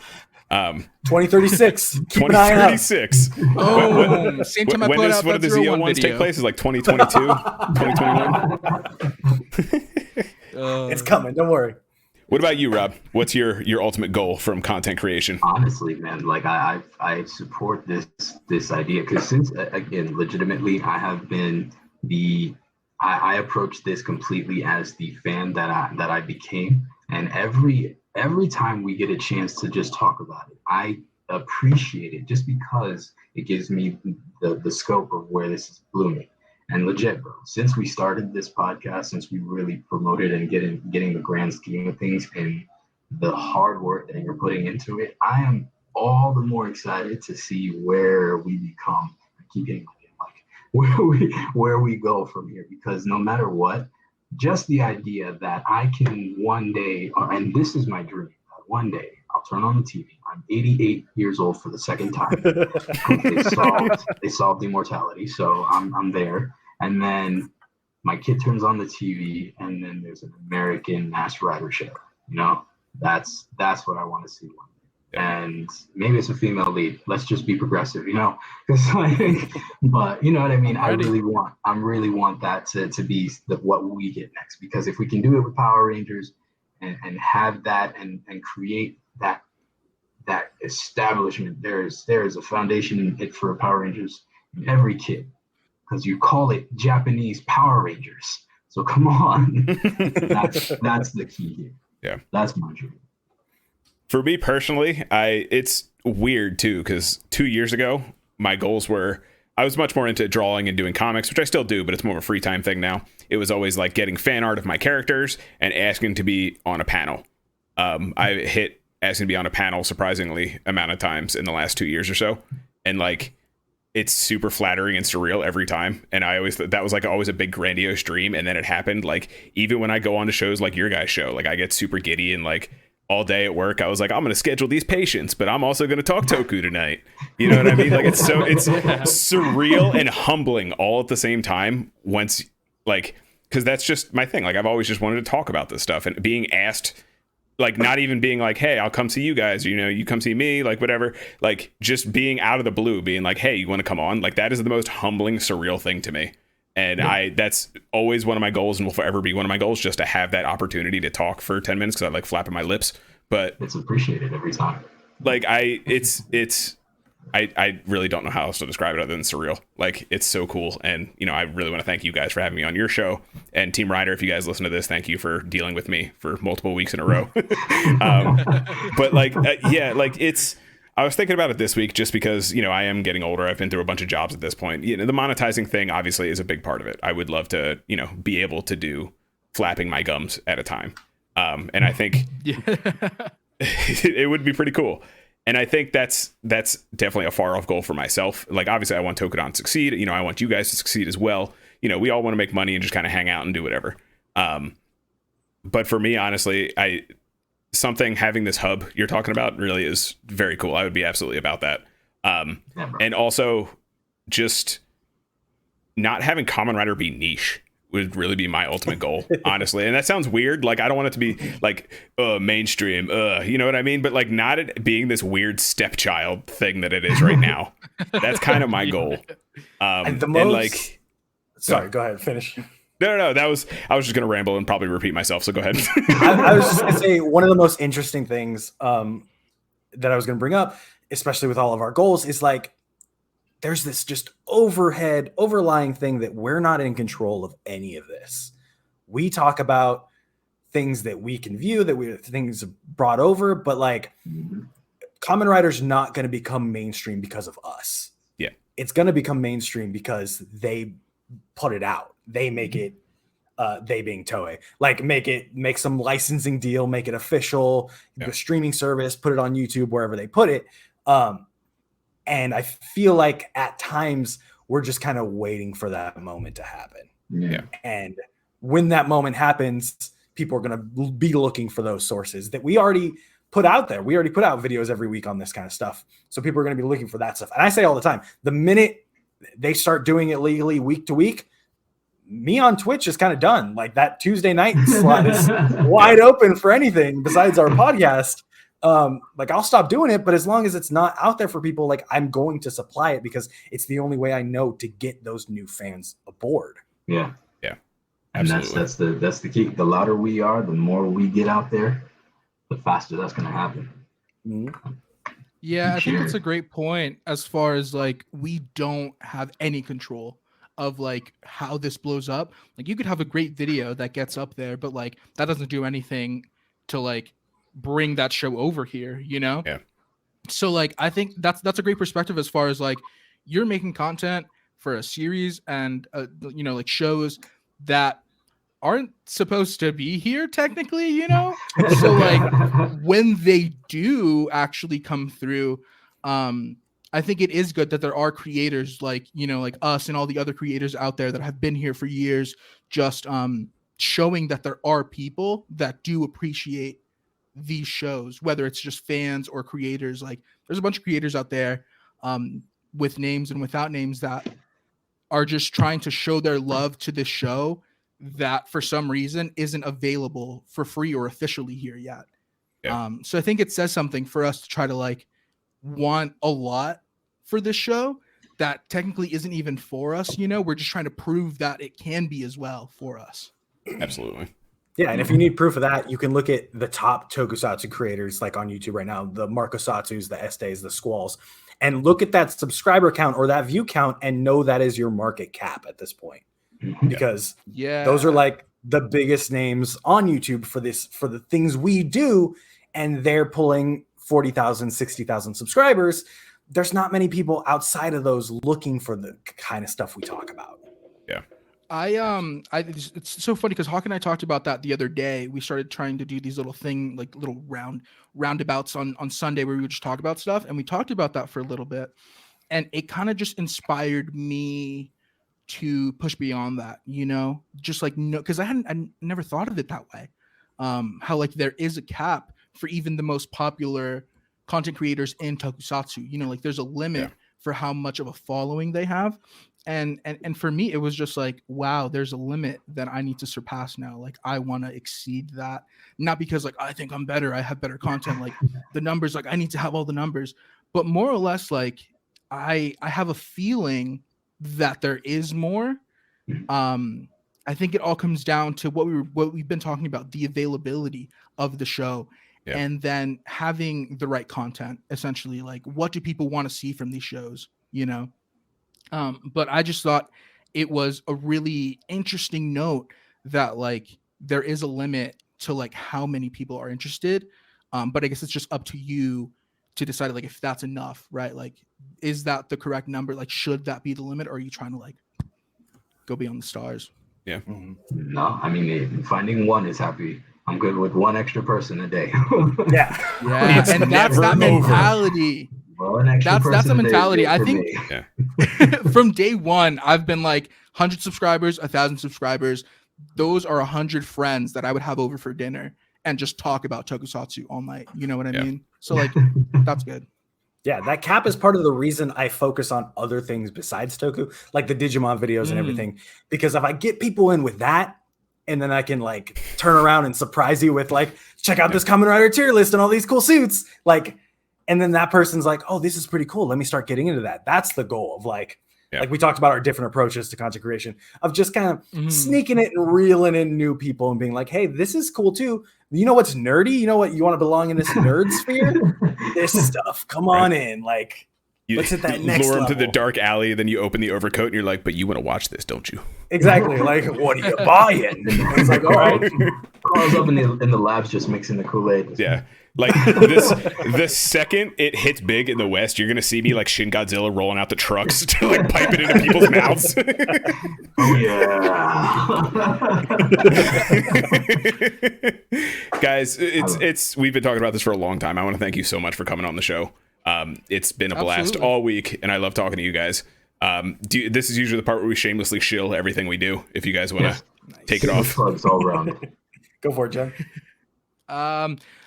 2036. 2036. Oh, same time I put out what that do the Z1 ones video. take place? Is like 2022, 2021. It's coming. Don't worry. What about you, Rob? What's your ultimate goal from content creation? Honestly, man, like I support this idea, because since, again, legitimately, I have been I approach this completely as the fan that I became, and every time we get a chance to just talk about it, I appreciate it, just because it gives me the scope of where this is blooming. And legit, bro, since we started this podcast, since we really promoted and getting the grand scheme of things and the hard work that you're putting into it, I am all the more excited to see where we become. I keep hitting my head, like where we go from here, because no matter what, just the idea that I can one day, and this is my dream, one day I'll turn on the TV. I'm 88 years old for the second time. They solved immortality, so I'm there. And then my kid turns on the TV, and then there's an American Masked Rider show. That's what I want to see one day. And maybe it's a female lead. Let's just be progressive, but you know what I mean? I really want that to be what we get next, because if we can do it with Power Rangers and have that and create that establishment, there is a foundation for Power Rangers in every kid, because you call it Japanese Power Rangers. So come on. that's the key here. Yeah. That's my dream. For me personally, it's weird too, because 2 years ago, my goals were, I was much more into drawing and doing comics, which I still do, but it's more of a free time thing now. It was always like getting fan art of my characters and asking to be on a panel. I hit asking to be on a panel surprisingly amount of times in the last 2 years or so. And like, it's super flattering and surreal every time. And I always thought that was like always a big grandiose dream. And then it happened. Like, even when I go on to shows like your guys' show, like I get super giddy, and like all day at work, I was like, I'm going to schedule these patients, but I'm also going to talk Toku tonight. You know what I mean? Like, it's surreal and humbling all at the same time. Once, like, because that's just my thing. Like, I've always just wanted to talk about this stuff, and being asked, like, not even being like, hey, I'll come see you guys, you come see me, like, whatever, like, just being out of the blue, being like, hey, you want to come on? Like, that is the most humbling, surreal thing to me. And that's always one of my goals, and will forever be one of my goals, just to have that opportunity to talk for 10 minutes, because I like flapping my lips. But it's appreciated every time. Like, I really don't know how else to describe it other than surreal. Like, it's so cool. And, I really want to thank you guys for having me on your show. And Team Rider, if you guys listen to this, thank you for dealing with me for multiple weeks in a row. But like, like, I was thinking about it this week just because, you know, I am getting older. I've been through a bunch of jobs at this point. You know, the monetizing thing obviously is a big part of it. I would love to, you know, be able to do flapping my gums at a time. And I think it would be pretty cool. And I think that's definitely a far off goal for myself. Like, obviously I want Tokudon to succeed. You know, I want you guys to succeed as well. You know, we all want to make money and just kind of hang out and do whatever. But for me, honestly, having this hub you're talking about really is very cool. I would be absolutely about that. And also just not having Kamen Rider be niche would really be my ultimate goal, honestly. And that sounds weird. Like, I don't want it to be like mainstream, you know what I mean? But like, not it being this weird stepchild thing that it is right now. That's kind of my goal. Sorry, go ahead, finish. No. I was just gonna ramble and probably repeat myself. So go ahead. I was just gonna say one of the most interesting things that I was gonna bring up, especially with all of our goals, is like there's this just overlying thing that we're not in control of any of this. We talk about things that we can view, things brought over, but like Kamen Rider's not going to become mainstream because of us. Yeah, it's going to become mainstream because they put it out. They make it, they being Toei, like make some licensing deal, make it official, the streaming service, put it on YouTube, wherever they put it. And I feel like at times we're just kind of waiting for that moment to happen. Yeah. And when that moment happens, people are going to be looking for those sources that we already put out there. We already put out videos every week on this kind of stuff. So people are going to be looking for that stuff. And I say all the time, the minute they start doing it legally week to week, me on Twitch is kind of done. Like, that Tuesday night slot is wide open for anything besides our podcast. Like, I'll stop doing it, but as long as it's not out there for people, like, I'm going to supply it because it's the only way I know to get those new fans aboard. Yeah. And absolutely. that's the key. The louder we are, the more we get out there, the faster that's going to happen. Mm-hmm. Yeah, I think that's a great point as far as like we don't have any control of like how this blows up. Like, you could have a great video that gets up there, but like that doesn't do anything to like bring that show over here, you know? Yeah. So like I think that's a great perspective as far as like you're making content for a series and you know, like shows that aren't supposed to be here technically, you know? So like when they do actually come through, I think it is good that there are creators like, you know, like us and all the other creators out there that have been here for years, just showing that there are people that do appreciate these shows, whether it's just fans or creators. Like, there's a bunch of creators out there with names and without names that are just trying to show their love to this show that for some reason isn't available for free or officially here yet. Yeah. So I think it says something for us to try to like want a lot for this show that technically isn't even for us. You know, we're just trying to prove that it can be as well for us. Absolutely. Yeah, and if you need proof of that, you can look at the top Tokusatsu creators like on YouTube right now, the Marcosatsus, the Estes, the Squalls, and look at that subscriber count or that view count and know that is your market cap at this point. Because those are like the biggest names on YouTube for the things we do, and they're pulling 40,000, 60,000 subscribers. There's not many people outside of those looking for the kind of stuff we talk about. Yeah. It's so funny because Hawk and I talked about that the other day. We started trying to do these little roundabouts on Sunday where we would just talk about stuff, and we talked about that for a little bit, and it kind of just inspired me to push beyond that, you know, just like, no, because I never thought of it that way. How like there is a cap for even the most popular content creators in Tokusatsu, you know, like there's a limit for how much of a following they have. And for me, it was just like, wow, there's a limit that I need to surpass now. Like, I want to exceed that, not because like I think I'm better, I have better content, like the numbers, like I need to have all the numbers, but more or less like I have a feeling that there is more. I think it all comes down to what we've been talking about, the availability of the show, and then having the right content. Essentially, like, what do people want to see from these shows, you know? But I just thought it was a really interesting note that like there is a limit to like how many people are interested. But I guess it's just up to you to decide like if that's enough, right? Like, is that the correct number? Like, should that be the limit, or are you trying to like go beyond the stars? Yeah. No, I mean, finding one is happy. I'm good with one extra person a day. Yeah. Yeah, It's and that's never that over. mentality. One extra That's person a a day is mentality. good I for think me. from day one, I've been like 100 subscribers, 1,000 subscribers. Those are 100 friends that I would have over for dinner and just talk about Tokusatsu all night. You know what I mean? So like, that's good. Yeah, that cap is part of the reason I focus on other things besides Toku, like the Digimon videos and everything. Because if I get people in with that, and then I can like turn around and surprise you with like, check out this Kamen Rider tier list and all these cool suits, like, and then that person's like, oh, this is pretty cool. Let me start getting into that. That's the goal of like we talked about our different approaches to content creation, of just kind of sneaking it and reeling in new people and being like, hey, this is cool too. You know what's nerdy? You know what? You want to belong in this nerd sphere? This stuff. Come on in. Like, let's hit that next lure level. them to the dark alley, then you open the overcoat and you're like, but you want to watch this, don't you? Exactly. Like, what are you buying? It's like, all right. Carl's up in the labs just mixing the Kool-Aid. Yeah. Like the second it hits big in the West, you're gonna see me like Shin Godzilla rolling out the trucks to like pipe it into people's mouths. Oh yeah. Guys, it's we've been talking about this for a long time. I want to thank you so much for coming on the show. It's been a blast all week, and I love talking to you guys. This is usually the part where we shamelessly shill everything we do. If you guys want to take it off, Plugs all around. Go for it, Jen.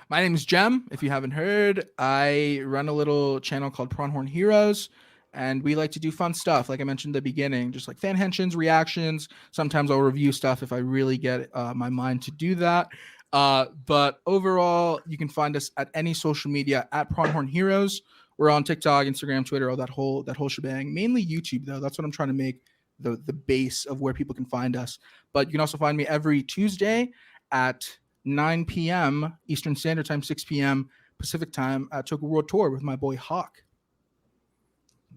My name is Jem. If you haven't heard, I run a little channel called Pronghorn Heroes, and we like to do fun stuff. Like I mentioned at the beginning, just like fan henshins, reactions. Sometimes I'll review stuff if I really get my mind to do that. But overall, you can find us at any social media at Pronghorn Heroes. We're on TikTok, Instagram, Twitter, all that whole shebang. Mainly YouTube, though. That's what I'm trying to make the base of where people can find us. But you can also find me every Tuesday at 9 p.m. Eastern Standard Time, 6 p.m. Pacific Time at Toku World Tour with my boy Hawk.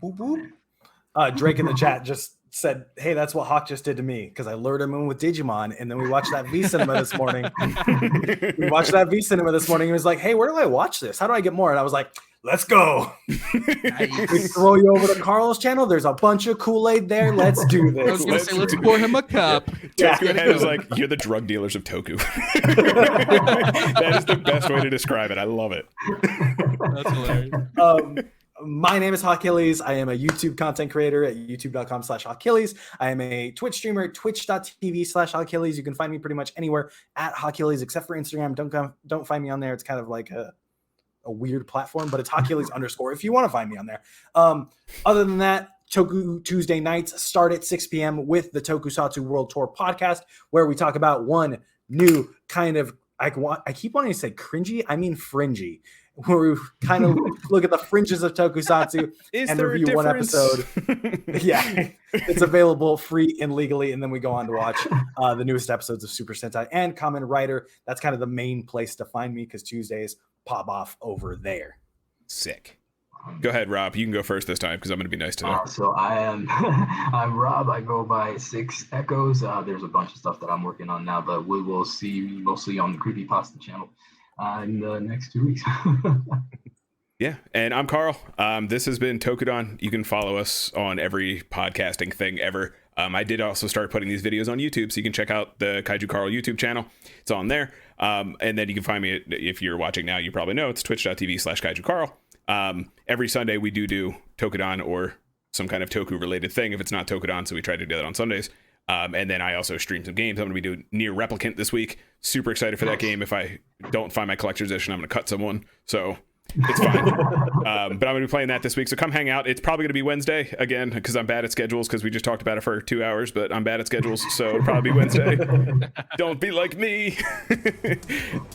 Boop, boop. Drake in the chat just said, hey, that's what Hawk just did to me, because I lured him in with Digimon, and then we watched that V Cinema this morning. And he was like, hey, where do I watch this? How do I get more? And I was like, let's go. Nice. We throw you over to Carl's channel. There's a bunch of Kool-Aid there. Let's do this. I was going to say, let's pour him a cup. Toku head is like, you're the drug dealers of Toku. That is the best way to describe it. I love it. That's hilarious. My name is Hawkillies. I am a YouTube content creator at youtube.com/Hawkillies. I am a Twitch streamer, twitch.tv/Hawkillies. You can find me pretty much anywhere at Hawkillies, except for Instagram. Don't find me on there. It's kind of like a weird platform, but it's Hawkillies _ if you want to find me on there. Other than that, Toku Tuesday nights start at 6 p.m. with the Tokusatsu World Tour podcast, where we talk about one new kind of, I keep wanting to say cringy, I mean fringy, where we kind of look at the fringes of Tokusatsu and review one episode. Yeah, it's available free and legally, and then we go on to watch the newest episodes of Super Sentai and Kamen Rider. That's kind of the main place to find me, because Tuesdays pop off over there. Sick. Go ahead, Rob. You can go first this time, because I'm going to be nice today. So I am I'm Rob. I go by 6 Echoes. There's a bunch of stuff that I'm working on now, but we will see mostly on the Creepypasta channel in the next 2 weeks. Yeah, and I'm Carl. This has been Tokudon. You can follow us on every podcasting thing ever. I did also start putting these videos on YouTube, so you can check out the Kaiju Carl YouTube channel. It's on there. And then you can find me, if you're watching now, you probably know, it's twitch.tv/Kaiju Carl. Every Sunday we do Tokudon or some kind of Toku related thing if it's not Tokudon, so we try to do that on Sundays. And then I also stream some games. I'm going to be doing Nier Replicant this week. Super excited for that game. If I don't find my collector's edition, I'm going to cut someone. So it's fine. But I'm going to be playing that this week. So come hang out. It's probably going to be Wednesday again, because I'm bad at schedules, because we just talked about it for 2 hours, but I'm bad at schedules. So it'll probably be Wednesday. Don't be like me.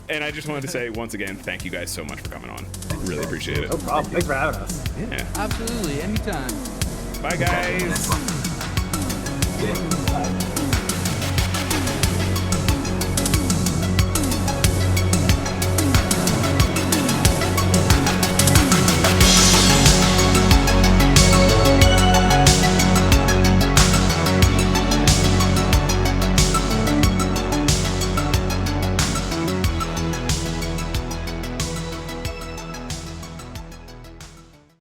And I just wanted to say once again, thank you guys so much for coming on. Really appreciate it. No problem. Thanks for having us. Yeah. Absolutely. Anytime. Bye, guys. Yeah. Bye.